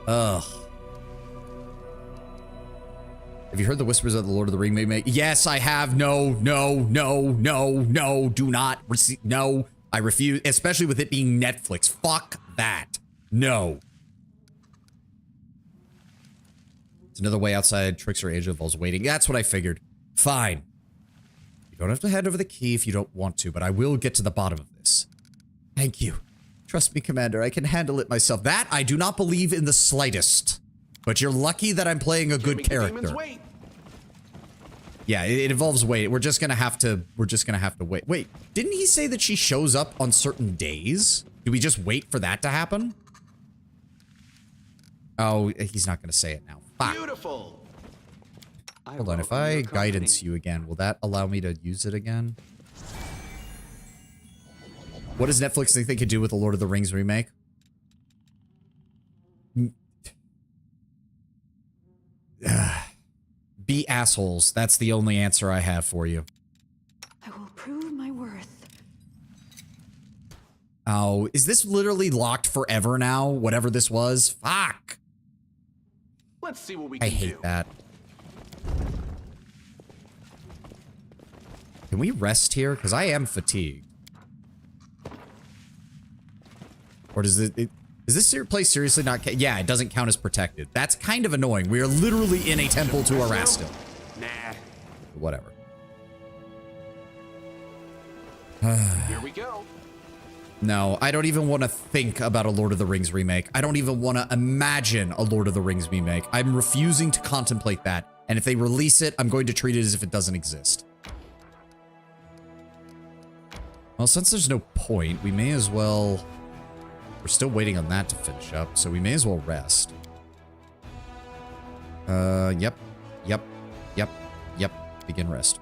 Ugh. Have you heard the whispers of the Lord of the Ring may make? Yes, I have. No, no, no, no, no. Do not receive. No, I refuse. Especially with it being Netflix. Fuck that. No. It's another way outside. Trickster Angel involves waiting. That's what I figured. Fine. You don't have to hand over the key if you don't want to, but I will get to the bottom of this. Thank you. Trust me, Commander. I can handle it myself. That I do not believe in the slightest. But you're lucky that I'm playing a good character. Yeah, it involves wait. We're just gonna have to wait. Wait, didn't he say that she shows up on certain days? Do we just wait for that to happen? Oh, he's not gonna say it now. Fuck. Beautiful. Hold on, if I guidance you again, will that allow me to use it again? What does Netflix think they could do with the Lord of the Rings remake? Be assholes. That's the only answer I have for you. I will prove my worth. Oh, is this literally locked forever now? Whatever this was? Fuck. Let's see what we can I do. hate that. Can we rest here? Because I am fatigued. Or does it... Is this place seriously not... Yeah, it doesn't count as protected. That's kind of annoying. We are literally in a temple to harass him. Nah. Whatever. Here we go. No, I don't even want to think about a Lord of the Rings remake. I don't even want to imagine a Lord of the Rings remake. I'm refusing to contemplate that. And if they release it, I'm going to treat it as if it doesn't exist. Well, since there's no point, we may as well... We're still waiting on that to finish up, so we may as well rest. Yep. Begin rest.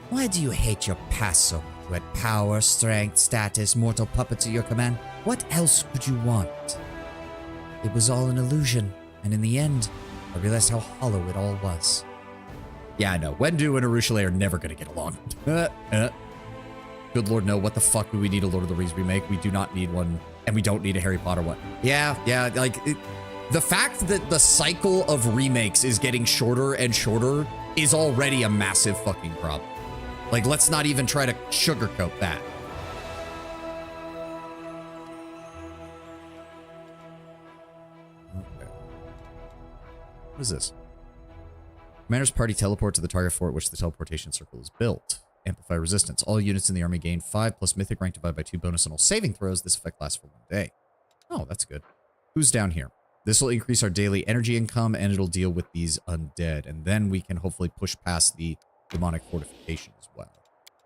Why do you hate your past so much? You had power, strength, status, mortal puppets at your command. What else could you want? It was all an illusion, and in the end, I realized how hollow it all was. Yeah, I know. Wendu and Arushale are never going to get along. Good Lord, no. What the fuck do we need a Lord of the Rings remake? We do not need one, and we don't need a Harry Potter one. Yeah, like, the fact that the cycle of remakes is getting shorter and shorter is already a massive fucking problem. Like, let's not even try to sugarcoat that. Okay. What is this? Commander's party teleport to the target fort which the teleportation circle is built. Amplify resistance. All units in the army gain 5 plus mythic rank divided by 2 bonus on all saving throws. This effect lasts for 1 day. Oh, that's good. Who's down here? This will increase our daily energy income and it'll deal with these undead. And then we can hopefully push past the demonic fortification as well.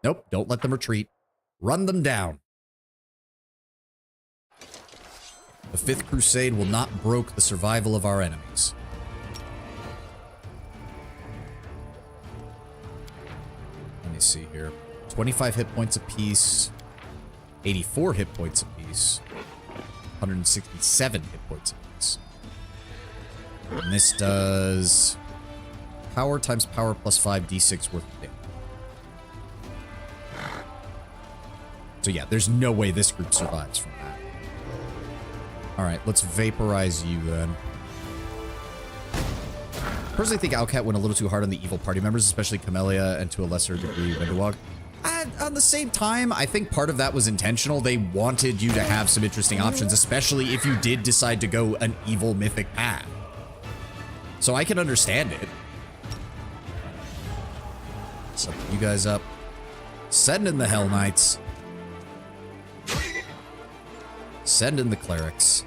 Nope, don't let them retreat. Run them down. The Fifth Crusade will not broke the survival of our enemies. Let me see here. 25 hit points apiece. 84 hit points apiece. 167 hit points apiece. And this does power times power plus 5 d6 worth of damage. So yeah, there's no way this group survives from that. Alright, let's vaporize you then. Personally think Alcat went a little too hard on the evil party members, especially Camellia and to a lesser degree Wendewog. On the same time, I think part of that was intentional. They wanted you to have some interesting options, especially if you did decide to go an evil mythic path. So I can understand it. So you guys up. Send in the Hell Knights. Send in the clerics.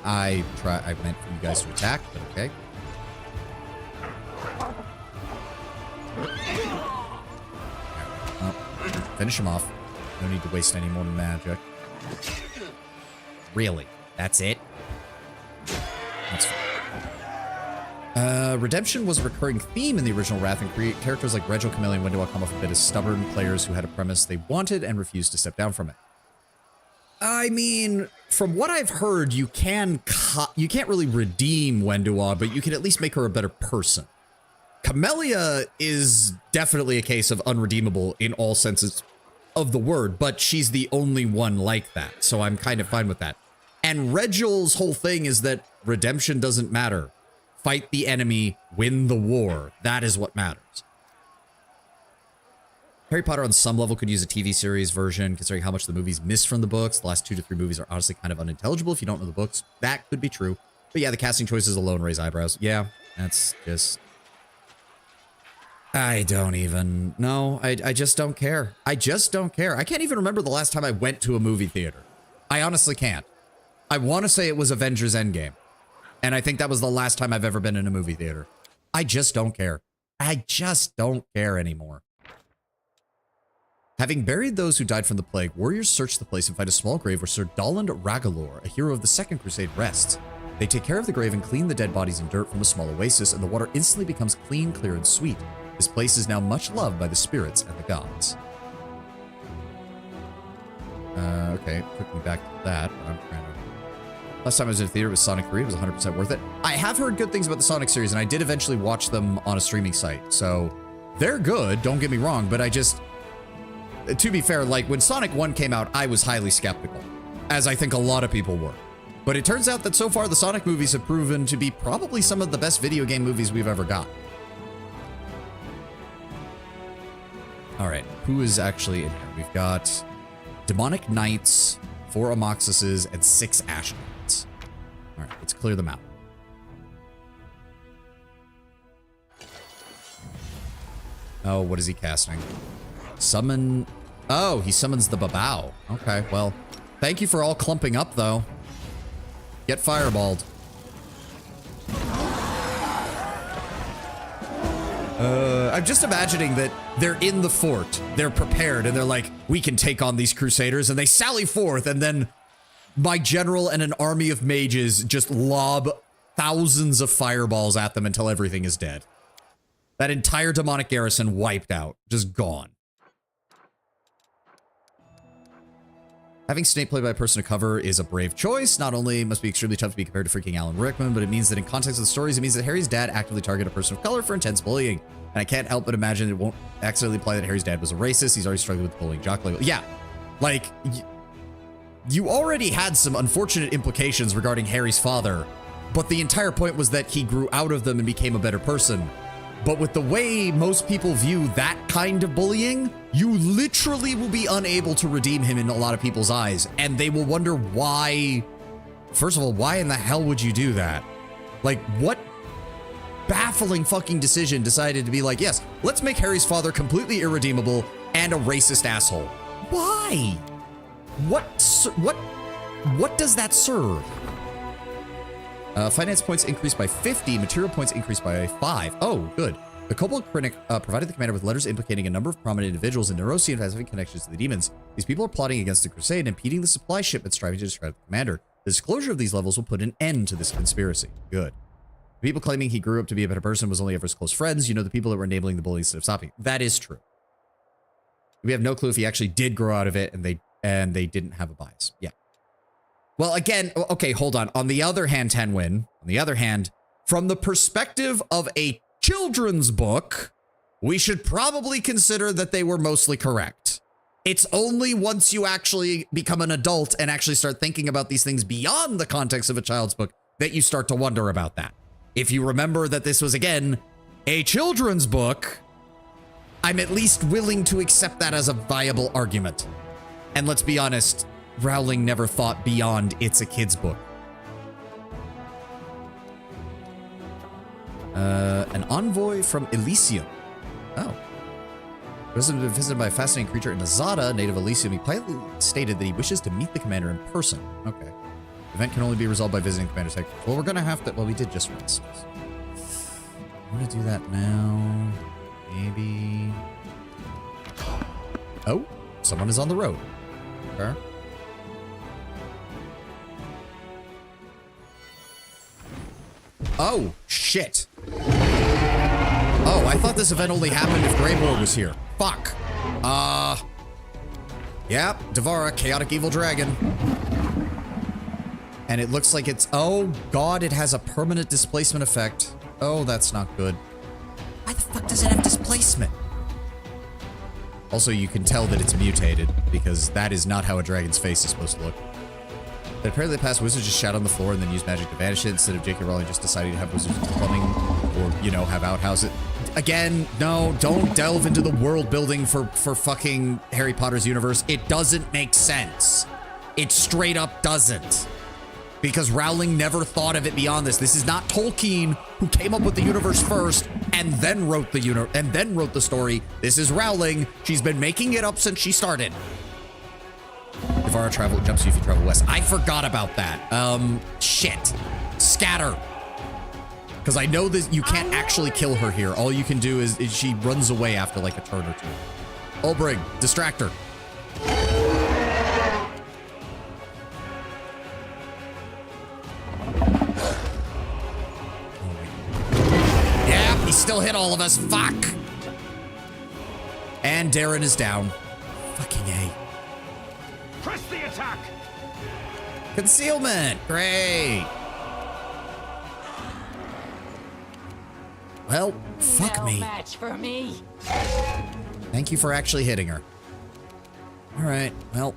I meant for you guys to attack, but okay. Oh, finish him off. No need to waste any more magic. Really? That's it? That's fine. Redemption was a recurring theme in the original Wrath, and create characters like Reggio, Camellia, and Wendewog come off a bit as stubborn players who had a premise they wanted and refused to step down from it. I mean, from what I've heard, you can't really redeem Wendewog, but you can at least make her a better person. Camellia is definitely a case of unredeemable in all senses of the word, but she's the only one like that, so I'm kind of fine with that. And Reggio's whole thing is that redemption doesn't matter. Fight the enemy, win the war. That is what matters. Harry Potter on some level could use a TV series version, considering how much the movies miss from the books. The last 2 to 3 movies are honestly kind of unintelligible if you don't know the books. That could be true. But yeah, the casting choices alone raise eyebrows. Yeah, that's just... I don't even... No, I just don't care. I just don't care. I can't even remember the last time I went to a movie theater. I honestly can't. I want to say it was Avengers Endgame. And I think that was the last time I've ever been in a movie theater. I just don't care. I just don't care anymore. Having buried those who died from the plague, warriors search the place and find a small grave where Sir Daland Ragalor, a hero of the Second Crusade, rests. They take care of the grave and clean the dead bodies and dirt from a small oasis, and the water instantly becomes clean, clear, and sweet. This place is now much loved by the spirits and the gods. Okay, took me back to that. I'm trying to... Last time I was in a theater with Sonic 3, it was 100% worth it. I have heard good things about the Sonic series, and I did eventually watch them on a streaming site, so they're good, don't get me wrong, but I just... To be fair, like, when Sonic 1 came out, I was highly skeptical, as I think a lot of people were. But it turns out that so far the Sonic movies have proven to be probably some of the best video game movies we've ever got. Alright, who is actually in here? We've got Demonic Knights, 4 Amoxuses, and 6 Ash Knights. Alright, let's clear them out. Oh, what is he casting? Summon... Oh, he summons the Babao. Okay, well, thank you for all clumping up, though. Get fireballed. I'm just imagining that they're in the fort, they're prepared, and they're like, we can take on these crusaders, and they sally forth, and then my general and an army of mages just lob thousands of fireballs at them until everything is dead. That entire demonic garrison wiped out, just gone. Having Snape played by a person of color is a brave choice. Not only must be extremely tough to be compared to freaking Alan Rickman, but it means that in context of the stories, it means that Harry's dad actively targeted a person of color for intense bullying. And I can't help but imagine it won't accidentally imply that Harry's dad was a racist. He's already struggling with bullying jock label. Yeah, like, you already had some unfortunate implications regarding Harry's father, but the entire point was that he grew out of them and became a better person. But with the way most people view that kind of bullying, you literally will be unable to redeem him in a lot of people's eyes. And they will wonder why. First of all, why in the hell would you do that? Like, what baffling fucking decision decided to be like, yes, let's make Harry's father completely irredeemable and a racist asshole? Why? What does that serve? Finance points increased by 50, material points increased by 5. Oh, good. The Kobold Clinic provided the commander with letters implicating a number of prominent individuals in Neurosian as having connections to the demons. These people are plotting against the Crusade and impeding the supply shipment striving to destroy the commander. The disclosure of these levels will put an end to this conspiracy. Good. The people claiming he grew up to be a better person was only ever his close friends. You know, the people that were enabling the bullying instead of stopping. That is true. We have no clue if he actually did grow out of it and they didn't have a bias. Yeah. Well, again, okay, hold on. On the other hand, Tenwin, on the other hand, from the perspective of a children's book, we should probably consider that they were mostly correct. It's only once you actually become an adult and actually start thinking about these things beyond the context of a child's book that you start to wonder about that. If you remember that this was, again, a children's book, I'm at least willing to accept that as a viable argument. And let's be honest, Rowling never thought beyond it's a kid's book. An envoy from Elysium. Oh. President was visited by a fascinating creature in Azada, native Elysium. He politely stated that he wishes to meet the commander in person. Okay. The event can only be resolved by visiting the commander's headquarters. Well, we're going to have to... Well, we did just rest. I'm going to do that now. Maybe... Oh, someone is on the road. Okay. Oh, shit. Oh, I thought this event only happened if Greybor was here. Fuck. Yep, Devara, chaotic evil dragon. And it looks like it's... Oh, God, it has a permanent displacement effect. Oh, that's not good. Why the fuck does it have displacement? Also, you can tell that it's mutated, because that is not how a dragon's face is supposed to look. But apparently the past wizards just shout on the floor and then use magic to vanish it instead of J.K. Rowling just deciding to have wizards into plumbing or, you know, have outhouses. Again, no, don't delve into the world building for fucking Harry Potter's universe. It doesn't make sense. It straight up doesn't. Because Rowling never thought of it beyond this. This is not Tolkien who came up with the universe first and then wrote the story. This is Rowling. She's been making it up since she started. Devara travel jumps you if you travel west. I forgot about that. Shit. Scatter. Because I know that you can't actually kill her here. All you can do is she runs away after like a turn or two. Olbrig, distract her. Yeah, he still hit all of us. Fuck. And Darren is down. Fucking A. Press the attack! Concealment! Great! Well, fuck No me. match for me. Thank you for actually hitting her. Alright, well.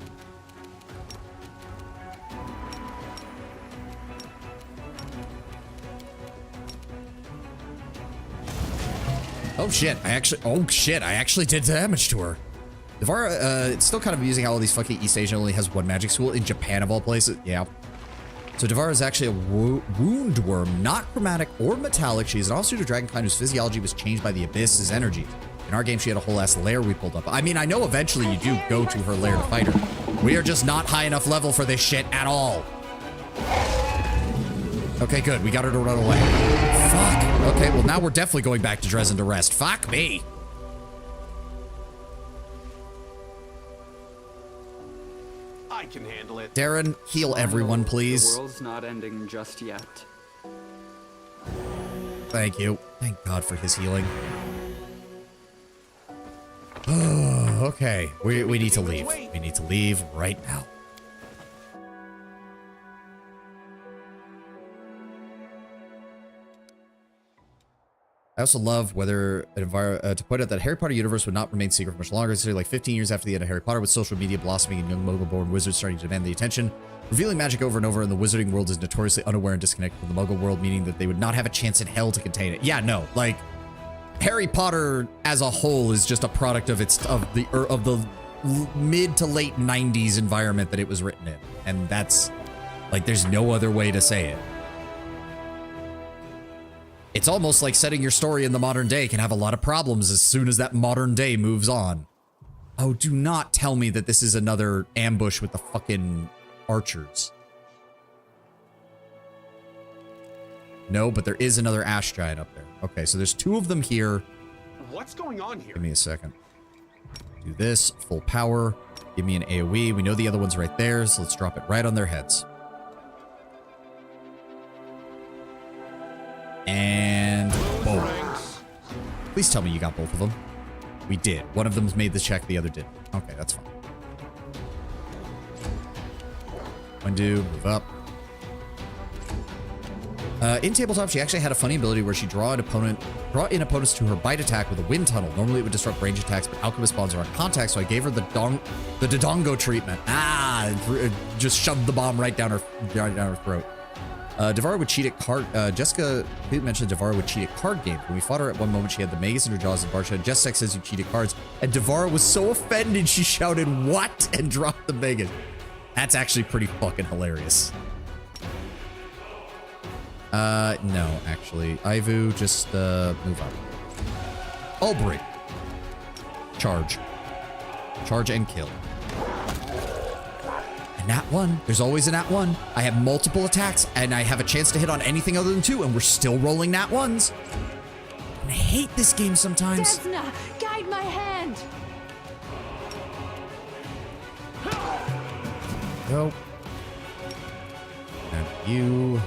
Oh shit, I actually did damage to her. Devara, it's still kind of amusing how all these fucking East Asia only has one magic school in Japan of all places. Yeah. So Devara is actually a wound worm, not chromatic or metallic. She's an officer to Dragonkind whose physiology was changed by the Abyss's energy. In our game, she had a whole ass lair we pulled up. I mean, I know eventually you do go to her lair to fight her. We are just not high enough level for this shit at all. Okay, good. We got her to run away. Fuck. Okay, well now we're definitely going back to Dresden to rest. Fuck me. I can handle it. Darren, heal everyone, please. The world's not ending just yet. Thank you. Thank God for his healing. Okay, we need to leave. We need to leave right now. I also love whether to point out that Harry Potter universe would not remain secret for much longer. It's like 15 years after the end of Harry Potter, with social media blossoming and young Muggle-born wizards starting to demand the attention, revealing magic over and over, and the wizarding world is notoriously unaware and disconnected from the Muggle world, meaning that they would not have a chance in hell to contain it. Yeah, no, like Harry Potter as a whole is just a product of the mid to late 90s environment that it was written in, and that's like there's no other way to say it. It's almost like setting your story in the modern day can have a lot of problems as soon as that modern day moves on. Oh, do not tell me that this is another ambush with the fucking archers. No, but there is another ash giant up there. Okay, so there's two of them here. What's going on here? Give me a second. Do this, full power. Give me an AoE. We know the other one's right there, so let's drop it right on their heads. And boom. Please tell me you got both of them. We did. One of them's made the check, the other didn't. Okay, that's fine. Undo, move up. In tabletop, she actually had a funny ability where she draw in opponents to her bite attack with a wind tunnel. Normally it would disrupt range attacks, but alchemist bombs are on contact, so I gave her the Dodongo treatment. Just shoved the bomb right down her throat. Devara would cheat at card. Jessica mentioned Devara would cheat at card games. When we fought her at one moment, she had the Magus in her jaws and Barsha. Jessica says you cheat at cards, and Devara was so offended she shouted "What?" and dropped the Magus. That's actually pretty fucking hilarious. No, actually. Ivu, just, move up. Ulbrich. Charge. Charge and kill. A nat 1. There's always a nat 1. I have multiple attacks, and I have a chance to hit on anything other than 2, and we're still rolling nat 1s. And I hate this game sometimes. Desna, guide my hand. Go. And you.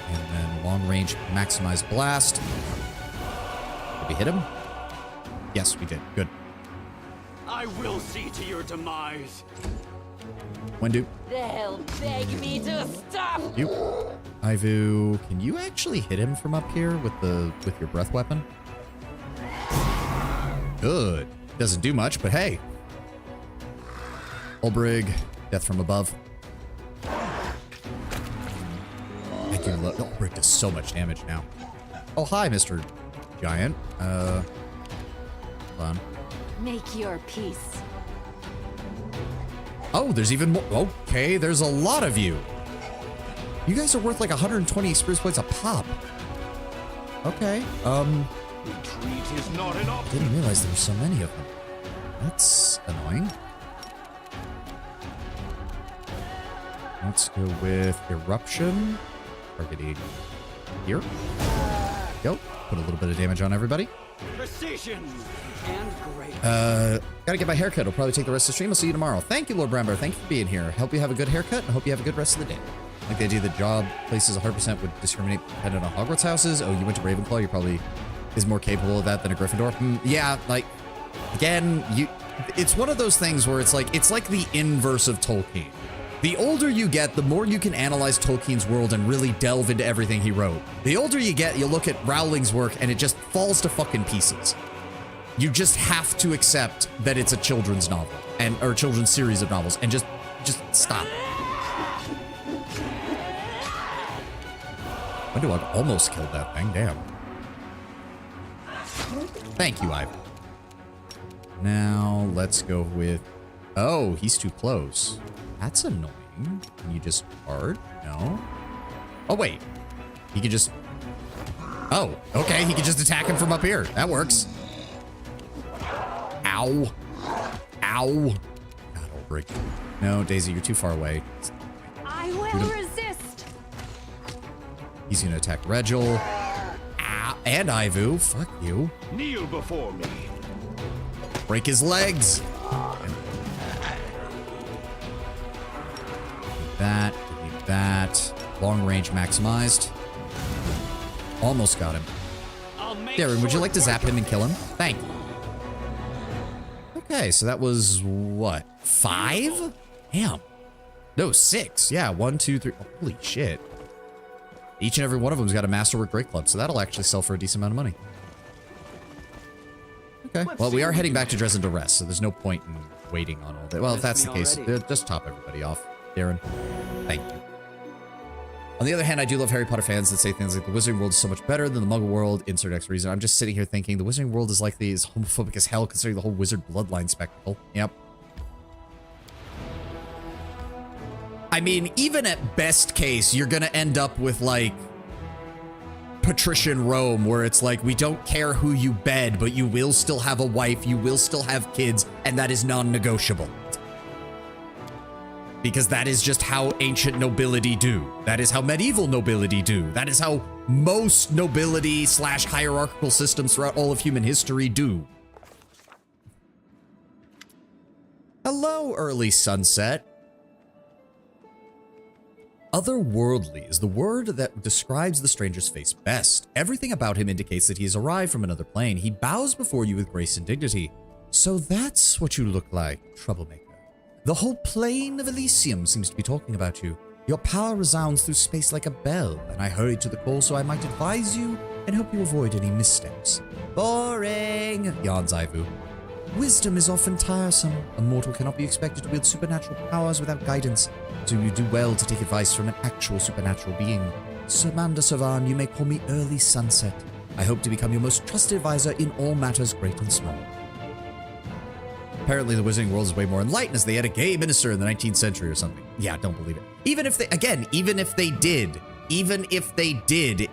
And then long range maximize blast. Did we hit him? Yes, we did. Good. I will see to your demise. Wendu. They'll beg me to stop. You. Ivu, can you actually hit him from up here with your breath weapon? Good. Doesn't do much, but hey. Ulbrig, death from above. I do love Ulbrig does so much damage now. Oh hi, Mr. Giant. Hold on. Make your peace. Oh, there's even more. Okay, there's a lot of you. You guys are worth like 120 experience points a pop. Okay. Retreat is not an option. Didn't realize there were so many of them. That's annoying. Let's go with Eruption. Targeting here. Go. Put a little bit of damage on everybody. Precision And great. Gotta get my haircut. It'll probably take the rest of the stream. I'll see you tomorrow. Thank you, Lord Bramber. Thank you for being here. Hope you have a good haircut, and hope you have a good rest of the day. Like the idea that job places 100% would discriminate dependent on Hogwarts houses. Oh, you went to Ravenclaw. You're probably is more capable of that than a Gryffindor. Yeah, like, again, it's one of those things where it's like the inverse of Tolkien. The older you get, the more you can analyze Tolkien's world and really delve into everything he wrote. The older you get, you look at Rowling's work and it just falls to fucking pieces. You just have to accept that it's a children's novel or children's series of novels and just stop. Why do I almost killed that thing? Damn. Thank you, Ivan. Now let's go with. Oh, he's too close. That's annoying. Can you just guard? No. Oh, wait. He could just... Oh, okay. He could just attack him from up here. That works. Ow. Ow. God, I'll break you. No, Daisy, you're too far away. I will resist. He's going to attack Regil. Ow. And Ivu. Fuck you. kneel before me. Break his legs. That, give me that. Long range maximized. Almost got him. Darren, would you like to zap him and kill him? Thank you. Okay, so that was what? 5? Damn. No, 6. Yeah, 1, 2, 3. Holy shit. Each and every one of them's got a Masterwork Great Club, so that'll actually sell for a decent amount of money. Okay, well, we are heading back to Dresden to rest, so there's no point in waiting on all that. Well, if that's the case, just top everybody off. Darren, thank you. On the other hand, I do love Harry Potter fans that say things like the Wizarding World is so much better than the Muggle World, insert X reason. I'm just sitting here thinking the Wizarding World is likely as homophobic as hell considering the whole wizard bloodline spectacle. Yep. I mean, even at best case, you're gonna end up with like patrician Rome where it's like, we don't care who you bed, but you will still have a wife, you will still have kids, and that is non-negotiable. Because that is just how ancient nobility do. That is how medieval nobility do. That is how most nobility / hierarchical systems throughout all of human history do. Hello, early sunset. Otherworldly is the word that describes the stranger's face best. Everything about him indicates that he has arrived from another plane. He bows before you with grace and dignity. So that's what you look like, troublemaker. The whole plane of Elysium seems to be talking about you. Your power resounds through space like a bell, and I hurried to the call so I might advise you and help you avoid any missteps. Boring, yawns Ivu. Wisdom is often tiresome. A mortal cannot be expected to wield supernatural powers without guidance, so you do well to take advice from an actual supernatural being. Samanda Savan, you may call me Early Sunset. I hope to become your most trusted advisor in all matters great and small. Apparently the Wizarding World is way more enlightened as they had a gay minister in the 19th century or something. Yeah, don't believe it. Even if they did,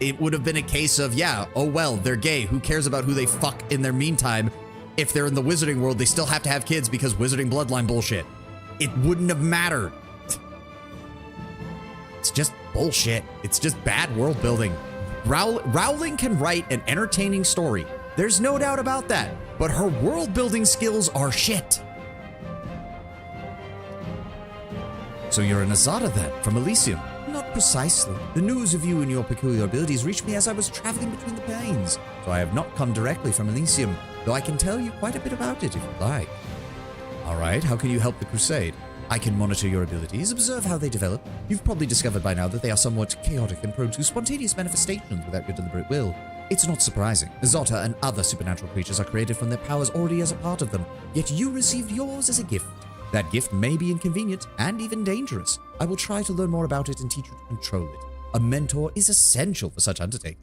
it would have been a case of, yeah, oh well, they're gay. Who cares about who they fuck in their meantime? If they're in the Wizarding World, they still have to have kids because Wizarding bloodline bullshit. It wouldn't have mattered. It's just bullshit. It's just bad world building. Rowling can write an entertaining story. There's no doubt about that. But her world building skills are shit. So you're an Azada then, from Elysium? Not precisely. The news of you and your peculiar abilities reached me as I was traveling between the planes. So I have not come directly from Elysium, though I can tell you quite a bit about it if you'd like. Alright, how can you help the crusade? I can monitor your abilities, observe how they develop. You've probably discovered by now that they are somewhat chaotic and prone to spontaneous manifestations without your deliberate will. It's not surprising. Zota and other supernatural creatures are created from their powers already as a part of them, yet you received yours as a gift. That gift may be inconvenient and even dangerous. I will try to learn more about it and teach you to control it. A mentor is essential for such undertaking.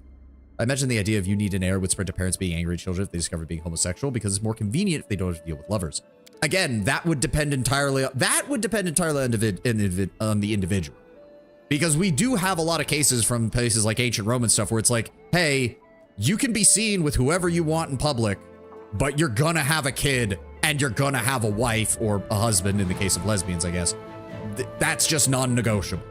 I imagine the idea of you need an heir would spread to parents being angry at children if they discover being homosexual because it's more convenient if they don't have to deal with lovers. Again, that would depend entirely on the individual. Because we do have a lot of cases from places like ancient Roman stuff where it's like, hey, you can be seen with whoever you want in public, but you're gonna have a kid and you're gonna have a wife or a husband in the case of lesbians, I guess. That's just non-negotiable.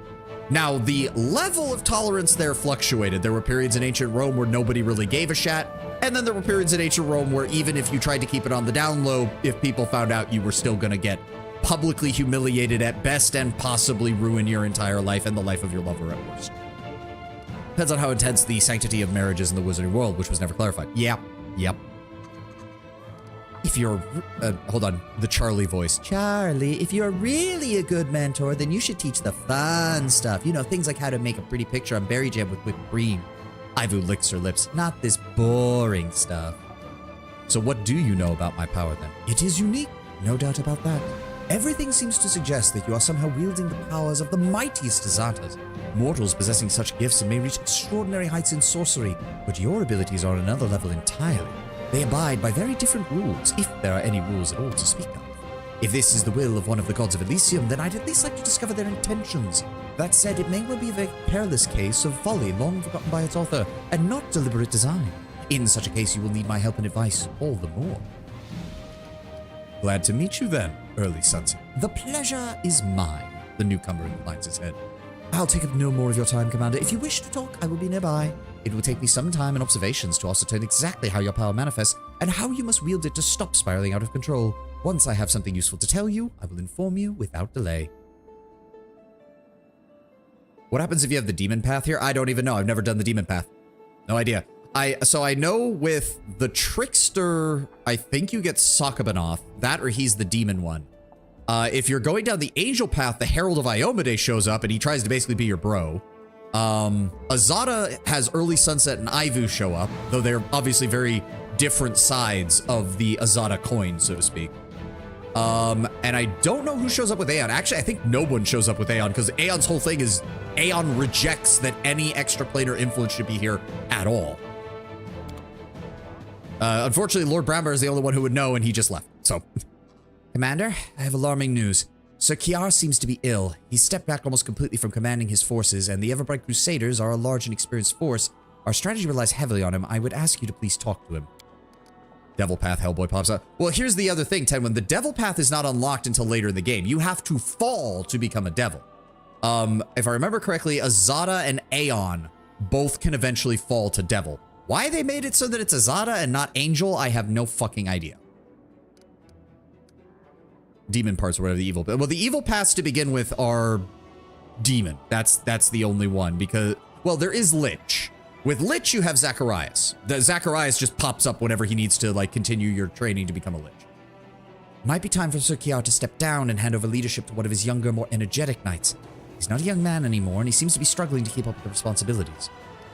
Now, the level of tolerance there fluctuated. There were periods in ancient Rome where nobody really gave a shit, and then there were periods in ancient Rome where even if you tried to keep it on the down low, if people found out, you were still gonna get publicly humiliated at best and possibly ruin your entire life and the life of your lover at worst. Depends on how intense the sanctity of marriage is in the Wizarding World, which was never clarified. Yep. If you're, hold on, the Charlie voice. Charlie, if you're really a good mentor, then you should teach the fun stuff. You know, things like how to make a pretty picture on berry jam with whipped cream. Ivu licks her lips. Not this boring stuff. So what do you know about my power then? It is unique, no doubt about that. Everything seems to suggest that you are somehow wielding the powers of the mightiest Azatas. Mortals possessing such gifts may reach extraordinary heights in sorcery, but your abilities are on another level entirely. They abide by very different rules, if there are any rules at all to speak of. If this is the will of one of the gods of Elysium, then I'd at least like to discover their intentions. That said, it may well be a very perilous case of folly long forgotten by its author, and not deliberate design. In such a case, you will need my help and advice all the more. Glad to meet you then, Early Sunset. The pleasure is mine, the newcomer inclines his head. I'll take up no more of your time, Commander. If you wish to talk, I will be nearby. It will take me some time and observations to ascertain exactly how your power manifests and how you must wield it to stop spiraling out of control. Once I have something useful to tell you, I will inform you without delay. What happens if you have the demon path here? I don't even know. I've never done the demon path. No idea. So I know with the trickster, I think you get Sakabanoth. That or he's the demon one. If you're going down the angel path, the Herald of Iomade shows up and he tries to basically be your bro. Azada has Early Sunset and Ivu show up, though they're obviously very different sides of the Azada coin, so to speak. And I don't know who shows up with Aeon. Actually, I think no one shows up with Aeon because Aeon's whole thing is Aeon rejects that any extraplanar influence should be here at all. Unfortunately, Lord Bramber is the only one who would know, and he just left, so. Commander, I have alarming news. Sir Kiar seems to be ill. He stepped back almost completely from commanding his forces, and the Everbright Crusaders are a large and experienced force. Our strategy relies heavily on him. I would ask you to please talk to him. Devil Path Hellboy pops up. Well, here's the other thing, Tenwin. The Devil Path is not unlocked until later in the game. You have to fall to become a devil. If I remember correctly, Azada and Aeon both can eventually fall to devil. Why they made it so that it's Azada and not Angel, I have no fucking idea. Demon parts or whatever the evil... Well, the evil paths to begin with are demon. That's the only one because... Well, there is Lich. With Lich, you have Zacharias. The Zacharias just pops up whenever he needs to, like, continue your training to become a Lich. Might be time for Sir Kiar to step down and hand over leadership to one of his younger, more energetic knights. He's not a young man anymore, and he seems to be struggling to keep up with the responsibilities.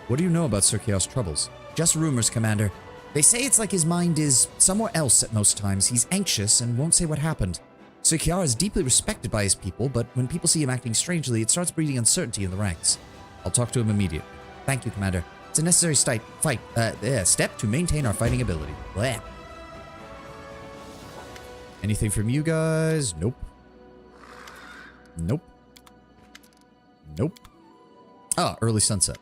What do you know about Sir Kiar's troubles? Just rumors, Commander. They say it's like his mind is somewhere else at most times. He's anxious and won't say what happened. Sir Kiar is deeply respected by his people, but when people see him acting strangely, it starts breeding uncertainty in the ranks. I'll talk to him immediately. Thank you, Commander. It's a necessary step to maintain our fighting ability. Blech. Anything from you guys? Nope. Nope. Nope. Ah, early sunset.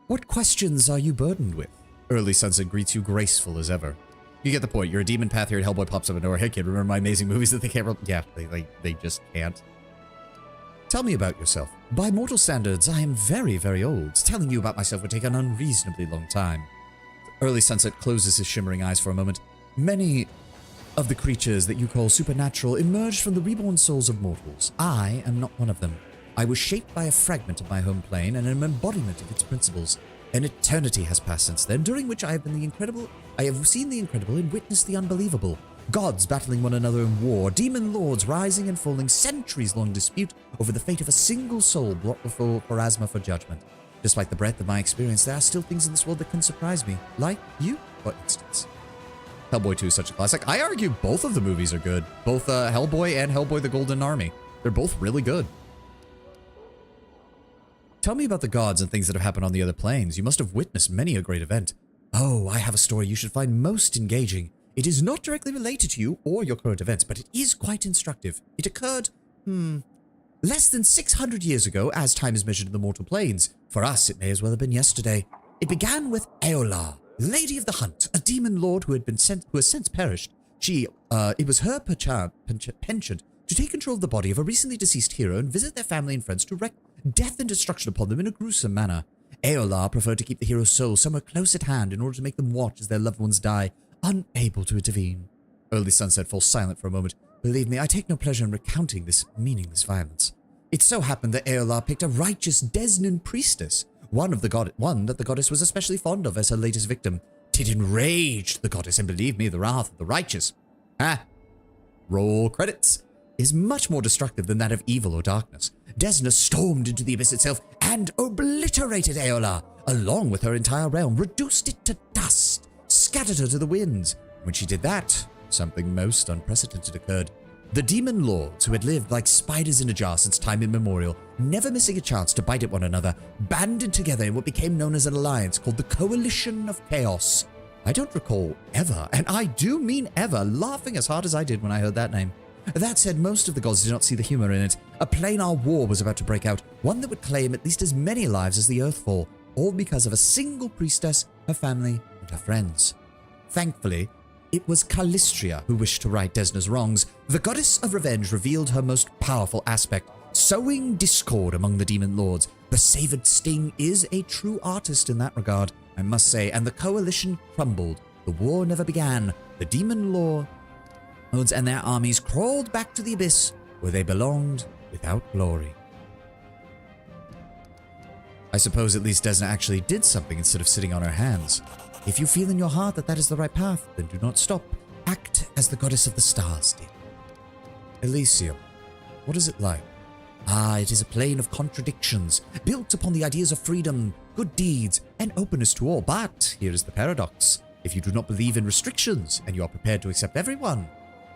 What questions are you burdened with? Early sunset greets you graceful as ever. You get the point. You're a demon path here and Hellboy pops up in nowhere. Hey kid, remember my amazing movies that they can't... Yeah, they just can't. Tell me about yourself. By mortal standards, I am very, very old. Telling you about myself would take an unreasonably long time. Early sunset closes his shimmering eyes for a moment. Many of the creatures that you call supernatural emerged from the reborn souls of mortals. I am not one of them. I was shaped by a fragment of my home plane and an embodiment of its principles. An eternity has passed since then, during which I have seen the incredible and witnessed the unbelievable. Gods battling one another in war, demon lords rising and falling, centuries-long dispute over the fate of a single soul brought before Pharasma for judgment. Despite the breadth of my experience, there are still things in this world that can surprise me. Like you, for instance. Hellboy 2 is such a classic. I argue both of the movies are good. Both Hellboy and Hellboy the Golden Army. They're both really good. Tell me about the gods and things that have happened on the other planes. You must have witnessed many a great event. Oh, I have a story you should find most engaging. It is not directly related to you or your current events, but it is quite instructive. It occurred, less than 600 years ago, as time is measured in the mortal planes. For us, it may as well have been yesterday. It began with Eola, Lady of the Hunt, a demon lord who has since perished. It was her penchant to take control of the body of a recently deceased hero and visit their family and friends to wreak death and destruction upon them in a gruesome manner. Eola preferred to keep the hero's soul somewhere close at hand in order to make them watch as their loved ones die, unable to intervene. Early sunset falls silent for a moment. Believe me, I take no pleasure in recounting this meaningless violence. It so happened that Eola picked a righteous Desnan priestess, one that the goddess was especially fond of as her latest victim. It enraged the goddess, and believe me, the wrath of the righteous, roll credits, is much more destructive than that of evil or darkness. Desna stormed into the abyss itself and obliterated Eola, along with her entire realm, reduced it to dust, scattered her to the winds. When she did that, something most unprecedented occurred. The demon lords, who had lived like spiders in a jar since time immemorial, never missing a chance to bite at one another, banded together in what became known as an alliance called the Coalition of Chaos. I don't recall ever, and I do mean ever, laughing as hard as I did when I heard that name. That said, most of the gods did not see the humor in it. A planar war was about to break out, one that would claim at least as many lives as the Earthfall, all because of a single priestess, her family, and her friends. Thankfully, it was Calistria who wished to right Desna's wrongs. The goddess of revenge revealed her most powerful aspect, sowing discord among the demon lords. The Savored Sting is a true artist in that regard, I must say, and the coalition crumbled. The war never began. The demon lords and their armies crawled back to the abyss, where they belonged without glory. I suppose at least Desna actually did something instead of sitting on her hands. If you feel in your heart that that is the right path, then do not stop. Act as the goddess of the stars did. Elysium. What is it like? It is a plane of contradictions, built upon the ideas of freedom, good deeds, and openness to all. But here is the paradox. If you do not believe in restrictions, and you are prepared to accept everyone,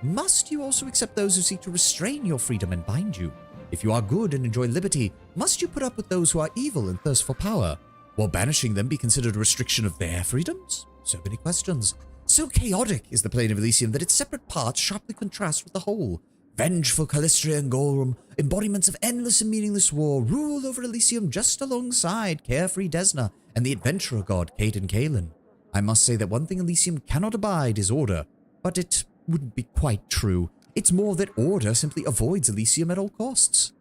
must you also accept those who seek to restrain your freedom and bind you? If you are good and enjoy liberty, must you put up with those who are evil and thirst for power? Will banishing them be considered a restriction of their freedoms? So many questions. So chaotic is the plane of Elysium that its separate parts sharply contrast with the whole. Vengeful Calistria and Golrum, embodiments of endless and meaningless war, rule over Elysium just alongside carefree Desna and the adventurer god Caden Kalen. I must say that one thing Elysium cannot abide is order, but it wouldn't be quite true. It's more that order simply avoids Elysium at all costs.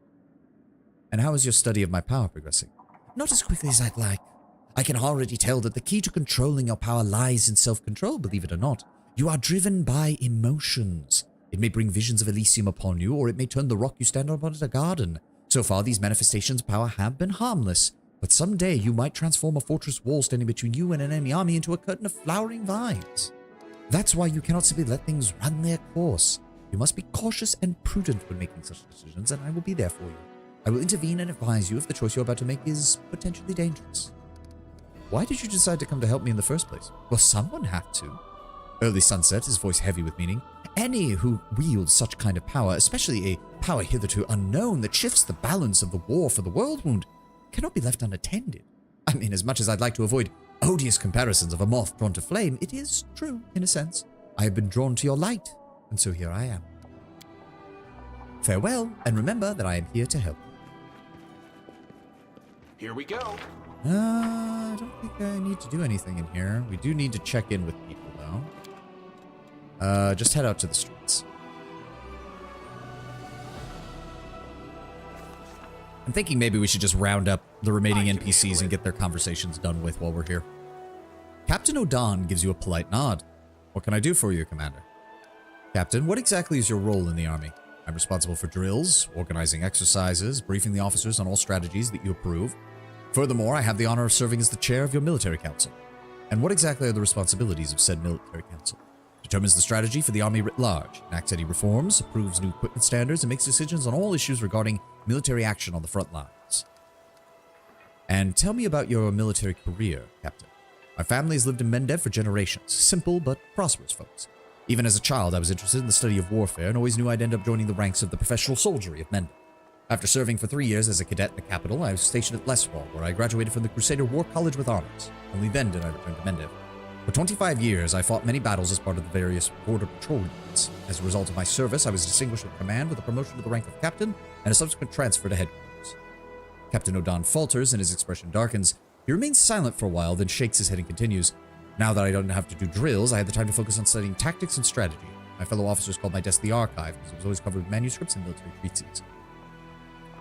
And how is your study of my power progressing? Not as quickly as I'd like. I can already tell that the key to controlling your power lies in self-control, believe it or not. You are driven by emotions. It may bring visions of Elysium upon you, or it may turn the rock you stand on into a garden. So far, these manifestations of power have been harmless, but someday you might transform a fortress wall standing between you and an enemy army into a curtain of flowering vines. That's why you cannot simply let things run their course. You must be cautious and prudent when making such decisions, and I will be there for you. I will intervene and advise you if the choice you're about to make is potentially dangerous. Why did you decide to come to help me in the first place? Well, someone had to. Early Sunset, his voice heavy with meaning. Any who wields such kind of power, especially a power hitherto unknown that shifts the balance of the war for the world wound, cannot be left unattended. I mean, as much as I'd like to avoid odious comparisons of a moth drawn to flame, it is true, in a sense. I have been drawn to your light, and so here I am. Farewell, and remember that I am here to help. Here we go. I don't think I need to do anything in here. We do need to check in with people, though. Just head out to the streets. I'm thinking maybe we should just round up the remaining NPCs and get their conversations done with while we're here. Captain O'Don gives you a polite nod. What can I do for you, Commander? Captain, what exactly is your role in the army? I'm responsible for drills, organizing exercises, briefing the officers on all strategies that you approve. Furthermore, I have the honor of serving as the chair of your military council. And what exactly are the responsibilities of said military council? Determines the strategy for the army writ large, enacts any reforms, approves new equipment standards, and makes decisions on all issues regarding military action on the front lines. And tell me about your military career, Captain. My family has lived in Mendev for generations. Simple but prosperous folks. Even as a child, I was interested in the study of warfare and always knew I'd end up joining the ranks of the professional soldiery of Mendev. After serving for 3 years as a cadet in the capital, I was stationed at Leswall, where I graduated from the Crusader War College with honors. Only then did I return to Mendev. For 25 years, I fought many battles as part of the various border patrol units. As a result of my service, I was distinguished with command with a promotion to the rank of captain and a subsequent transfer to headquarters. Captain O'Don falters and his expression darkens. He remains silent for a while, then shakes his head and continues. Now that I don't have to do drills, I had the time to focus on studying tactics and strategy. My fellow officers called my desk the archive because it was always covered with manuscripts and military treatises.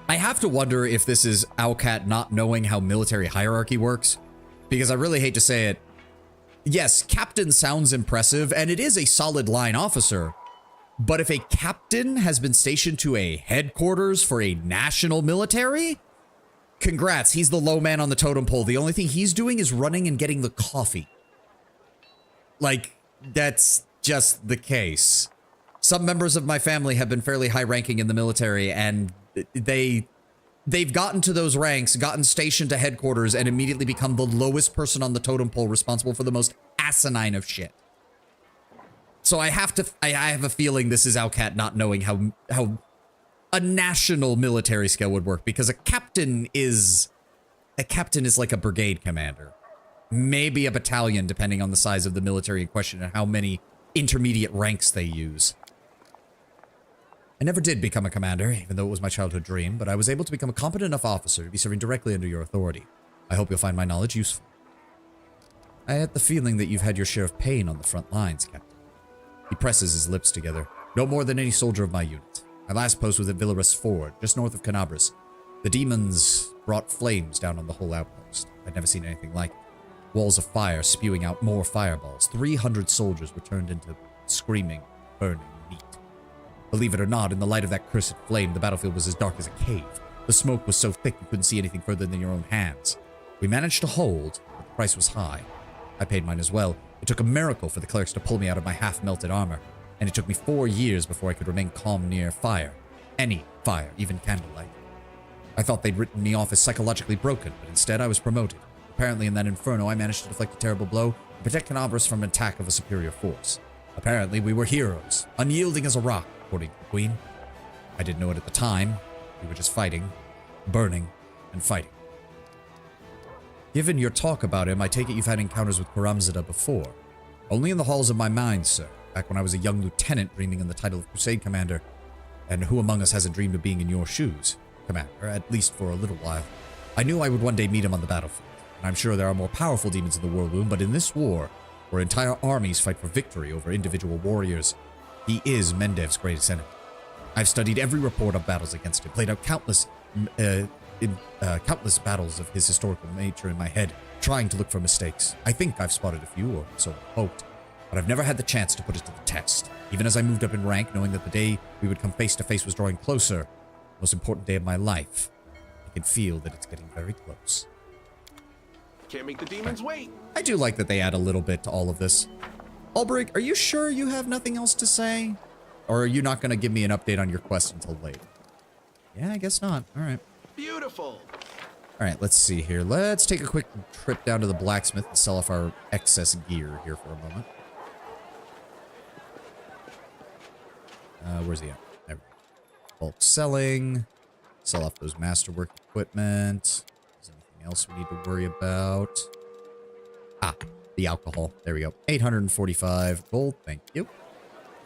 I have to wonder if this is Owlcat not knowing how military hierarchy works, because I really hate to say it. Yes, captain sounds impressive, and it is a solid line officer, but if a captain has been stationed to a headquarters for a national military, congrats, he's the low man on the totem pole. The only thing he's doing is running and getting the coffee. Like, that's just the case. Some members of my family have been fairly high-ranking in the military, and they've gotten to those ranks, gotten stationed to headquarters, and immediately become the lowest person on the totem pole responsible for the most asinine of shit. So I have a feeling this is Owlcat not knowing how a national military scale would work, because a captain is like a brigade commander. Maybe a battalion, depending on the size of the military in question and how many intermediate ranks they use. I never did become a commander, even though it was my childhood dream, but I was able to become a competent enough officer to be serving directly under your authority. I hope you'll find my knowledge useful. I had the feeling that you've had your share of pain on the front lines, Captain. He presses his lips together. No more than any soldier of my unit. My last post was at Villaris Ford, just north of Canabras. The demons brought flames down on the whole outpost. I'd never seen anything like it. Walls of fire spewing out more fireballs. 300 soldiers were turned into screaming, burning meat. Believe it or not, in the light of that cursed flame, the battlefield was as dark as a cave. The smoke was so thick you couldn't see anything further than your own hands. We managed to hold, but the price was high. I paid mine as well. It took a miracle for the clerics to pull me out of my half-melted armor, and it took me 4 years before I could remain calm near fire. Any fire, even candlelight. I thought they'd written me off as psychologically broken, but instead I was promoted. Apparently in that inferno, I managed to deflect a terrible blow and protect Canabras from an attack of a superior force. Apparently, we were heroes, unyielding as a rock, according to the Queen. I didn't know it at the time. We were just fighting, burning, and fighting. Given your talk about him, I take it you've had encounters with Karamzada before. Only in the halls of my mind, sir. Back when I was a young lieutenant dreaming in the title of Crusade Commander. And who among us hasn't dreamed of being in your shoes, Commander, at least for a little while. I knew I would one day meet him on the battlefield. And I'm sure there are more powerful demons in the War Loom, but in this war, where entire armies fight for victory over individual warriors, he is Mendev's greatest enemy. I've studied every report of battles against him, played out countless battles of his historical nature in my head, trying to look for mistakes. I think I've spotted a few, or so I've hoped, but I've never had the chance to put it to the test. Even as I moved up in rank, knowing that the day we would come face to face was drawing closer, the most important day of my life, I can feel that it's getting very close. Can't make the demons wait. I do like that they add a little bit to all of this. Ulbrich, are you sure you have nothing else to say? Or are you not going to give me an update on your quest until later? Yeah, I guess not. All right. Beautiful. All right, let's see here. Let's take a quick trip down to the blacksmith and sell off our excess gear here for a moment. Where's he at? There we go. Bulk selling. Sell off those masterwork equipment. Is there anything else we need to worry about? Ah, the alcohol. There we go. 845 gold. Thank you.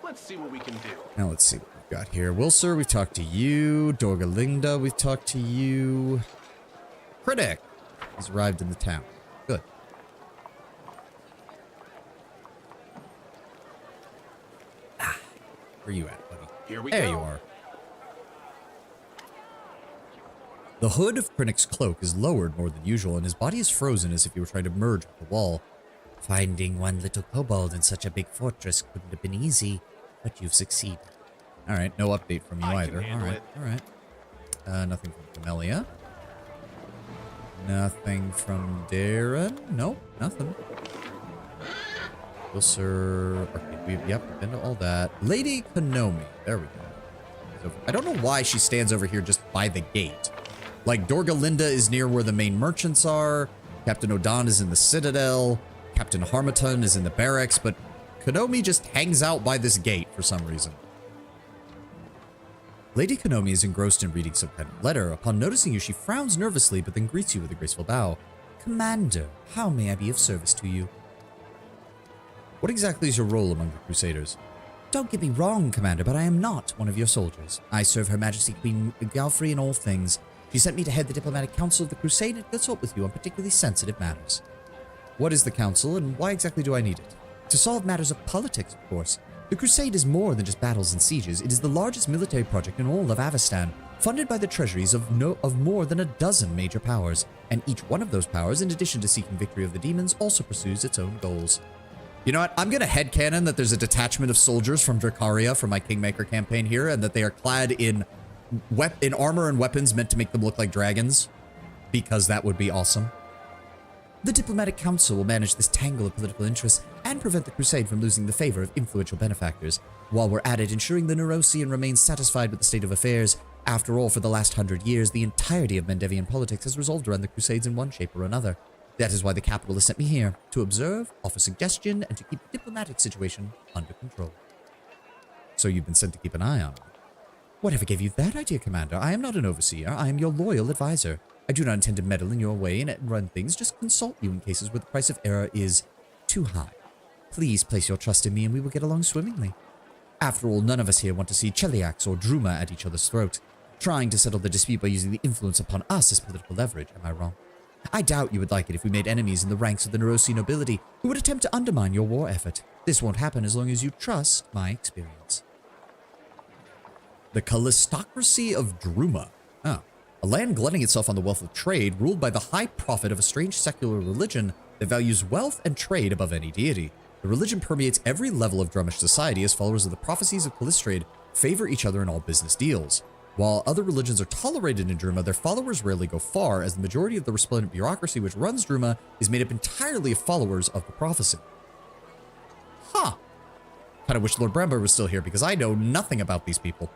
Let's see what we can do. Now let's see what we've got here. Wilsur, we've talked to you. Dorgalinda, we've talked to you. Critic has arrived in the town. Good. Ah, where are you at, buddy? Here we There go. you are. The hood of Krennic's cloak is lowered more than usual, and his body is frozen as if he were trying to merge with the wall. Finding one little kobold in such a big fortress couldn't have been easy, but you've succeeded. All right, no update from you I can either. handle it. All right. Nothing from Camellia. Nothing from Darren. Nope, nothing. Wilsur. Okay, yep, we've been to all that. Lady Konomi. There we go. I don't know why she stands over here just by the gate. Like, Dorgalinda is near where the main merchants are. Captain Odan is in the Citadel. Captain Harmaton is in the barracks, but Konomi just hangs out by this gate for some reason. Lady Konomi is engrossed in reading some kind of letter. Upon noticing you, she frowns nervously, but then greets you with a graceful bow. Commander, how may I be of service to you? What exactly is your role among the Crusaders? Don't get me wrong, Commander, but I am not one of your soldiers. I serve Her Majesty Queen Galfrey in all things. She sent me to head the diplomatic council of the Crusade and consult with you on particularly sensitive matters. What is the council, and why exactly do I need it? To solve matters of politics, of course. The Crusade is more than just battles and sieges. It is the largest military project in all of Avestan, funded by the treasuries of more than a dozen major powers, and each one of those powers, in addition to seeking victory of the demons, also pursues its own goals. You know what? I'm going to headcanon that there's a detachment of soldiers from Dracaria from my Kingmaker campaign here, and that they are clad in armor and weapons meant to make them look like dragons, because that would be awesome. The Diplomatic Council will manage this tangle of political interests and prevent the Crusade from losing the favor of influential benefactors, while we're at it ensuring the Nerosian remains satisfied with the state of affairs. After all, for the last 100 years, the entirety of Mendevian politics has revolved around the Crusades in one shape or another. That is why the capital has sent me here, to observe, offer suggestion, and to keep the diplomatic situation under control. So you've been sent to keep an eye on me. Whatever gave you that idea, Commander? I am not an overseer. I am your loyal advisor. I do not intend to meddle in your way and run things, just consult you in cases where the price of error is too high. Please place your trust in me and we will get along swimmingly. After all, none of us here want to see Cheliax or Druma at each other's throat, trying to settle the dispute by using the influence upon us as political leverage. Am I wrong? I doubt you would like it if we made enemies in the ranks of the Nerosi nobility who would attempt to undermine your war effort. This won't happen as long as you trust my experience. The Callistocracy of Druma. Oh. A land glutting itself on the wealth of trade, ruled by the high prophet of a strange secular religion that values wealth and trade above any deity. The religion permeates every level of Drumish society as followers of the prophecies of Callistrate favor each other in all business deals. While other religions are tolerated in Druma, their followers rarely go far, as the majority of the resplendent bureaucracy which runs Druma is made up entirely of followers of the prophecy. Huh. Kind of wish Lord Bramber was still here, because I know nothing about these people.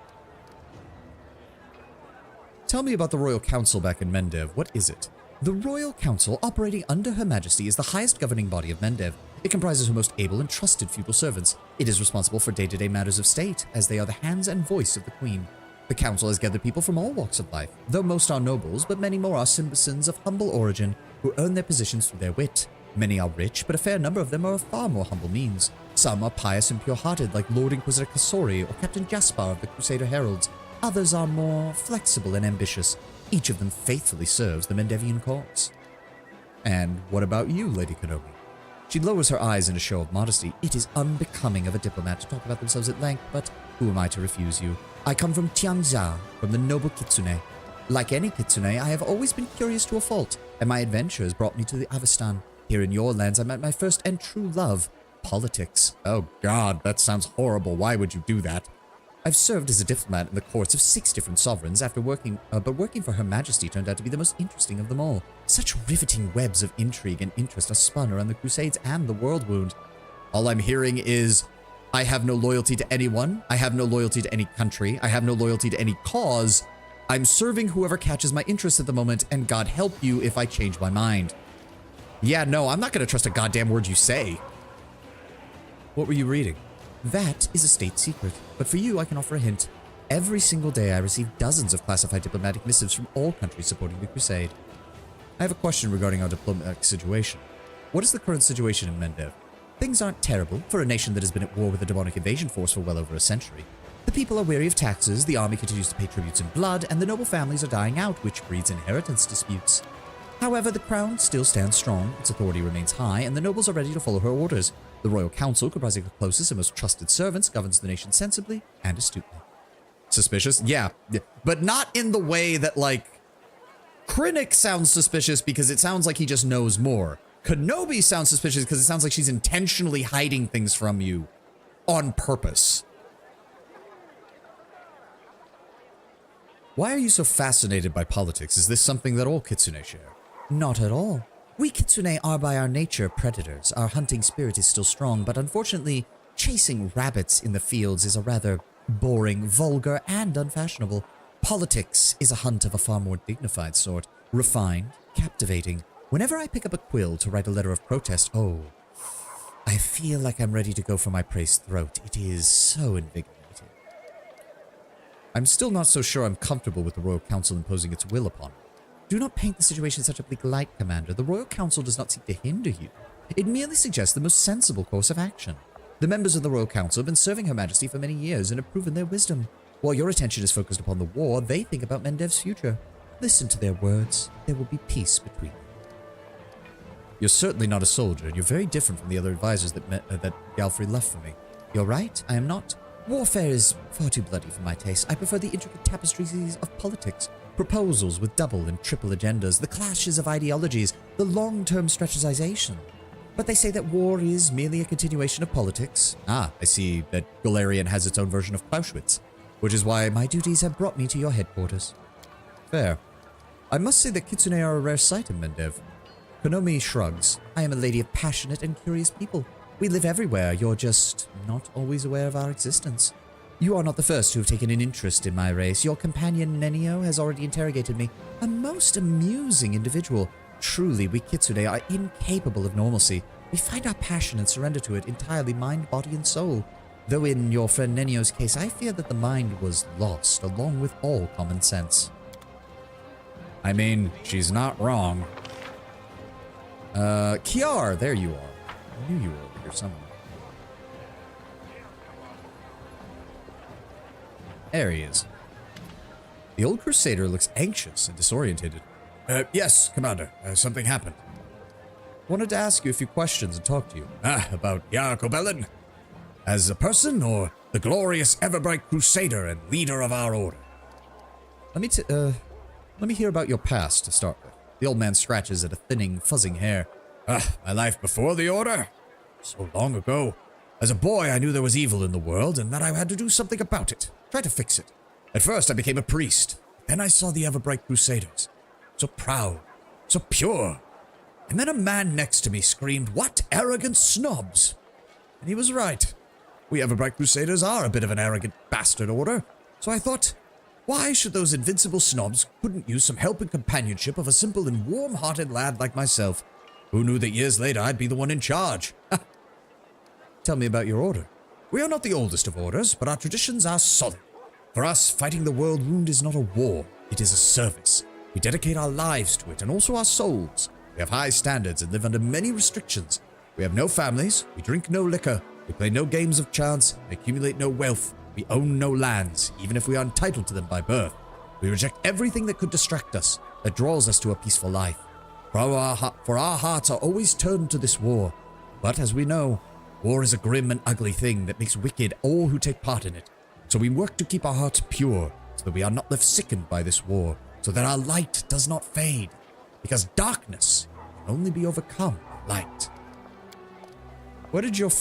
Tell me about the Royal Council back in Mendev. What is it? The Royal Council, operating under Her Majesty, is the highest governing body of Mendev. It comprises her most able and trusted feudal servants. It is responsible for day-to-day matters of state, as they are the hands and voice of the Queen. The Council has gathered people from all walks of life, though most are nobles, but many more are citizens of humble origin who earn their positions through their wit. Many are rich, but a fair number of them are of far more humble means. Some are pious and pure-hearted, like Lord Inquisitor Kassori or Captain Jaspar of the Crusader Heralds. Others are more flexible and ambitious. Each of them faithfully serves the Mendevian cause. And what about you, Lady Kenobi? She lowers her eyes in a show of modesty. It is unbecoming of a diplomat to talk about themselves at length, but who am I to refuse you? I come from Tianjia, from the noble Kitsune. Like any Kitsune, I have always been curious to a fault, and my adventure has brought me to the Avestan. Here in your lands, I met my first and true love, politics. Oh God, that sounds horrible. Why would you do that? I've served as a diplomat in the courts of 6 different sovereigns but working for Her Majesty turned out to be the most interesting of them all. Such riveting webs of intrigue and interest are spun around the Crusades and the World Wound. All I'm hearing is, I have no loyalty to anyone. I have no loyalty to any country. I have no loyalty to any cause. I'm serving whoever catches my interest at the moment, and God help you if I change my mind. Yeah, no, I'm not going to trust a goddamn word you say. What were you reading? That is a state secret, but for you I can offer a hint. Every single day I receive dozens of classified diplomatic missives from all countries supporting the crusade. I have a question regarding our diplomatic situation. What is the current situation in Mendev? Things aren't terrible for a nation that has been at war with a demonic invasion force for well over a century. The people are weary of taxes, the army continues to pay tributes in blood, and the noble families are dying out, which breeds inheritance disputes. However, the crown still stands strong, its authority remains high, and the nobles are ready to follow her orders. The royal council, comprising the closest and most trusted servants, governs the nation sensibly and astutely. Suspicious? Yeah, but not in the way that, like, Krennic sounds suspicious because it sounds like he just knows more. Kenobi sounds suspicious because it sounds like she's intentionally hiding things from you on purpose. Why are you so fascinated by politics? Is this something that all Kitsune share? Not at all. We Kitsune are by our nature predators. Our hunting spirit is still strong, but unfortunately, chasing rabbits in the fields is a rather boring, vulgar, and unfashionable. Politics is a hunt of a far more dignified sort, refined, captivating. Whenever I pick up a quill to write a letter of protest, oh, I feel like I'm ready to go for my praised throat. It is so invigorating. I'm still not so sure I'm comfortable with the Royal Council imposing its will upon me. Do not paint the situation in such a bleak light, Commander. The Royal Council does not seek to hinder you. It merely suggests the most sensible course of action. The members of the Royal Council have been serving Her Majesty for many years and have proven their wisdom. While your attention is focused upon the war, they think about Mendev's future. Listen to their words. There will be peace between you. You're certainly not a soldier, and you're very different from the other advisors that Galfrey left for me. You're right, I am not. Warfare is far too bloody for my taste. I prefer the intricate tapestries of politics. Proposals with double and triple agendas, the clashes of ideologies, the long-term strategization. But they say that war is merely a continuation of politics. Ah, I see that Galarian has its own version of Clausewitz, which is why my duties have brought me to your headquarters. Fair. I must say that Kitsune are a rare sight in Mendev. Konomi shrugs. I am a lady of passionate and curious people. We live everywhere, you're just not always aware of our existence. You are not the first to have taken an interest in my race. Your companion Nenio has already interrogated me. A most amusing individual. Truly, we Kitsune are incapable of normalcy. We find our passion and surrender to it entirely mind, body, and soul. Though in your friend Nenio's case, I fear that the mind was lost, along with all common sense. I mean, she's not wrong. Kiar, there you are. I knew you were over here somewhere. There he is. The old Crusader looks anxious and disorientated. Yes, Commander. Something happened. Wanted to ask you a few questions and talk to you. About Yarkobelin? As a person, or the glorious ever-bright Crusader and leader of our order? Let me hear about your past to start with. The old man scratches at a thinning, fuzzing hair. My life before the order? So long ago. As a boy, I knew there was evil in the world and that I had to do something about it. Try to fix it. At first, I became a priest. Then I saw the ever-bright Crusaders. So proud. So pure. And then a man next to me screamed, "What arrogant snobs!" And he was right. We ever-bright Crusaders are a bit of an arrogant bastard order. So I thought, why should those invincible snobs couldn't use some help and companionship of a simple and warm-hearted lad like myself? Who knew that years later I'd be the one in charge? Tell me about your order. We are not the oldest of orders, but our traditions are solid. For us, fighting the world wound is not a war, it is a service. We dedicate our lives to it and also our souls. We have high standards and live under many restrictions. We have no families, we drink no liquor, we play no games of chance, we accumulate no wealth, we own no lands, even if we are entitled to them by birth. We reject everything that could distract us, that draws us to a peaceful life. For our hearts are always turned to this war. But as we know, war is a grim and ugly thing that makes wicked all who take part in it. So we work to keep our hearts pure, so that we are not left sickened by this war, so that our light does not fade, because darkness can only be overcome by light. Where did your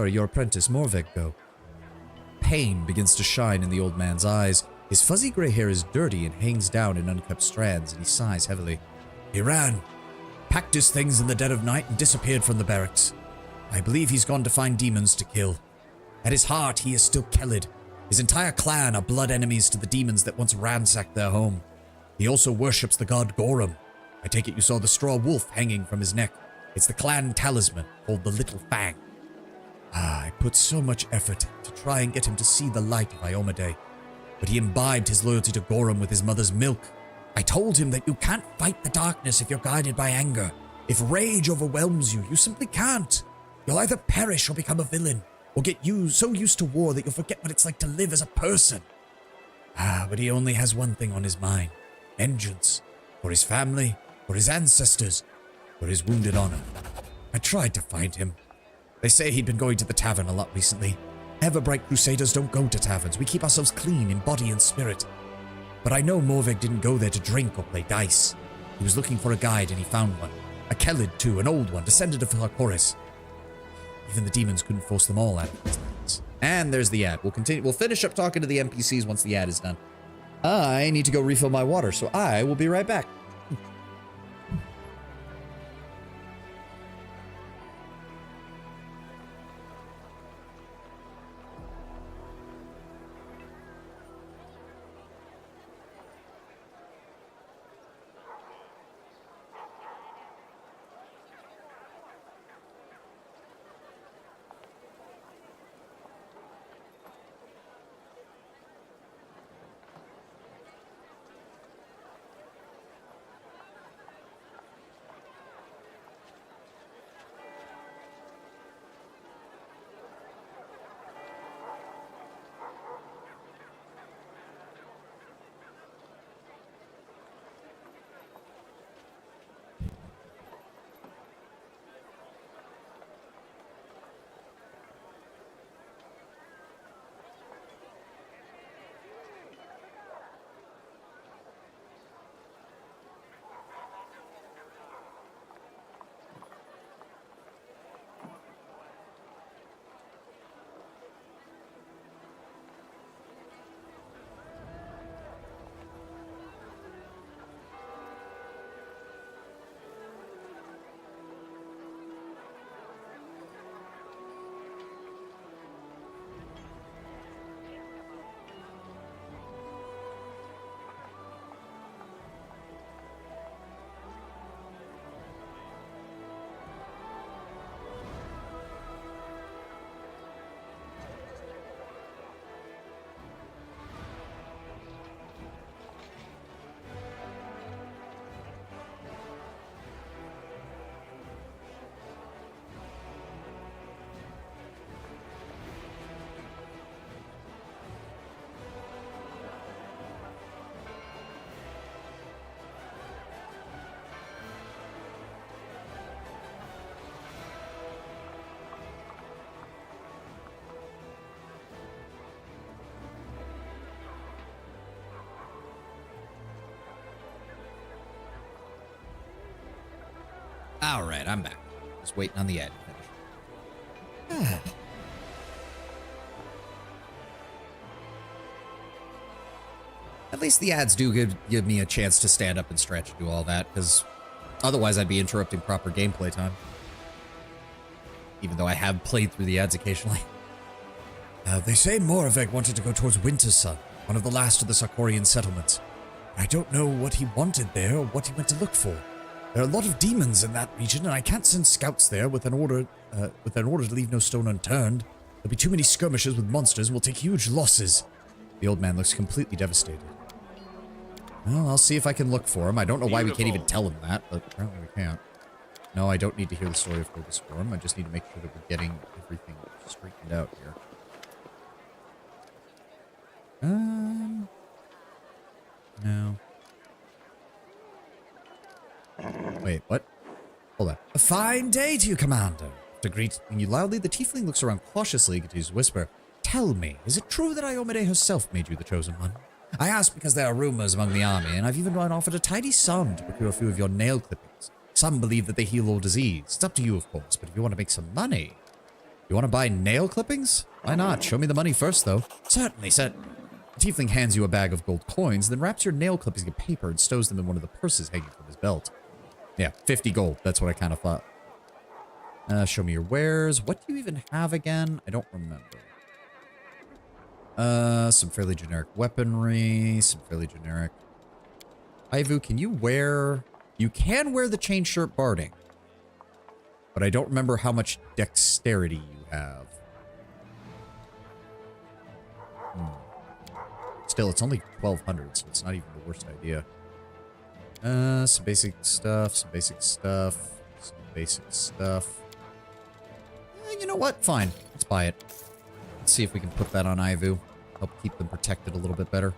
your apprentice Morveg go? Pain begins to shine in the old man's eyes. His fuzzy gray hair is dirty and hangs down in unkept strands, and he sighs heavily. He ran, packed his things in the dead of night, and disappeared from the barracks. I believe he's gone to find demons to kill. At his heart, he is still Kellid. His entire clan are blood enemies to the demons that once ransacked their home. He also worships the god Gorham. I take it you saw the straw wolf hanging from his neck. It's the clan talisman called the Little Fang. I put so much effort to try and get him to see the light of Iomedae, but he imbibed his loyalty to Gorham with his mother's milk. I told him that you can't fight the darkness if you're guided by anger. If rage overwhelms you, you simply can't. You'll either perish or become a villain, or get so used to war that you'll forget what it's like to live as a person. But he only has one thing on his mind. Vengeance. For his family, for his ancestors, for his wounded honor. I tried to find him. They say he'd been going to the tavern a lot recently. Everbright Crusaders don't go to taverns. We keep ourselves clean in body and spirit. But I know Morveg didn't go there to drink or play dice. He was looking for a guide and he found one. A Kellid too, an old one, descendant of Harkoris. Even the demons couldn't force them all out of these lands. And there's the ad. We'll finish up talking to the NPCs once the ad is done. I need to go refill my water, so I will be right back. All right, I'm back. Just waiting on the ad to finish. At least the ads do give me a chance to stand up and stretch and do all that, because otherwise I'd be interrupting proper gameplay time. Even though I have played through the ads occasionally. They say Morveg wanted to go towards Wintersun, one of the last of the Sarkorian settlements. I don't know what he wanted there or what he went to look for. There are a lot of demons in that region, and I can't send scouts there with an order to leave no stone unturned. There'll be too many skirmishes with monsters, and we'll take huge losses. The old man looks completely devastated. Well, I'll see if I can look for him. I don't know why we can't even tell him that, but apparently we can't. No, I don't need to hear the story of Fergus Storm. I just need to make sure that we're getting everything straightened out here. No. Wait, what? Hold on. A fine day to you, Commander. To greeting you loudly, the tiefling looks around cautiously, continues to whisper. Tell me, is it true that Iomade herself made you the chosen one? I ask because there are rumors among the army, and I've even been offered a tidy sum to procure a few of your nail clippings. Some believe that they heal all disease. It's up to you, of course, but if you want to make some money... You want to buy nail clippings? Why not? Show me the money first, though. Certainly. The tiefling hands you a bag of gold coins, then wraps your nail clippings in paper and stows them in one of the purses hanging from his belt. Yeah, 50 gold. That's what I kind of thought. Show me your wares. What do you even have again? I don't remember. Some fairly generic weaponry. Some fairly generic... Ivu, can you wear... You can wear the chain shirt barding. But I don't remember how much dexterity you have. Still, it's only 1,200, so it's not even the worst idea. Some basic stuff, some basic stuff, some basic stuff. You know what? Fine. Let's buy it. Let's see if we can put that on Ivu. Help keep them protected a little bit better.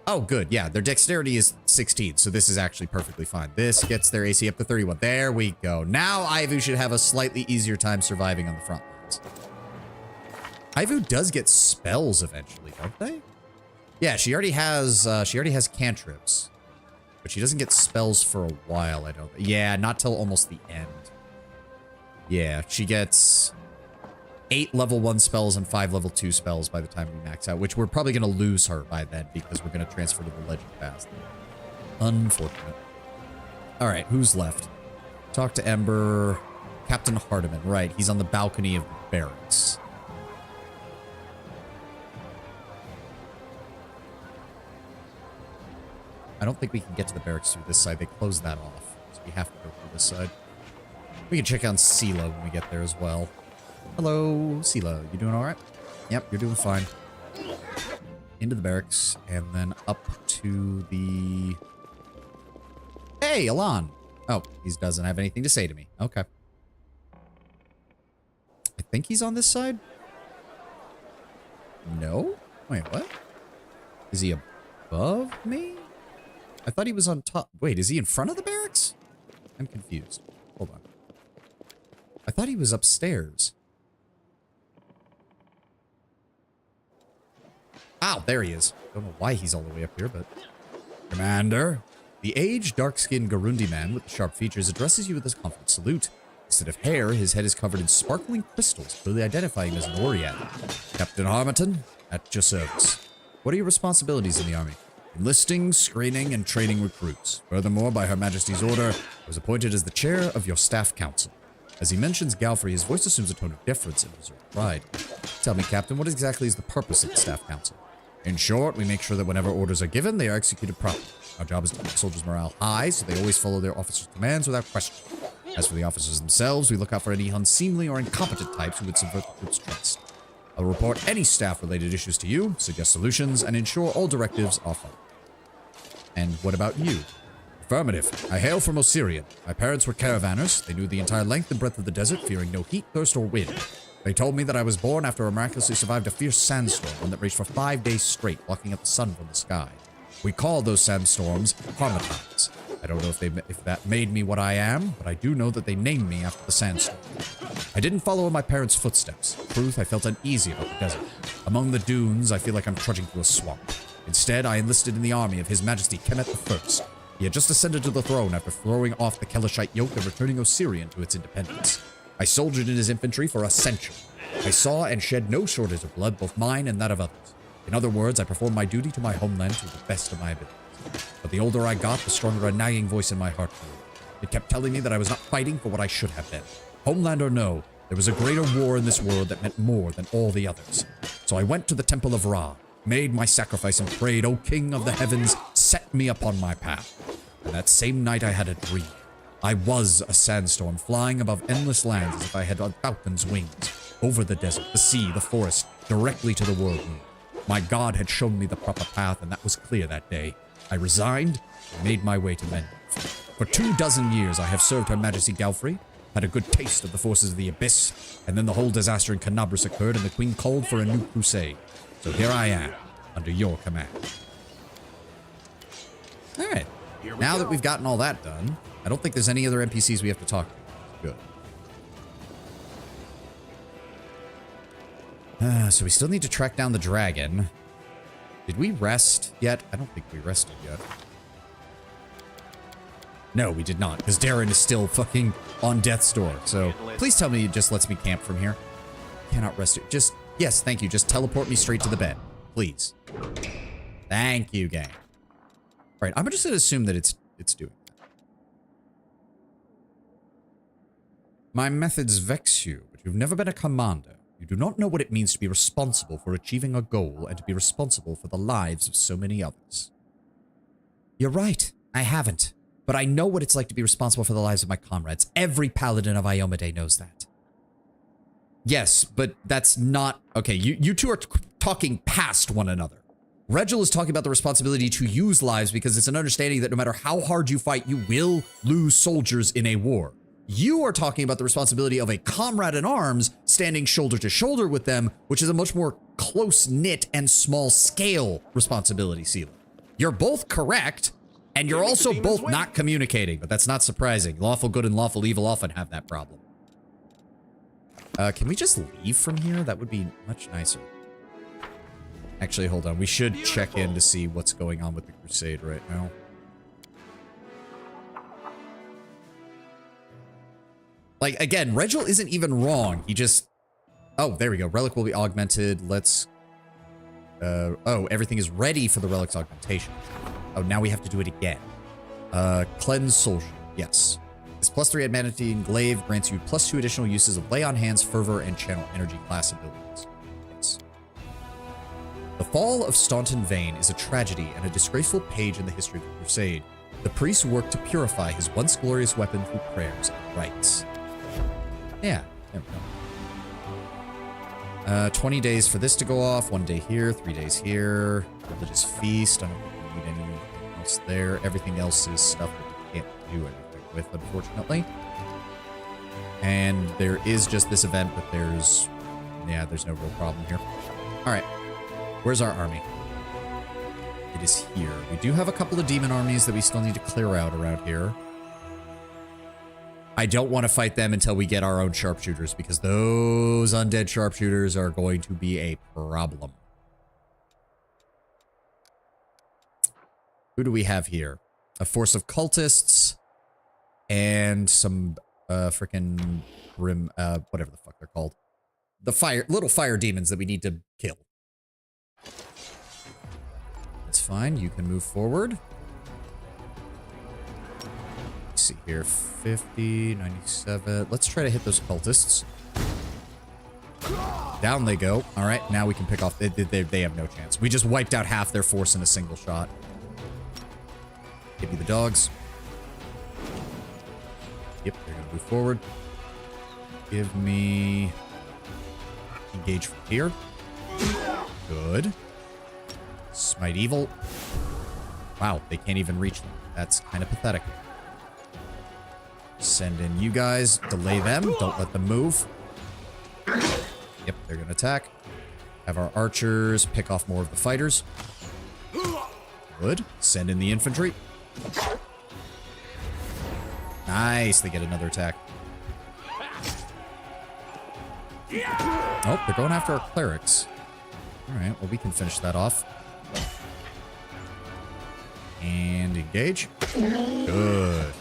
Oh, good. Yeah, their dexterity is 16, so this is actually perfectly fine. This gets their AC up to 31. There we go. Now Ivu should have a slightly easier time surviving on the front lines. Ivu does get spells eventually, don't they? Yeah, she already has cantrips. But she doesn't get spells for a while, I don't... Yeah, not till almost the end. Yeah, she gets 8 level 1 spells and 5 level 2 spells by the time we max out, which we're probably going to lose her by then because we're going to transfer to the legend fast. Unfortunate. All right, who's left? Talk to Ember. Captain Hardiman, right. He's on the balcony of the barracks. I don't think we can get to the barracks through this side. They closed that off, so we have to go through this side. We can check on Sela when we get there as well. Hello, Sela. You doing all right? Yep, you're doing fine. Into the barracks, and then up to the... Hey, Alon. Oh, he doesn't have anything to say to me. Okay. I think he's on this side. No? Wait, what? Is he above me? I thought he was on top. Wait, is he in front of the barracks? I'm confused. Hold on. I thought he was upstairs. Ow, there he is. Don't know why he's all the way up here, but... Commander. The aged, dark-skinned Garundi man with the sharp features addresses you with a confident salute. Instead of hair, his head is covered in sparkling crystals, clearly identifying him as an Oriat. Captain Harmatton, at your service. What are your responsibilities in the army? Enlisting, screening, and training recruits. Furthermore, by Her Majesty's order, I was appointed as the chair of your staff council. As he mentions Galfrey, his voice assumes a tone of deference and reserved pride. Tell me, Captain, what exactly is the purpose of the staff council? In short, we make sure that whenever orders are given, they are executed properly. Our job is to keep soldiers' morale high, so they always follow their officers' commands without question. As for the officers themselves, we look out for any unseemly or incompetent types who would subvert the troops' trust. I will report any staff-related issues to you, suggest solutions, and ensure all directives are followed. And what about you? Affirmative. I hail from Osirian. My parents were caravanners. They knew the entire length and breadth of the desert, fearing no heat, thirst, or wind. They told me that I was born after I miraculously survived a fierce sandstorm, one that raged for 5 days straight, blocking out the sun from the sky. We call those sandstorms harmattides. I don't know if that made me what I am, but I do know that they named me after the sandstorm. I didn't follow in my parents' footsteps. In truth, I felt uneasy about the desert. Among the dunes, I feel like I'm trudging through a swamp. Instead, I enlisted in the army of His Majesty Kemet I. He had just ascended to the throne after throwing off the Kelishite yoke and returning Osirian to its independence. I soldiered in his infantry for a century. I saw and shed no shortage of blood, both mine and that of others. In other words, I performed my duty to my homeland to the best of my abilities. But the older I got, the stronger a nagging voice in my heart grew. It kept telling me that I was not fighting for what I should have been. Homeland or no, there was a greater war in this world that meant more than all the others. So I went to the Temple of Ra, made my sacrifice and prayed, O King of the Heavens, set me upon my path. And that same night I had a dream. I was a sandstorm flying above endless lands as if I had a falcon's wings, over the desert, the sea, the forest, directly to the world moon. My God had shown me the proper path, and that was clear that day. I resigned and made my way to Mendif. For 24 years I have served Her Majesty Galfrey, had a good taste of the forces of the Abyss, and then the whole disaster in Canabras occurred and the Queen called for a new crusade. So here I am, under your command. All right. Here we Now that go. we've gotten all that done, I don't think there's any other NPCs we have to talk to. Good. So we still need to track down the dragon. Did we rest yet? I don't think we rested yet. No, we did not, because Darren is still fucking on death's door. So please tell me it just lets me camp from here. Cannot rest it. Just, yes, thank you. Just teleport me straight to the bed. Please. Thank you, gang. All right, I'm just going to assume that it's doing that. My methods vex you, but you've never been a commander. You do not know what it means to be responsible for achieving a goal and to be responsible for the lives of so many others. You're right. I haven't. But I know what it's like to be responsible for the lives of my comrades. Every paladin of Iomade knows that. Yes, but that's not... Okay, you two are talking past one another. Regil is talking about the responsibility to use lives because it's an understanding that no matter how hard you fight, you will lose soldiers in a war. You are talking about the responsibility of a comrade in arms standing shoulder to shoulder with them, which is a much more close-knit and small-scale responsibility, Sealer. You're both correct, and you're also both not communicating, but that's not surprising. Lawful good and lawful evil often have that problem. Can we just leave from here? That would be much nicer. Actually, hold on. We should check in to see what's going on with the crusade right now. Like, again, Regil isn't even wrong. He just... Oh, there we go. Relic will be augmented. Let's... Oh, everything is ready for the relic's augmentation. Oh, now we have to do it again. Cleanse Soul Shield. Yes. This +3 Adamantine and Glaive grants you +2 additional uses of Lay on Hands, Fervor, and Channel Energy class abilities. Yes. The fall of Staunton Vane is a tragedy and a disgraceful page in the history of the Crusade. The priest worked to purify his once glorious weapon through prayers and rites. Yeah, there we go. 20 days for this to go off. 1 day here, 3 days here. Religious feast. I don't think we need anything else there. Everything else is stuff that we can't do anything with, unfortunately. And there is just this event, but there's no real problem here. All right. Where's our army? It is here. We do have a couple of demon armies that we still need to clear out around here. I don't want to fight them until we get our own sharpshooters, because those undead sharpshooters are going to be a problem. Who do we have here? A force of cultists and some freaking grim, whatever the fuck they're called. The little fire demons that we need to kill. That's fine. You can move forward. Let's see here. 50, 97. Let's try to hit those cultists. Down they go. All right, now we can pick off. They have no chance. We just wiped out half their force in a single shot. Give me the dogs. Yep, they're going to move forward. Give me... Engage from here. Good. Smite evil. Wow, they can't even reach them. That's kind of pathetic. Send in you guys. Delay them. Don't let them move. Yep, they're going to attack. Have our archers pick off more of the fighters. Good. Send in the infantry. Nice. They get another attack. Oh, they're going after our clerics. All right, well, we can finish that off. And engage. Good.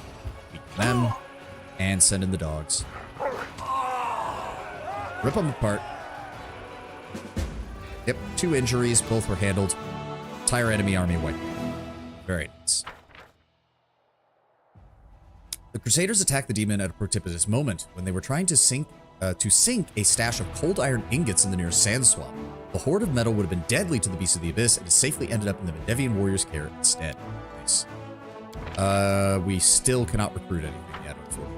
Beat them. And send in the dogs. Rip them apart. Yep, 2 injuries. Both were handled. Entire enemy army wiped. Very nice. The Crusaders attacked the demon at a propitious moment when they were trying to sink a stash of cold iron ingots in the nearest sand swamp. The hoard of metal would have been deadly to the beasts of the abyss and it safely ended up in the Medevian warriors' care instead. Nice. We still cannot recruit anything yet, unfortunately.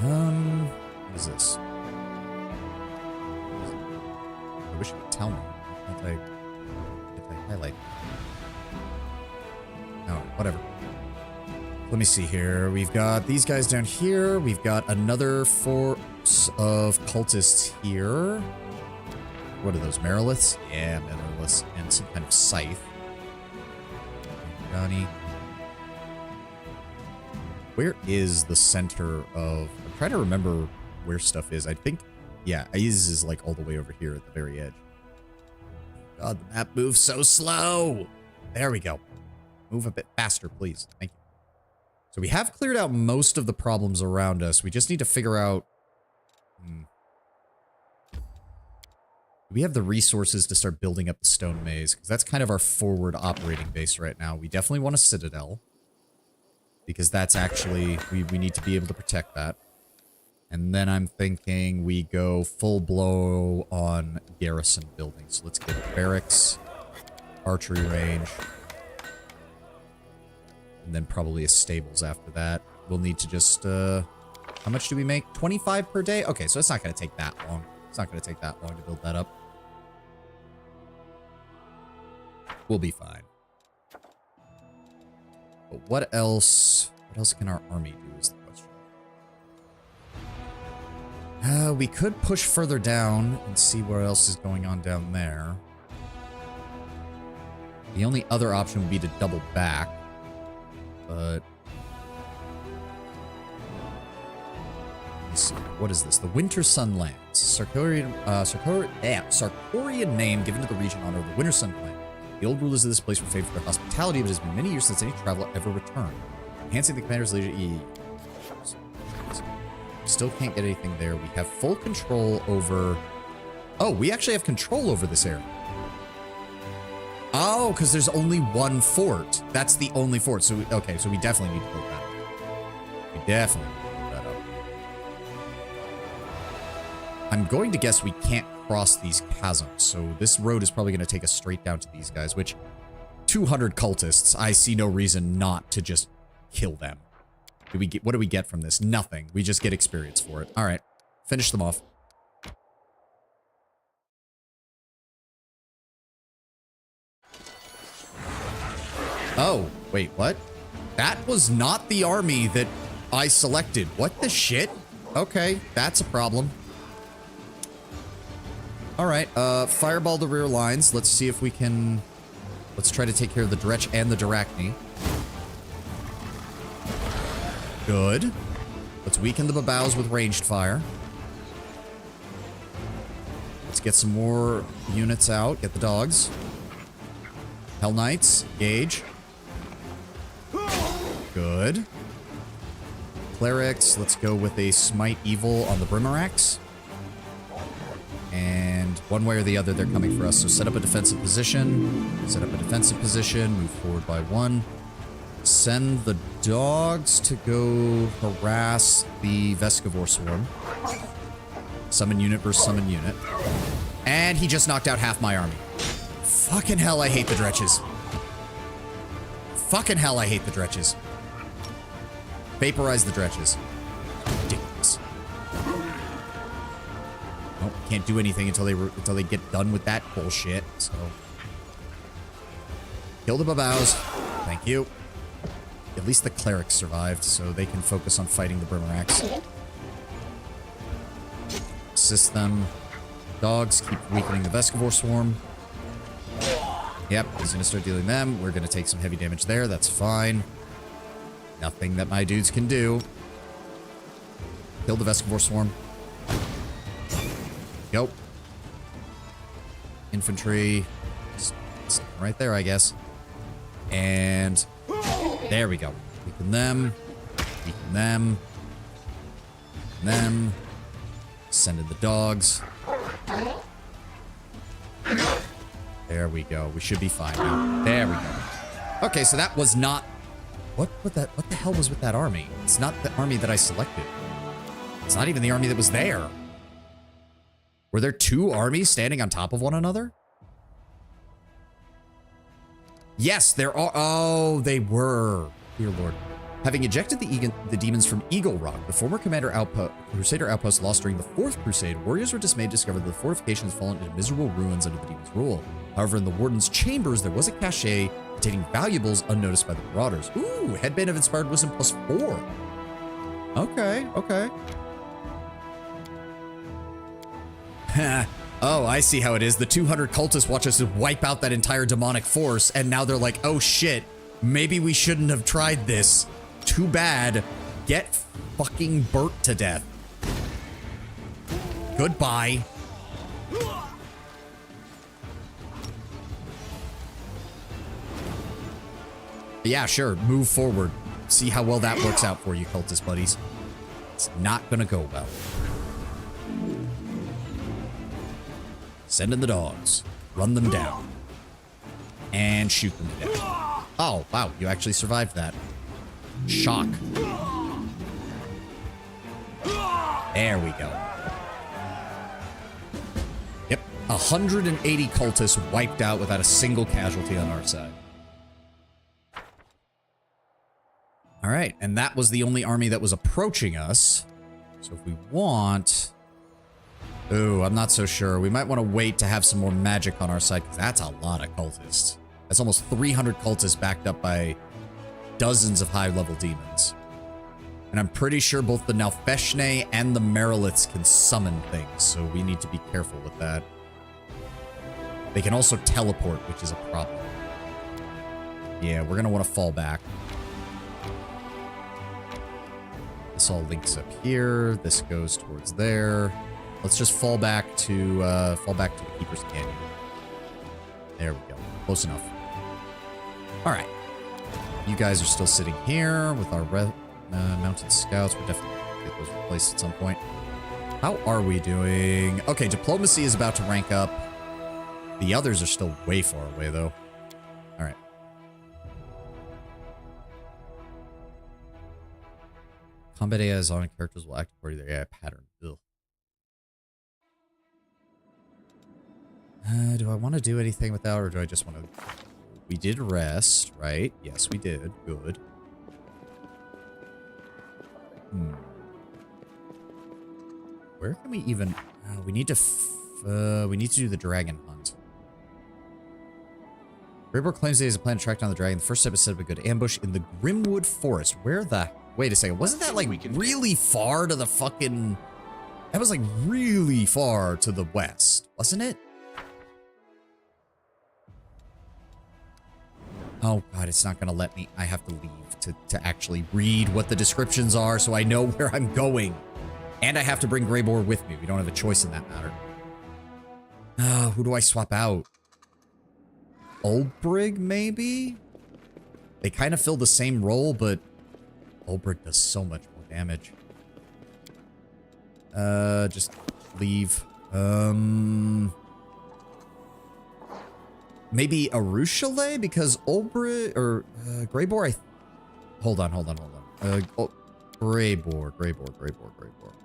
What is this? I wish you would tell me. Why can't I highlight? No, whatever. Let me see here. We've got these guys down here. We've got another force of cultists here. What are those, Meriliths? Yeah, Meriliths. And some kind of scythe. Johnny. Where is the center of... I'm trying to remember where stuff is. I think... Yeah, Aiz is like all the way over here at the very edge. God, the map moves so slow. There we go. Move a bit faster, please. Thank you. So we have cleared out most of the problems around us. We just need to figure out... Do we have the resources to start building up the stone maze? Because that's kind of our forward operating base right now. We definitely want a citadel. Because that's actually... We need to be able to protect that. And then I'm thinking we go full blow on garrison building. So let's get barracks, archery range, and then probably a stables after that. We'll need to just, how much do we make? 25 per day? Okay, so it's not going to take that long. It's not going to take that long to build that up. We'll be fine. But what else can our army do is the question. We could push further down and see what else is going on down there. The only other option would be to double back. But... let me see. What is this? The Winter Sun Lands. Sarkorian name given to the region in honor of the Winter Sun Clan. The old rulers of this place were famed for their hospitality, but it has been many years since any traveler ever returned. Enhancing the commander's leisure... Still can't get anything there. We have full control over... Oh, we actually have control over this area. Oh, because there's only one fort. That's the only fort. So, okay, so we definitely need to build that up. We definitely need to build that up. I'm going to guess we can't cross these chasms. So this road is probably going to take us straight down to these guys, which 200 cultists, I see no reason not to just kill them. What do we get from this? Nothing. We just get experience for it. All right. Finish them off. Oh, wait, what? That was not the army that I selected. What the shit? Okay, that's a problem. All right, fireball the rear lines. Let's see if we can... Let's try to take care of the Dretch and the Drachni. Good. Let's weaken the Babaus with ranged fire. Let's get some more units out. Get the dogs. Hell Knights, engage. Good. Clerics, let's go with a Smite Evil on the Brimarax. And one way or the other, they're coming for us. So set up a defensive position. Set up a defensive position. Move forward by one. Send the dogs to go harass the Vescivore Swarm. Summon unit versus summon unit. And he just knocked out half my army. Fucking hell, I hate the Dretches. Fucking hell, I hate the Dretches. Vaporize the Dretches. Ridiculous. Nope, can't do anything until they get done with that bullshit. So kill the Babaus. Thank you. At least the clerics survived, so they can focus on fighting the Brimarax. Assist them. Dogs keep weakening the Vescivore Swarm. Yep, he's gonna start dealing them. We're gonna take some heavy damage there. That's fine. Nothing that my dudes can do. Kill the Vescivore Swarm. Go. Infantry. Right there, I guess. And there we go. Weaken them. Weaken them. Weaken them. Send in the dogs. There we go. We should be fine now. There we go. Okay, so that was not... What the hell was with that army? It's not the army that I selected. It's not even the army that was there. Were there two armies standing on top of one another? Yes, there are. Oh, they were. Dear Lord. Having ejected the demons from Eagle Rock, the former Crusader outpost lost during the Fourth Crusade, warriors were dismayed to discover that the fortifications had fallen into miserable ruins under the demons' rule. However, in the Warden's chambers, there was a cache containing valuables unnoticed by the marauders. Ooh, Headband of Inspired Wisdom +4. Okay, okay. Oh, I see how it is. The 200 cultists watch us wipe out that entire demonic force, and now they're like, oh shit, Maybe we shouldn't have tried this. Too bad. Get fucking burnt to death. Goodbye. Yeah, sure. Move forward. See how well that works out for you, cultist buddies. It's not gonna go well. Send in the dogs. Run them down. And shoot them to death. Oh, wow. You actually survived that. Shock. There we go. Yep. 180 cultists wiped out without a single casualty on our side. All right, and that was the only army that was approaching us. So if we want... Ooh, I'm not so sure. We might want to wait to have some more magic on our side, because that's a lot of cultists. That's almost 300 cultists backed up by dozens of high-level demons. And I'm pretty sure both the Nalfeshne and the Meriliths can summon things, so we need to be careful with that. They can also teleport, which is a problem. Yeah, we're going to want to fall back. This all links up here. This goes towards there. Let's just fall back to the Keeper's Canyon. There we go. Close enough. All right. You guys are still sitting here with our mounted scouts. We're definitely going to get those replaced at some point. How are we doing? Okay, diplomacy is about to rank up. The others are still way far away, though. All right. Combat AI Zonic characters will act according to their AI pattern. Ugh. Do I want to do anything with that, or do I just want to... We did rest, right? Yes, we did. Good. Where can we even... we need to do the dragon hunt. Greyboar claims that he has a plan to track down the dragon. The first step is set up a good ambush in the Grimwood Forest. Where the... Wait a second. Wasn't that, like, really far to the fucking... That was, like, really far to the west, wasn't it? Oh, God, it's not going to let me. I have to leave to actually read what the descriptions are so I know where I'm going. And I have to bring Greyboar with me. We don't have a choice in that matter. Who do I swap out? Ulbrig, maybe? They kind of fill the same role, but Ulbrig does so much more damage. Just leave. Maybe Arushale, because Ulbrig or Greyboar. Hold on. Greyboar.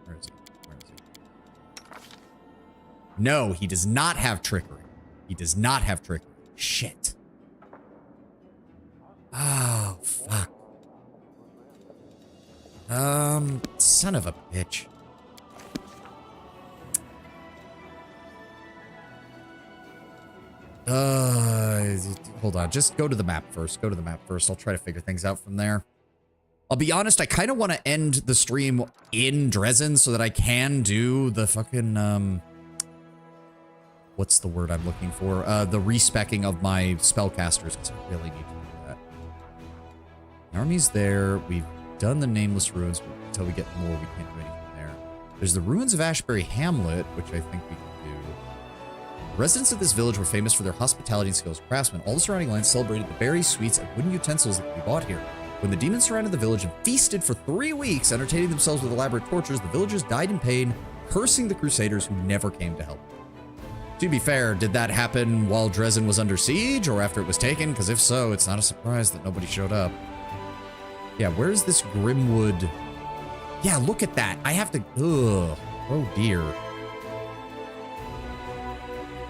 Where is he? No, he does not have trickery. Shit. Oh, fuck. Son of a bitch. Hold on. Just go to the map first. I'll try to figure things out from there. I'll be honest, I kind of want to end the stream in Dresden so that I can do the fucking, what's the word I'm looking for? The respecking of my spellcasters, because I really need to do that. The army's there. We've done the Nameless Ruins, but until we get more, we can't do anything there. There's the Ruins of Ashbury Hamlet, which I think we can do. The residents of this village were famous for their hospitality and skills craftsmen. All the surrounding lands celebrated the berries, sweets, and wooden utensils that could be bought here. When the demons surrounded the village and feasted for 3 weeks, entertaining themselves with elaborate tortures, the villagers died in pain, cursing the crusaders who never came to help. To be fair, did that happen while Dresden was under siege or after it was taken? Because if so, it's not a surprise that nobody showed up. Yeah, where's this Grimwood? Yeah, look at that. I have to... Ugh. Oh, dear.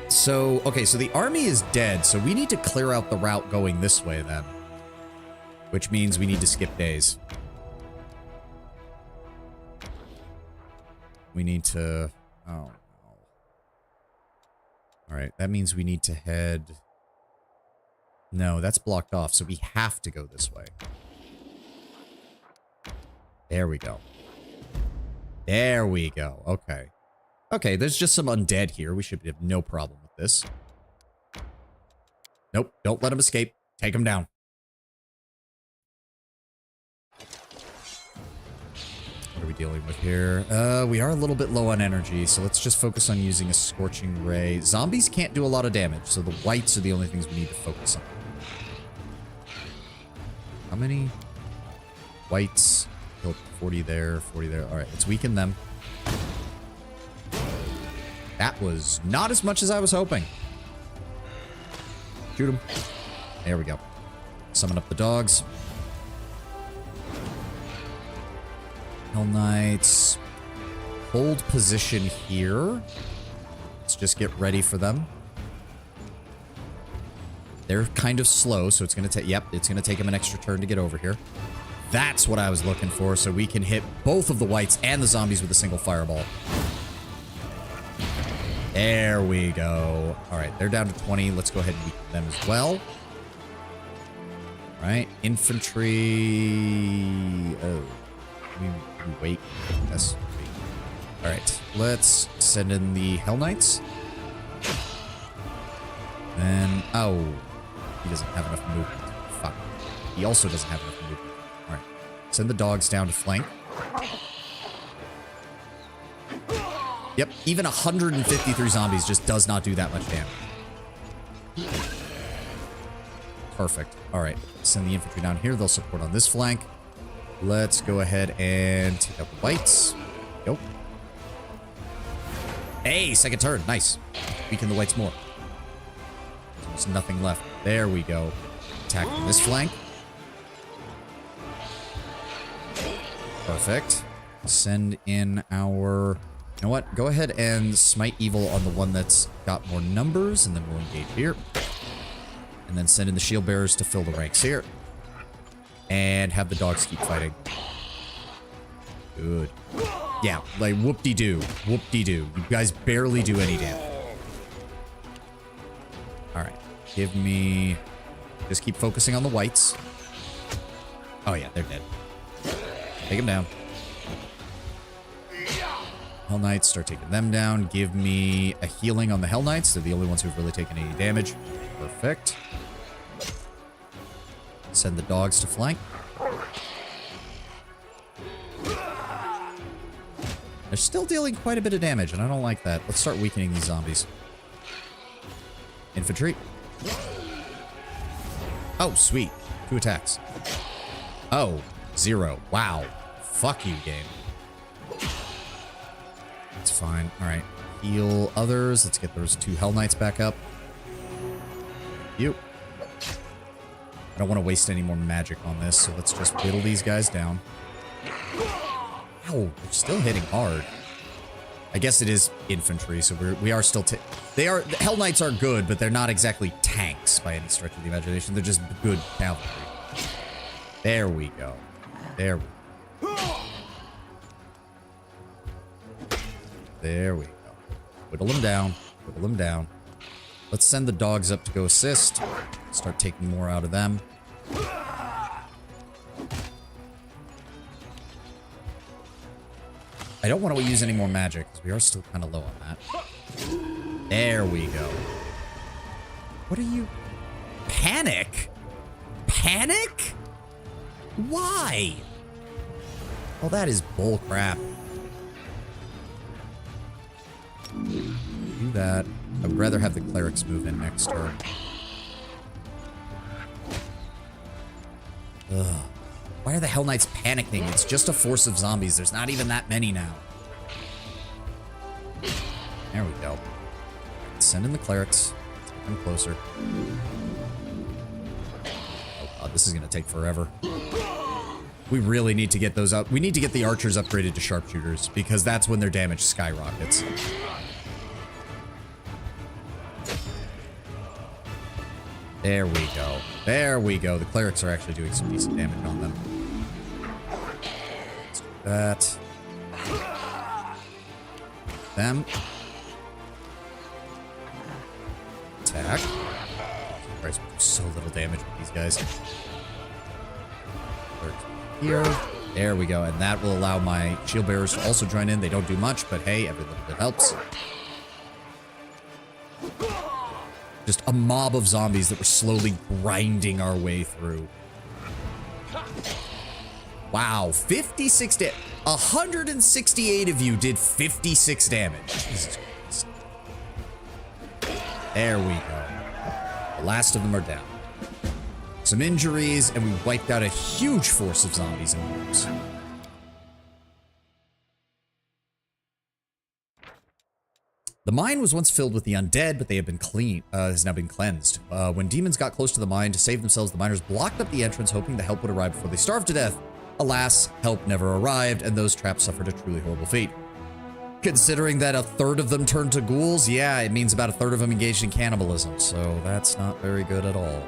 So, okay, so the army is dead, so we need to clear out the route going this way, then. Which means we need to skip days. We need to... Oh, no. Alright, that means we need to head... No, that's blocked off, so we have to go this way. There we go. There we go. Okay. Okay, there's just some undead here. We should have no problem with this. Nope, don't let him escape. Take him down. What are we dealing with here? We are a little bit low on energy, so let's just focus on using a Scorching Ray. Zombies can't do a lot of damage, so the whites are the only things we need to focus on. How many whites? 40 there, 40 there. All right, let's weaken them. That was not as much as I was hoping. Shoot him. There we go. Summon up the dogs. Hell Knights. Hold position here. Let's just get ready for them. They're kind of slow, so it's going to take... Yep, it's going to take them an extra turn to get over here. That's what I was looking for, so we can hit both of the whites and the zombies with a single fireball. There we go. All right, they're down to 20. Let's go ahead and weaken them as well. All right, infantry... Oh, we wait. Yes, wait. All right, let's send in the Hell Knights. And... Oh, he doesn't have enough movement. Fuck. He also doesn't have enough movement. All right, send the dogs down to flank. Yep, even 153 zombies just does not do that much damage. Perfect. All right, send the infantry down here. They'll support on this flank. Let's go ahead and take out the whites. Go. Hey, second turn. Nice. Weaken the whites more. There's nothing left. There we go. Attack from this flank. Perfect. Send in our... You know what? Go ahead and smite evil on the one that's got more numbers, and then we'll engage here. And then send in the shield bearers to fill the ranks here. And have the dogs keep fighting. Good. Yeah, like whoop-de-doo. Whoop-de-doo. You guys barely do any damage. Alright. Give me... Just keep focusing on the whites. Oh yeah, they're dead. Take them down. Hell Knights, start taking them down. Give me a healing on the Hell Knights. They're the only ones who've really taken any damage. Perfect. Send the dogs to flank. They're still dealing quite a bit of damage, and I don't like that. Let's start weakening these zombies. Infantry. Oh, sweet. 2 attacks. Oh, 0. Wow. Fuck you, game. It's fine. All right. Heal others. Let's get those 2 Hell Knights back up. You. I don't want to waste any more magic on this, so let's just whittle these guys down. Ow, they're still hitting hard. I guess it is infantry, so we are still... They are... The Hell Knights are good, but they're not exactly tanks by any stretch of the imagination. They're just good cavalry. There we go. There we go. There we go. Whittle them down. Whittle them down. Let's send the dogs up to go assist. Start taking more out of them. I don't want to use any more magic, because we are still kind of low on that. There we go. What are you... Panic? Panic? Why? Oh, that is bull crap. Do that. I would rather have the clerics move in next turn. Ugh. Why are the Hell Knights panicking? It's just a force of zombies. There's not even that many now. There we go. Send in the clerics. Take them closer. Oh god, this is going to take forever. We really need to get those up. We need to get the archers upgraded to sharpshooters, because that's when their damage skyrockets. There we go. There we go. The clerics are actually doing some decent damage on them. Let's do that. Them. Attack. Christ, we do so little damage with these guys. Clerics here. There we go. And that will allow my shield bearers to also join in. They don't do much, but hey, every little bit helps. Just a mob of zombies that were slowly grinding our way through. Wow, 56 damage. 168 of you did 56 damage. Jesus Christ. There we go. The last of them are down. Some injuries, and we wiped out a huge force of zombies and wolves. The mine was once filled with the undead, but they have been has now been cleansed. When demons got close to the mine to save themselves, the miners blocked up the entrance, hoping the help would arrive before they starved to death. Alas, help never arrived, and those trapped suffered a truly horrible fate. Considering that a third of them turned to ghouls, yeah, it means about a third of them engaged in cannibalism, so that's not very good at all.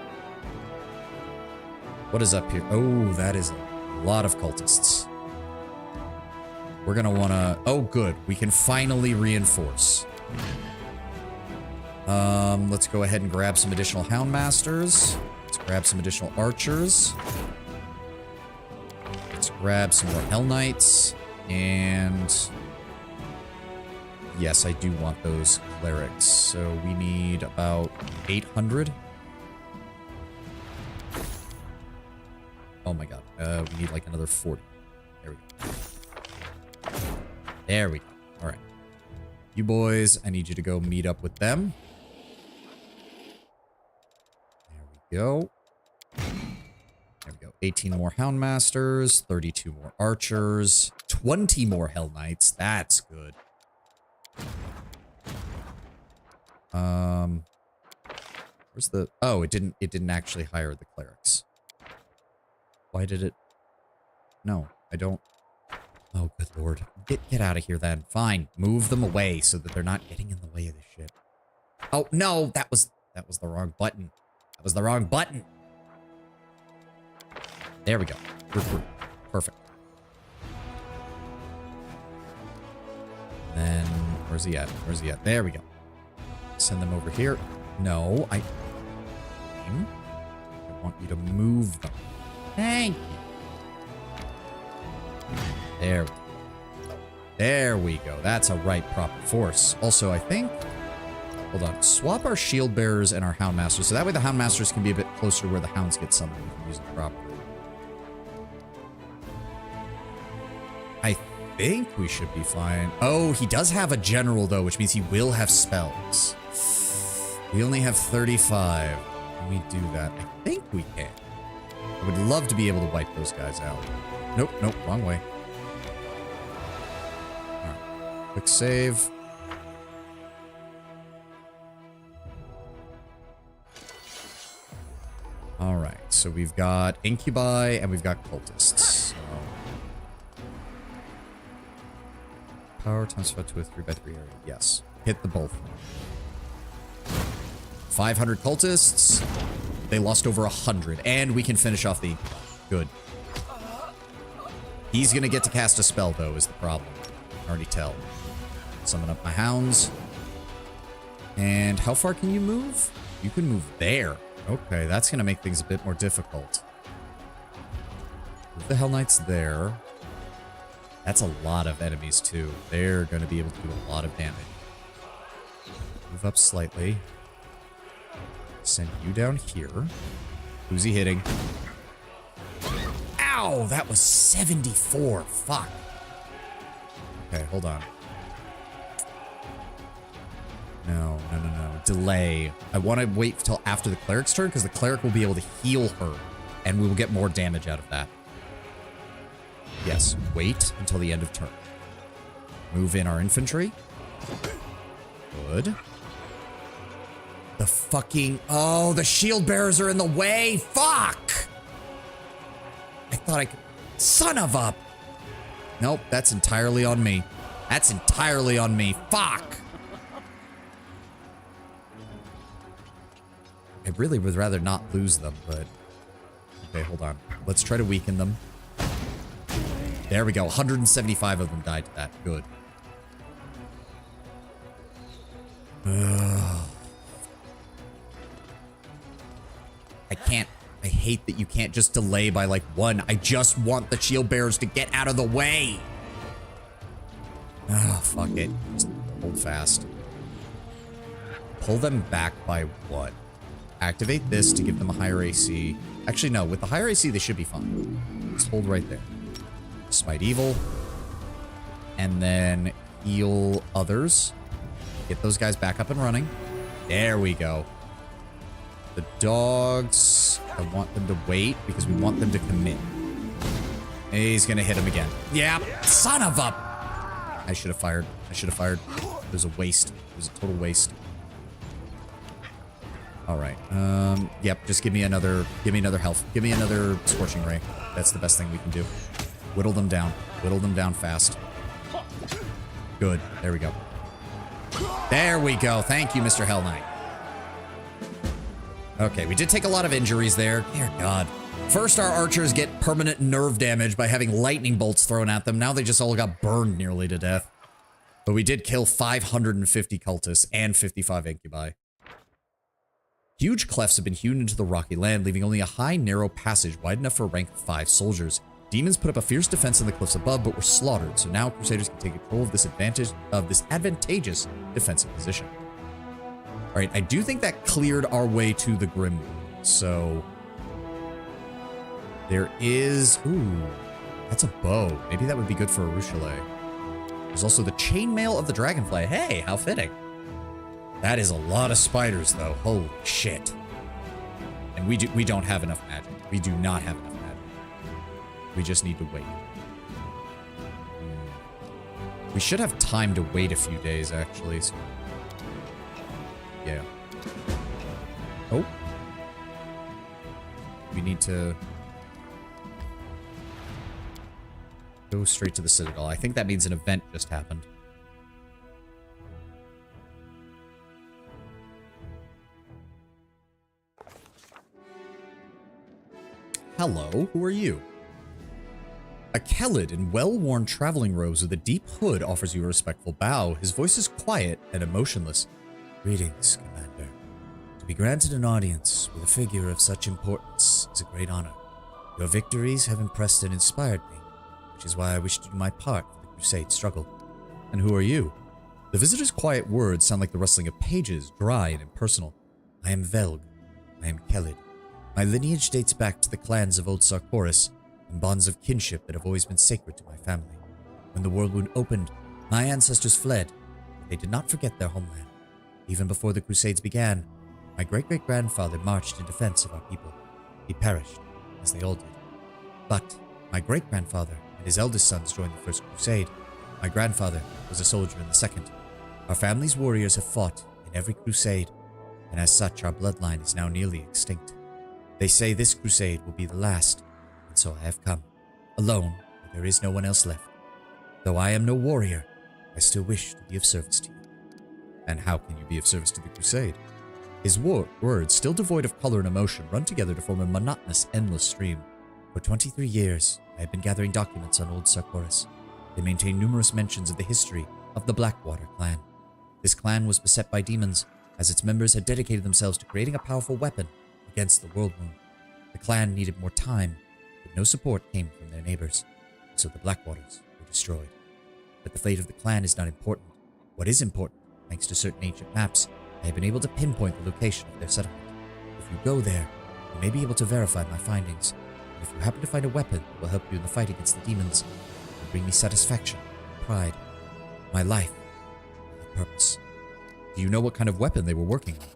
What is up here? Oh, that is a lot of cultists. We're gonna wanna... Oh, good. We can finally reinforce. Let's go ahead and grab some additional Houndmasters. Let's grab some additional Archers. Let's grab some more Hell Knights. And... yes, I do want those Clerics. So we need about 800. Oh my god. We need like another 40. There we go. There we go. All right. You boys, I need you to go meet up with them. There we go. There we go. 18 more Houndmasters, 32 more Archers, 20 more Hell Knights. That's good. Where's the... oh, it didn't actually hire the Clerics. Why did it... no, I don't... oh, good lord. Get out of here then. Fine. Move them away so that they're not getting in the way of this shit. Oh, no! That was the wrong button. That was the wrong button! There we go. Recruit. Perfect. Then, where's he at? Where's he at? There we go. Send them over here. No, I want you to move them. Thank you. There we go. There we go. That's a right proper force. Also, I think... hold on. Swap our shield bearers and our Houndmasters, so that way the Houndmasters can be a bit closer to where the Hounds get summoned. We can use them properly. I think we should be fine. Oh, he does have a general, though, which means he will have spells. We only have 35. Can we do that? I think we can. I would love to be able to wipe those guys out. Nope, nope, wrong way. Alright, quick save. Alright, so we've got Incubi and we've got Cultists. So. Power times 5 to a 3x3 area. Yes. Hit the both. 500 Cultists. They lost over 100. And we can finish off the... good. He's gonna get to cast a spell, though, is the problem. I can already tell. Summon up my Hounds. And how far can you move? You can move there. Okay, that's gonna make things a bit more difficult. Move the Hell Knights there. That's a lot of enemies, too. They're gonna be able to do a lot of damage. Move up slightly. Send you down here. Who's he hitting? Ow! That was 74. Fuck. Okay, hold on. No. Delay. I want to wait till after the Cleric's turn, because the Cleric will be able to heal her, and we will get more damage out of that. Yes, wait until the end of turn. Move in our infantry. Good. The fucking... oh, the shield bearers are in the way! Fuck! I thought I could... son of a... nope, that's entirely on me. That's entirely on me. Fuck! I really would rather not lose them, but... okay, hold on. Let's try to weaken them. There we go. 175 of them died to that. Good. I can't... I hate that you can't just delay by like one. I just want the shield bearers to get out of the way. Ah, fuck it. Just hold fast. Pull them back by one. Activate this to give them a higher AC. Actually, no. With the higher AC, they should be fine. Just hold right there. Smite Evil. And then heal others. Get those guys back up and running. There we go. The dogs, I want them to wait because we want them to commit. He's gonna hit him again. Yeah, son of a... I should have fired. I should have fired. It was a waste. It was a total waste. All right. Yep, just give me another health. Give me another Scorching Ray. That's the best thing we can do. Whittle them down. Whittle them down fast. Good. There we go. There we go. Thank you, Mr. Hell Knight. Okay, we did take a lot of injuries there. Dear God. First, our archers get permanent nerve damage by having lightning bolts thrown at them. Now they just all got burned nearly to death. But we did kill 550 cultists and 55 incubi. Huge clefts have been hewn into the rocky land, leaving only a high, narrow passage wide enough for a rank of 5 soldiers. Demons put up a fierce defense in the cliffs above, but were slaughtered, so now Crusaders can take control of this advantageous defensive position. Alright, I do think that cleared our way to the Grim. So... there is... ooh, that's a bow. Maybe that would be good for a Rochelet. There's also the chainmail of the Dragonfly. Hey, how fitting. That is a lot of spiders, though. Holy shit. And we don't have enough magic. We do not have enough magic. We just need to wait. We should have time to wait a few days, actually. So. Yeah. Oh. We need to go straight to the Citadel. I think that means an event just happened. Hello, who are you? A Kelid in well-worn traveling robes with a deep hood offers you a respectful bow. His voice is quiet and emotionless. Greetings, Commander. To be granted an audience with a figure of such importance is a great honor. Your victories have impressed and inspired me, which is why I wish to do my part for the Crusade struggle. And who are you? The visitor's quiet words sound like the rustling of pages, dry and impersonal. I am Velg. I am Kelid. My lineage dates back to the clans of Old Sarkoris and bonds of kinship that have always been sacred to my family. When the world wound opened, my ancestors fled, but they did not forget their homeland. Even before the Crusades began, my great-great-grandfather marched in defense of our people. He perished, as they all did. But my great-grandfather and his eldest sons joined the First Crusade. My grandfather was a soldier in the Second. Our family's warriors have fought in every crusade, and as such our bloodline is now nearly extinct. They say this crusade will be the last, and so I have come, alone, but there is no one else left. Though I am no warrior, I still wish to be of service to you. And how can you be of service to the Crusade? His words, still devoid of color and emotion, run together to form a monotonous, endless stream. For 23 years, I have been gathering documents on Old Sarkoris. They maintain numerous mentions of the history of the Blackwater clan. This clan was beset by demons, as its members had dedicated themselves to creating a powerful weapon against the world wound. The clan needed more time, but no support came from their neighbors, so the Blackwaters were destroyed. But the fate of the clan is not important. What is important, thanks to certain ancient maps, I have been able to pinpoint the location of their settlement. If you go there, you may be able to verify my findings. And if you happen to find a weapon that will help you in the fight against the demons, it will bring me satisfaction, pride, my life, and purpose. Do you know what kind of weapon they were working on?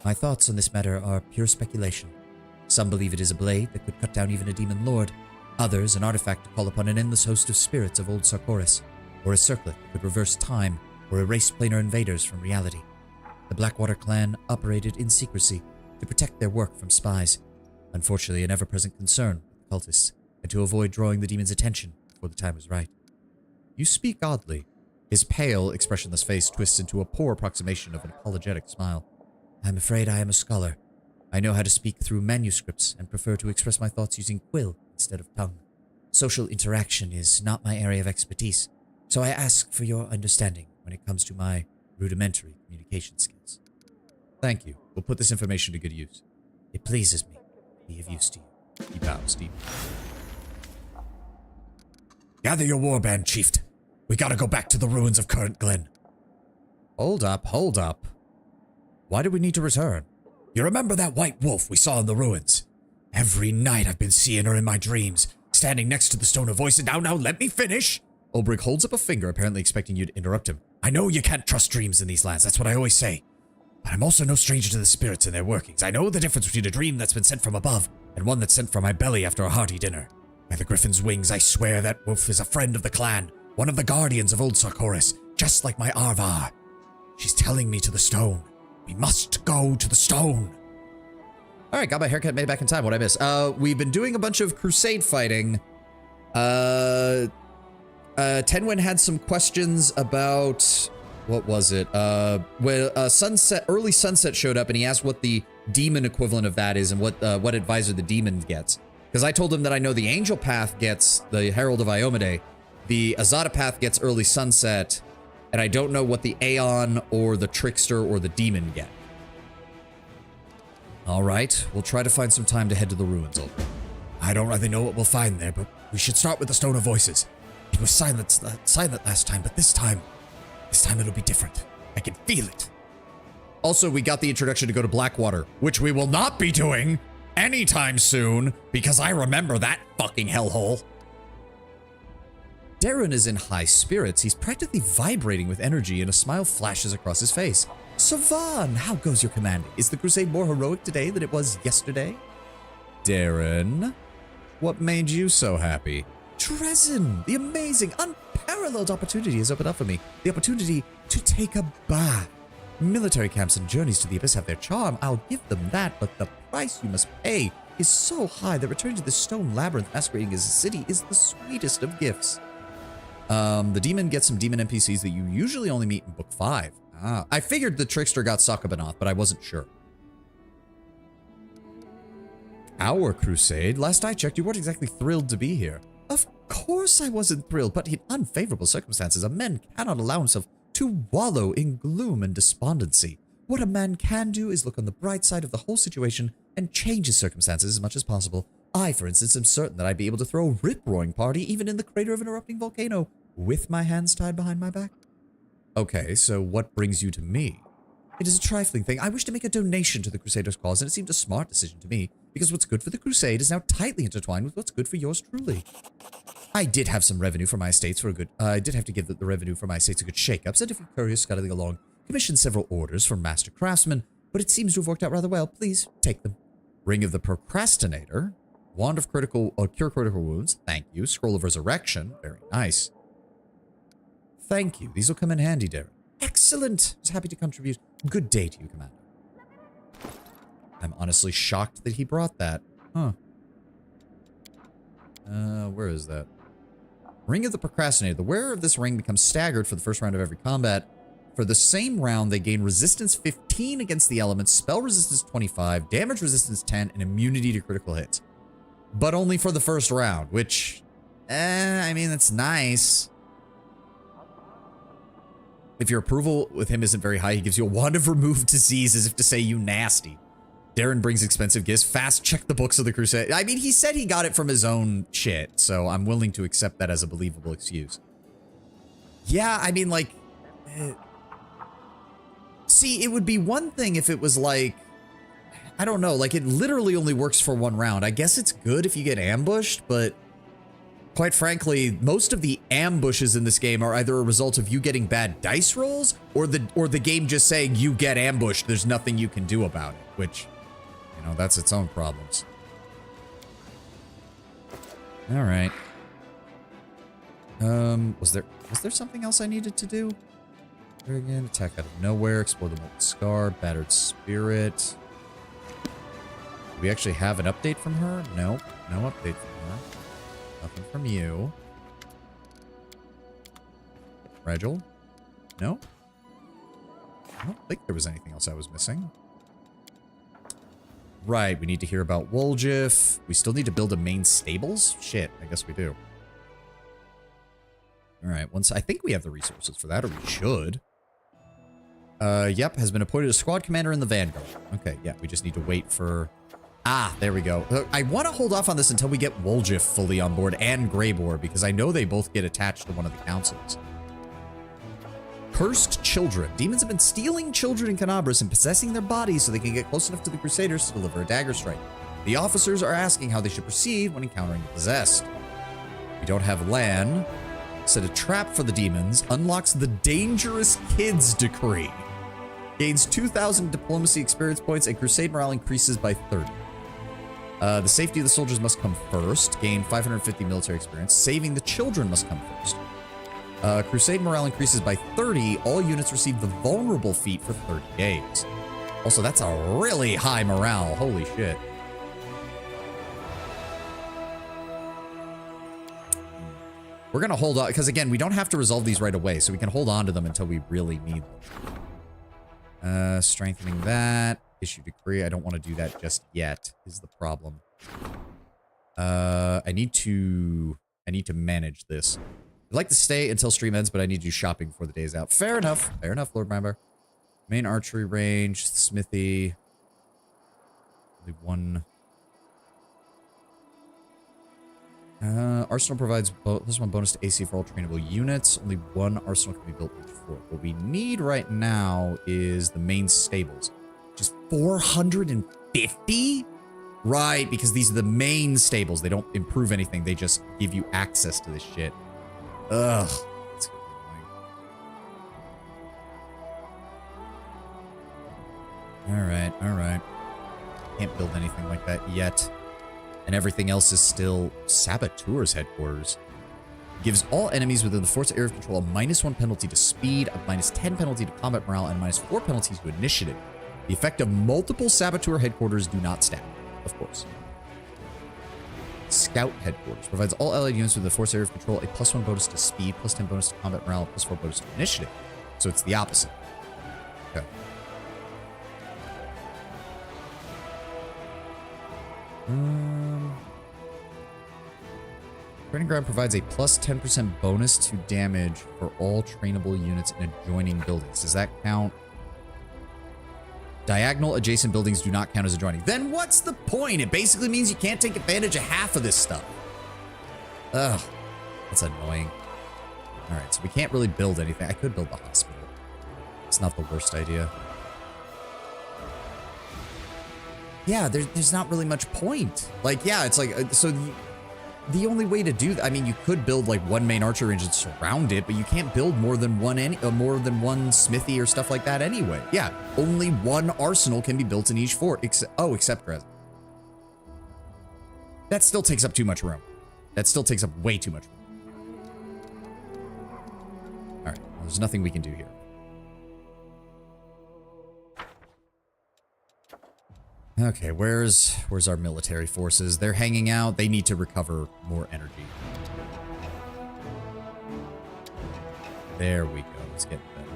My thoughts on this matter are pure speculation. Some believe it is a blade that could cut down even a demon lord. Others, an artifact to call upon an endless host of spirits of Old Sarkoris, or a circlet that could reverse time or erase planar invaders from reality. The Blackwater clan operated in secrecy to protect their work from spies. Unfortunately, an ever-present concern with the cultists, and to avoid drawing the demon's attention before the time was right. You speak oddly. His pale, expressionless face twists into a poor approximation of an apologetic smile. I am afraid I am a scholar. I know how to speak through manuscripts and prefer to express my thoughts using quill instead of tongue. Social interaction is not my area of expertise, so I ask for your understanding when it comes to my rudimentary communication skills. Thank you. We'll put this information to good use. It pleases me to be of use to you. He bows deep. Gather your warband, chieftain. We gotta go back to the ruins of Current Glen. Hold up, hold up. Why do we need to return? You remember that white wolf we saw in the ruins? Every night I've been seeing her in my dreams, standing next to the Stone of Voice, and now let me finish! Ulbrich holds up a finger, apparently expecting you to interrupt him. I know you can't trust dreams in these lands, that's what I always say. But I'm also no stranger to the spirits and their workings. I know the difference between a dream that's been sent from above and one that's sent from my belly after a hearty dinner. By the griffin's wings, I swear that wolf is a friend of the clan, one of the guardians of old Sarkoris, just like my Arvar. She's telling me to the stone. We must go to the stone. All right, got my haircut made back in time. What'd I miss? We've been doing a bunch of crusade fighting. Tenwin had some questions about, what was it? When early sunset showed up, and he asked what the demon equivalent of that is and what advisor the demon gets. Because I told him that I know the angel path gets the Herald of Iomade, the Azada path gets early sunset, and I don't know what the Aeon or the trickster or the demon get. All right, we'll try to find some time to head to the ruins. I don't really know what we'll find there, but we should start with the Stone of Voices. It was silent last time, but this time it'll be different. I can feel it. Also, we got the introduction to go to Blackwater, which we will not be doing anytime soon, because I remember that fucking hellhole. Darren is in high spirits. He's practically vibrating with energy, and a smile flashes across his face. Savan, how goes your commanding? Is the crusade more heroic today than it was yesterday? Darren, what made you so happy? Trezin, the amazing, unparalleled opportunity has opened up for me. The opportunity to take a bath. Military camps and journeys to the Abyss have their charm. I'll give them that, but the price you must pay is so high that returning to the stone labyrinth masquerading as a city is the sweetest of gifts. The demon gets some demon NPCs that you usually only meet in book 5. I figured the trickster got Sakabanoth, but I wasn't sure. Our crusade? Last I checked, you weren't exactly thrilled to be here. Of course I wasn't thrilled, but in unfavorable circumstances, a man cannot allow himself to wallow in gloom and despondency. What a man can do is look on the bright side of the whole situation and change his circumstances as much as possible. I, for instance, am certain that I'd be able to throw a rip-roaring party even in the crater of an erupting volcano with my hands tied behind my back. Okay, so what brings you to me? It is a trifling thing. I wish to make a donation to the Crusaders' cause, and it seemed a smart decision to me, because what's good for the Crusade is now tightly intertwined with what's good for yours truly. I did have some revenue for my estates I did have to give the revenue for my estates a good shake-up, sent a few couriers scuttling along, commissioned several orders from master craftsmen, but it seems to have worked out rather well. Please, take them. Ring of the Procrastinator, Wand of Cure Critical Wounds, thank you. Scroll of Resurrection, very nice. Thank you. These will come in handy, Darren. Excellent. I was happy to contribute. Good day to you, Commander. I'm honestly shocked that he brought that. Huh. Where is that? Ring of the Procrastinator. The wearer of this ring becomes staggered for the first round of every combat. For the same round, they gain resistance 15 against the elements, spell resistance 25, damage resistance 10, and immunity to critical hits. But only for the first round, which, I mean, that's nice. If your approval with him isn't very high, he gives you a wand of remove disease as if to say you nasty. Darren brings expensive gifts. Fast check the books of the Crusade. I mean, he said he got it from his own shit, so I'm willing to accept that as a believable excuse. Yeah, I mean, like... see, it would be one thing if it was like... I don't know, like it literally only works for one round. I guess it's good if you get ambushed, but... quite frankly, most of the ambushes in this game are either a result of you getting bad dice rolls or the game just saying you get ambushed, there's nothing you can do about it, which, you know, that's its own problems. All right. Was there something else I needed to do? Here again, attack out of nowhere, explore the molten scar, battered spirit. Do we actually have an update from her? Nope, no update from her. Nothing from you. Regil? No? I don't think there was anything else I was missing. Right, we need to hear about Woljif. We still need to build a main stables? Shit, I guess we do. Alright, I think we have the resources for that, or we should. Yep, has been appointed a squad commander in the Vanguard. Okay, yeah, we just need to wait for... Ah, there we go. I want to hold off on this until we get Woljif fully on board and Greybore, because I know they both get attached to one of the councils. Cursed children. Demons have been stealing children in Canabras and possessing their bodies so they can get close enough to the Crusaders to deliver a dagger strike. The officers are asking how they should proceed when encountering the possessed. We don't have Lan, set a trap for the demons, unlocks the Dangerous Kids Decree, gains 2,000 diplomacy experience points, and crusade morale increases by 30. The safety of the soldiers must come first, gain 550 military experience. Saving the children must come first. Crusade morale increases by 30. All units receive the vulnerable feat for 30 days. Also, that's a really high morale. Holy shit. We're going to hold on, because again, we don't have to resolve these right away, so we can hold on to them until we really need them. Strengthening that. Issue decree. I don't want to do that just yet, is the problem. I need to manage this. I'd like to stay until stream ends, but I need to do shopping before the day's out. Fair enough. Fair enough, Lord Member. Main archery range, smithy. Only one. Arsenal provides +1 bonus to AC for all trainable units. Only one arsenal can be built with 4. What we need right now is the main stables. Just 450? Right, because these are the main stables. They don't improve anything. They just give you access to this shit. Ugh. That's gonna be annoying. Alright. Can't build anything like that yet. And everything else is still Saboteur's headquarters. Gives all enemies within the force area of control a -1 penalty to speed, a -10 penalty to combat morale, and -4 penalties to initiative. The effect of multiple Saboteur headquarters do not stack, of course. Scout headquarters provides all allied units within the force area of control a +1 bonus to speed, +10 bonus to combat morale, +4 bonus to initiative. So it's the opposite. Okay. Training ground provides a +10% bonus to damage for all trainable units in adjoining buildings. Does that count? Diagonal adjacent buildings do not count as adjoining. Then what's the point? It basically means you can't take advantage of half of this stuff. Ugh. That's annoying. Alright, so we can't really build anything. I could build the hospital. It's not the worst idea. Yeah, there's not really much point. Like, yeah, it's like, so the only way to do that, I mean, you could build like one main archer range and surround it, but you can't build more than one smithy or stuff like that anyway. Yeah, only one arsenal can be built in each fort, except Dresden. That still takes up too much room. That still takes up way too much room. All right, well, there's nothing we can do here. Okay, where's our military forces? They're hanging out. They need to recover more energy. There we go. Let's get better.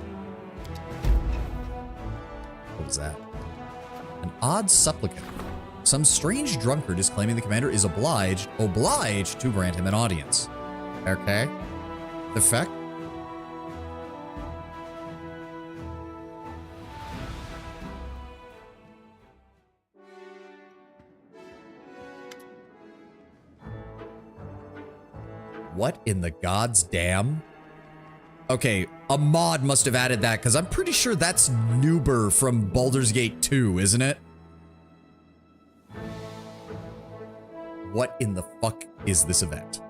What was that? An odd supplicant. Some strange drunkard is claiming the commander is obliged to grant him an audience. Okay. The fact. What in the God's damn? Okay, a mod must have added that, because I'm pretty sure that's Nuber from Baldur's Gate 2, isn't it? What in the fuck is this event?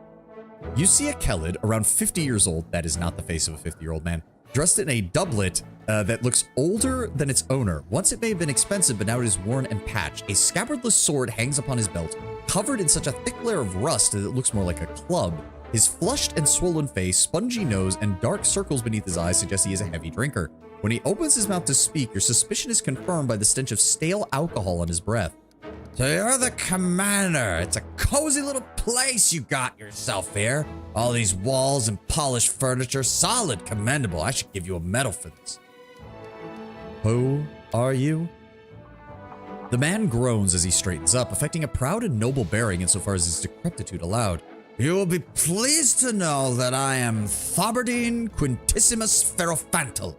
You see a Kelid around 50 years old, that is not the face of a 50-year-old man, dressed in a doublet that looks older than its owner. Once it may have been expensive, but now it is worn and patched. A scabbardless sword hangs upon his belt, covered in such a thick layer of rust that it looks more like a club. His flushed and swollen face, spongy nose, and dark circles beneath his eyes suggest he is a heavy drinker. When he opens his mouth to speak, your suspicion is confirmed by the stench of stale alcohol on his breath. So you're the commander. It's a cozy little place you got yourself here. All these walls and polished furniture. Solid, commendable. I should give you a medal for this. Who are you? The man groans as he straightens up, affecting a proud and noble bearing insofar as his decrepitude allowed. You will be pleased to know that I am Thobardine Quintissimus Ferrophantal,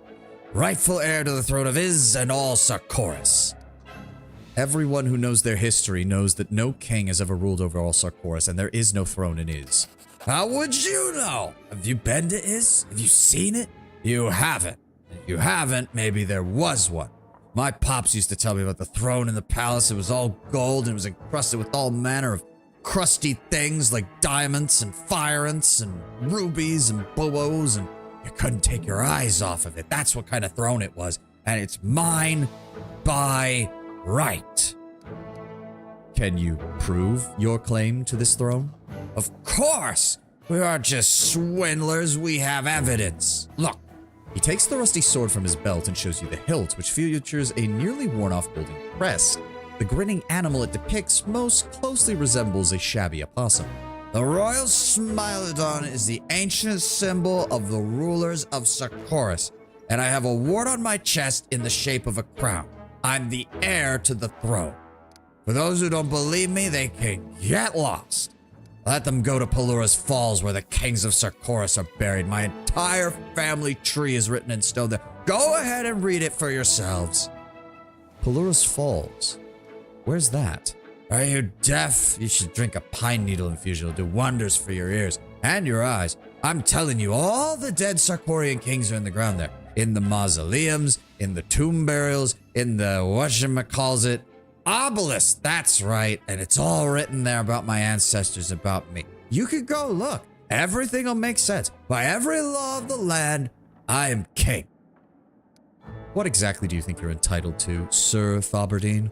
rightful heir to the throne of Iz and all Sarkoris. Everyone who knows their history knows that no king has ever ruled over all Sarkoris, and there is no throne in Iz. How would you know? Have you been to Iz? Have you seen it? You haven't. If you haven't, maybe there was one. My pops used to tell me about the throne in the palace. It was all gold and it was encrusted with all manner of crusty things like diamonds and fire ants and rubies and boos, and you couldn't take your eyes off of it. That's what kind of throne it was. And it's mine by right. Can you prove your claim to this throne? Of course! We aren't just swindlers, we have evidence. Look. He takes the rusty sword from his belt and shows you the hilt, which features a nearly worn-off golden crest. The grinning animal it depicts most closely resembles a shabby opossum. The royal smilodon is the ancient symbol of the rulers of Sarkoris, and I have a wart on my chest in the shape of a crown. I'm the heir to the throne. For those who don't believe me, they can get lost. Let them go to Pelura's Falls, where the kings of Sarkoris are buried. My entire family tree is written in stone there. Go ahead and read it for yourselves. Pelura's Falls? Where's that? Are you deaf? You should drink a pine needle infusion. It'll do wonders for your ears and your eyes. I'm telling you, all the dead Sarkorian kings are in the ground there. In the mausoleums, in the tomb burials, in the whatchamacallit obelisk. That's right. And it's all written there about my ancestors, about me. You could go look. Everything will make sense. By every law of the land, I am king. What exactly do you think you're entitled to, Sir Thobardine?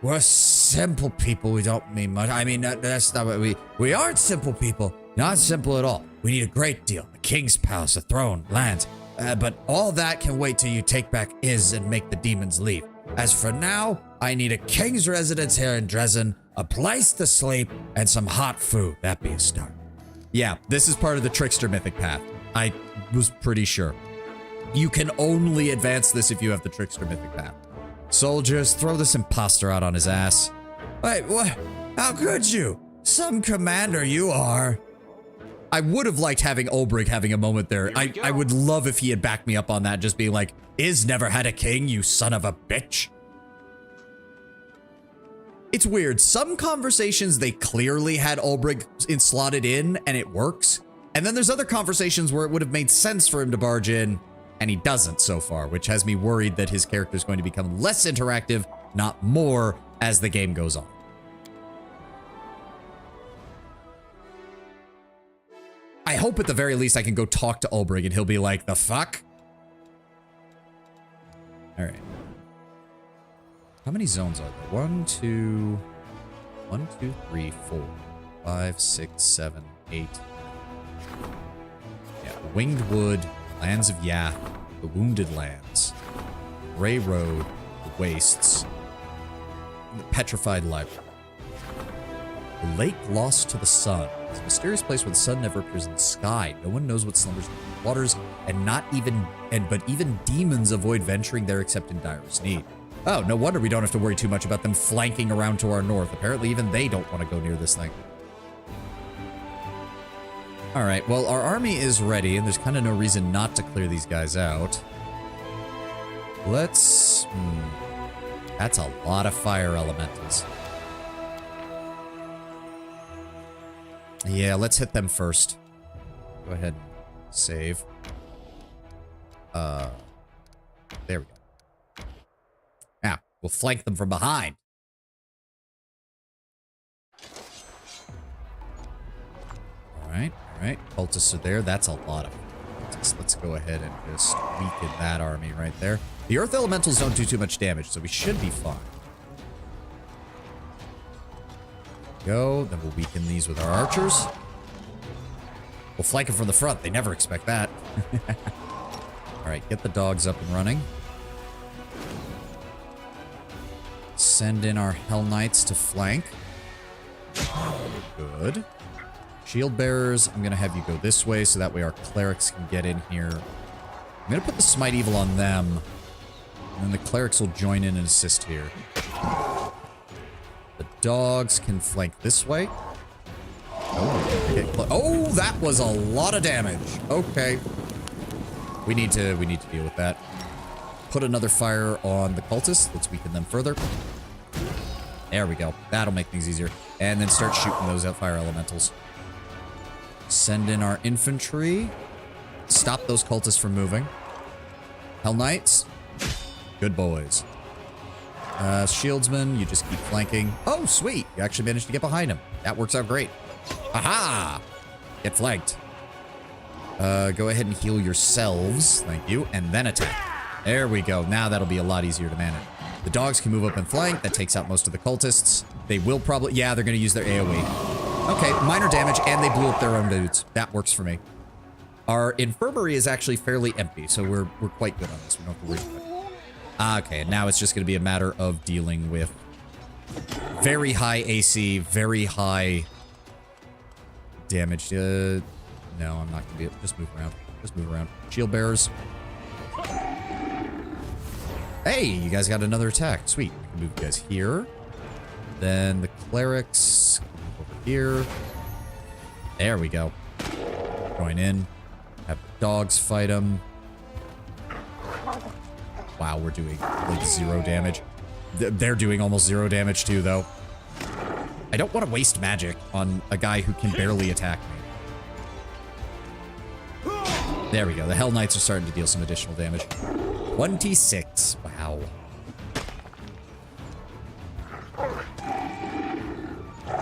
We're simple people. We don't mean much. I mean, that's not what we aren't simple people. Not simple at all. We need a great deal. A king's palace, a throne, lands. But all that can wait till you take back Iz and make the demons leave. As for now, I need a king's residence here in Dresden, a place to sleep, and some hot food. That'd be a start. Yeah, this is part of the trickster mythic path. I was pretty sure. You can only advance this if you have the trickster mythic path. Soldiers, throw this imposter out on his ass. Wait, what? How could you? Some commander you are. I would have liked having Olbrich having a moment there. I would love if he had backed me up on that, just being like, Iz never had a king, you son of a bitch. It's weird. Some conversations, they clearly had Olbrich slotted in, and it works. And then there's other conversations where it would have made sense for him to barge in, and he doesn't so far, which has me worried that his character is going to become less interactive, not more, as the game goes on. I hope at the very least I can go talk to Olbrich and he'll be like, the fuck? All right. How many zones are there? 1, 2, 3, 4, 5, 6, 7, 8. Yeah, Winged Wood, Lands of Yath, the Wounded Lands, Grey Road, the Wastes, and the Petrified Library. The Lake Lost to the Sun. It's a mysterious place where the sun never appears in the sky. No one knows what slumbers in the waters, but even demons avoid venturing there except in direst need. Oh, no wonder we don't have to worry too much about them flanking around to our north. Apparently even they don't want to go near this thing. Alright, well, our army is ready, and there's kind of no reason not to clear these guys out. Let's... That's a lot of fire elementals. Yeah, let's hit them first. Go ahead and save. There we go. Now, we'll flank them from behind. Alright, alright. Cultists are there. That's a lot of cultists. Let's go ahead and just weaken that army right there. The Earth Elementals don't do too much damage, so we should be fine. Go, then we'll weaken these with our archers. We'll flank them from the front. They never expect that. Alright, get the dogs up and running. Send in our Hell Knights to flank. Good. Shield Bearers, I'm going to have you go this way so that way our clerics can get in here. I'm going to put the Smite Evil on them. And then the clerics will join in and assist here. The dogs can flank this way. Oh, that was a lot of damage. Okay. We need to deal with that. Put another fire on the cultists. Let's weaken them further. There we go. That'll make things easier. And then start shooting those fire elementals. Send in our infantry. Stop those cultists from moving. Hell Knights. Good boys. Shieldsman, you just keep flanking. Oh, sweet. You actually managed to get behind him. That works out great. Aha! Get flanked. Go ahead and heal yourselves. Thank you. And then attack. There we go. Now that'll be a lot easier to manage. The dogs can move up and flank. That takes out most of the cultists. They will probably... Yeah, they're going to use their AoE. Okay, minor damage, and they blew up their own dudes. That works for me. Our infirmary is actually fairly empty, so we're quite good on this. We don't have to worry about it. Okay, now it's just going to be a matter of dealing with very high AC, very high damage. No, I'm not going to be able... Just move around. Just move around. Shield bearers. Hey, you guys got another attack. Sweet. I can move you guys here. Then the clerics over here. There we go. Join in. Have the dogs fight them. Wow, we're doing like 0 damage. They're doing almost 0 damage too, though. I don't want to waste magic on a guy who can barely attack me. There we go. The Hell Knights are starting to deal some additional damage. 26. Wow.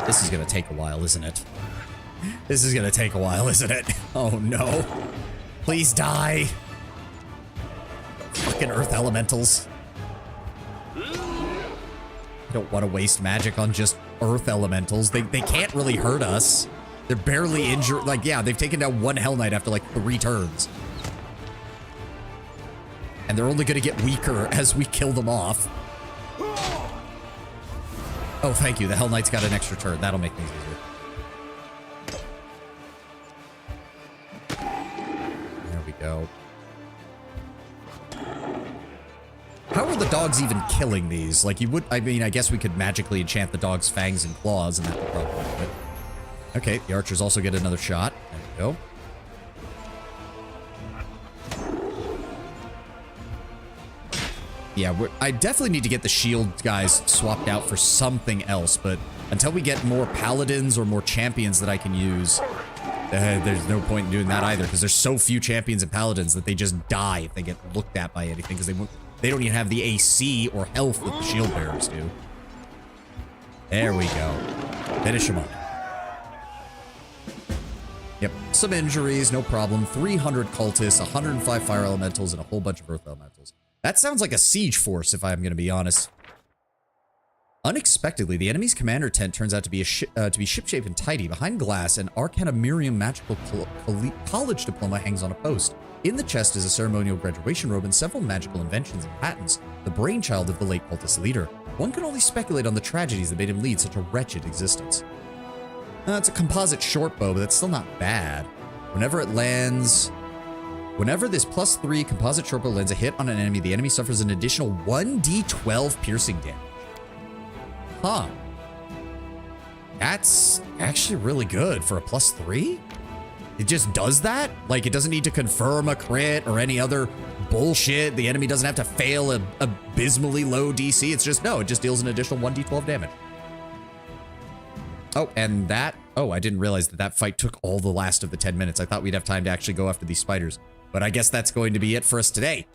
This is going to take a while, isn't it? This is going to take a while, isn't it? Oh, no. Please die. Fucking earth elementals. I don't want to waste magic on just earth elementals. They can't really hurt us. They're barely injured. Like, yeah, they've taken down 1 Hell Knight after like 3 turns. And they're only going to get weaker as we kill them off. Oh, thank you. The Hell Knight's got an extra turn. That'll make things easier. There we go. How are the dogs even killing these? Like, you would... I mean, I guess we could magically enchant the dog's fangs and claws, and that would probably do it. Okay, the archers also get another shot. There we go. Yeah, I definitely need to get the shield guys swapped out for something else, but until we get more paladins or more champions that I can use, there's no point in doing that either, because there's so few champions and paladins that they just die if they get looked at by anything, because they don't even have the AC or health that the shield bearers do. There we go. Finish them up. Yep, some injuries, no problem. 300 cultists, 105 fire elementals, and a whole bunch of earth elementals. That sounds like a siege force, if I'm going to be honest. Unexpectedly, the enemy's commander tent turns out to be ship-shape and tidy. Behind glass, an Arcana Miriam magical college diploma hangs on a post. In the chest is a ceremonial graduation robe and several magical inventions and patents, the brainchild of the late cultist leader. One can only speculate on the tragedies that made him lead such a wretched existence. It's a composite short bow, but that's still not bad. Whenever it lands... Whenever this +3 composite short bow lands a hit on an enemy, the enemy suffers an additional 1d12 piercing damage. Huh. That's actually really good for a +3? It just does that? Like, it doesn't need to confirm a crit or any other bullshit. The enemy doesn't have to fail a abysmally low DC. It's just, no, it just deals an additional 1d12 damage. Oh, and that... Oh, I didn't realize that that fight took all the last of the 10 minutes. I thought we'd have time to actually go after these spiders. But I guess that's going to be it for us today.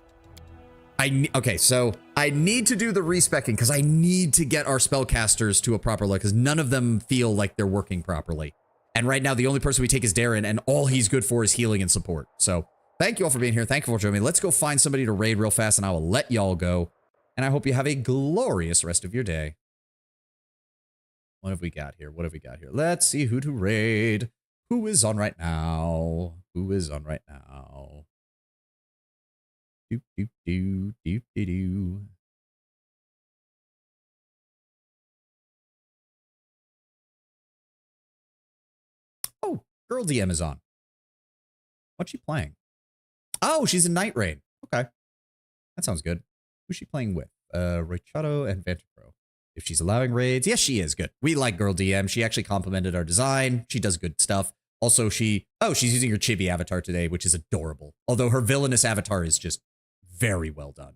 Okay, so I need to do the respecking because I need to get our spellcasters to a proper level because none of them feel like they're working properly. And right now, the only person we take is Darren, and all he's good for is healing and support. So thank you all for being here. Thank you for joining me. Let's go find somebody to raid real fast, and I will let y'all go. And I hope you have a glorious rest of your day. What have we got here? What have we got here? Let's see who to raid. Who is on right now? Who is on right now? Doop, doop, doo, doop, doo, doo. Oh, Girl DM is on. What's she playing? Oh, she's in Night Raid. Okay. That sounds good. Who's she playing with? Rochado and Vantipro. If she's allowing raids, yes, she is. Good. We like Girl DM. She actually complimented our design. She does good stuff. Also, she's using her chibi avatar today, which is adorable. Although her villainous avatar is just very well done.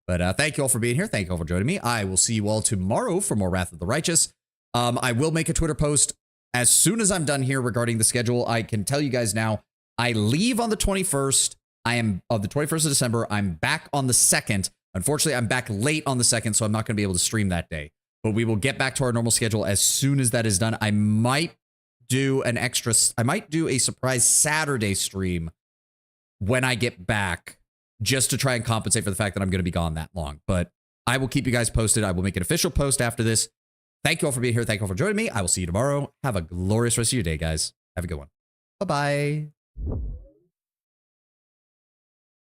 But thank you all for being here. Thank you all for joining me. I will see you all tomorrow for more Wrath of the Righteous. I will make a Twitter post as soon as I'm done here regarding the schedule. I can tell you guys now, I leave on the 21st. I am of the 21st of December. I'm back on the 2nd. Unfortunately, I'm back late on the 2nd, so I'm not going to be able to stream that day. But we will get back to our normal schedule as soon as that is done. I might do a surprise Saturday stream when I get back, just to try and compensate for the fact that I'm going to be gone that long. But I will keep you guys posted. I will make an official post after this. Thank you all for being here. Thank you all for joining me. I will see you tomorrow. Have a glorious rest of your day, guys. Have a good one. Bye-bye.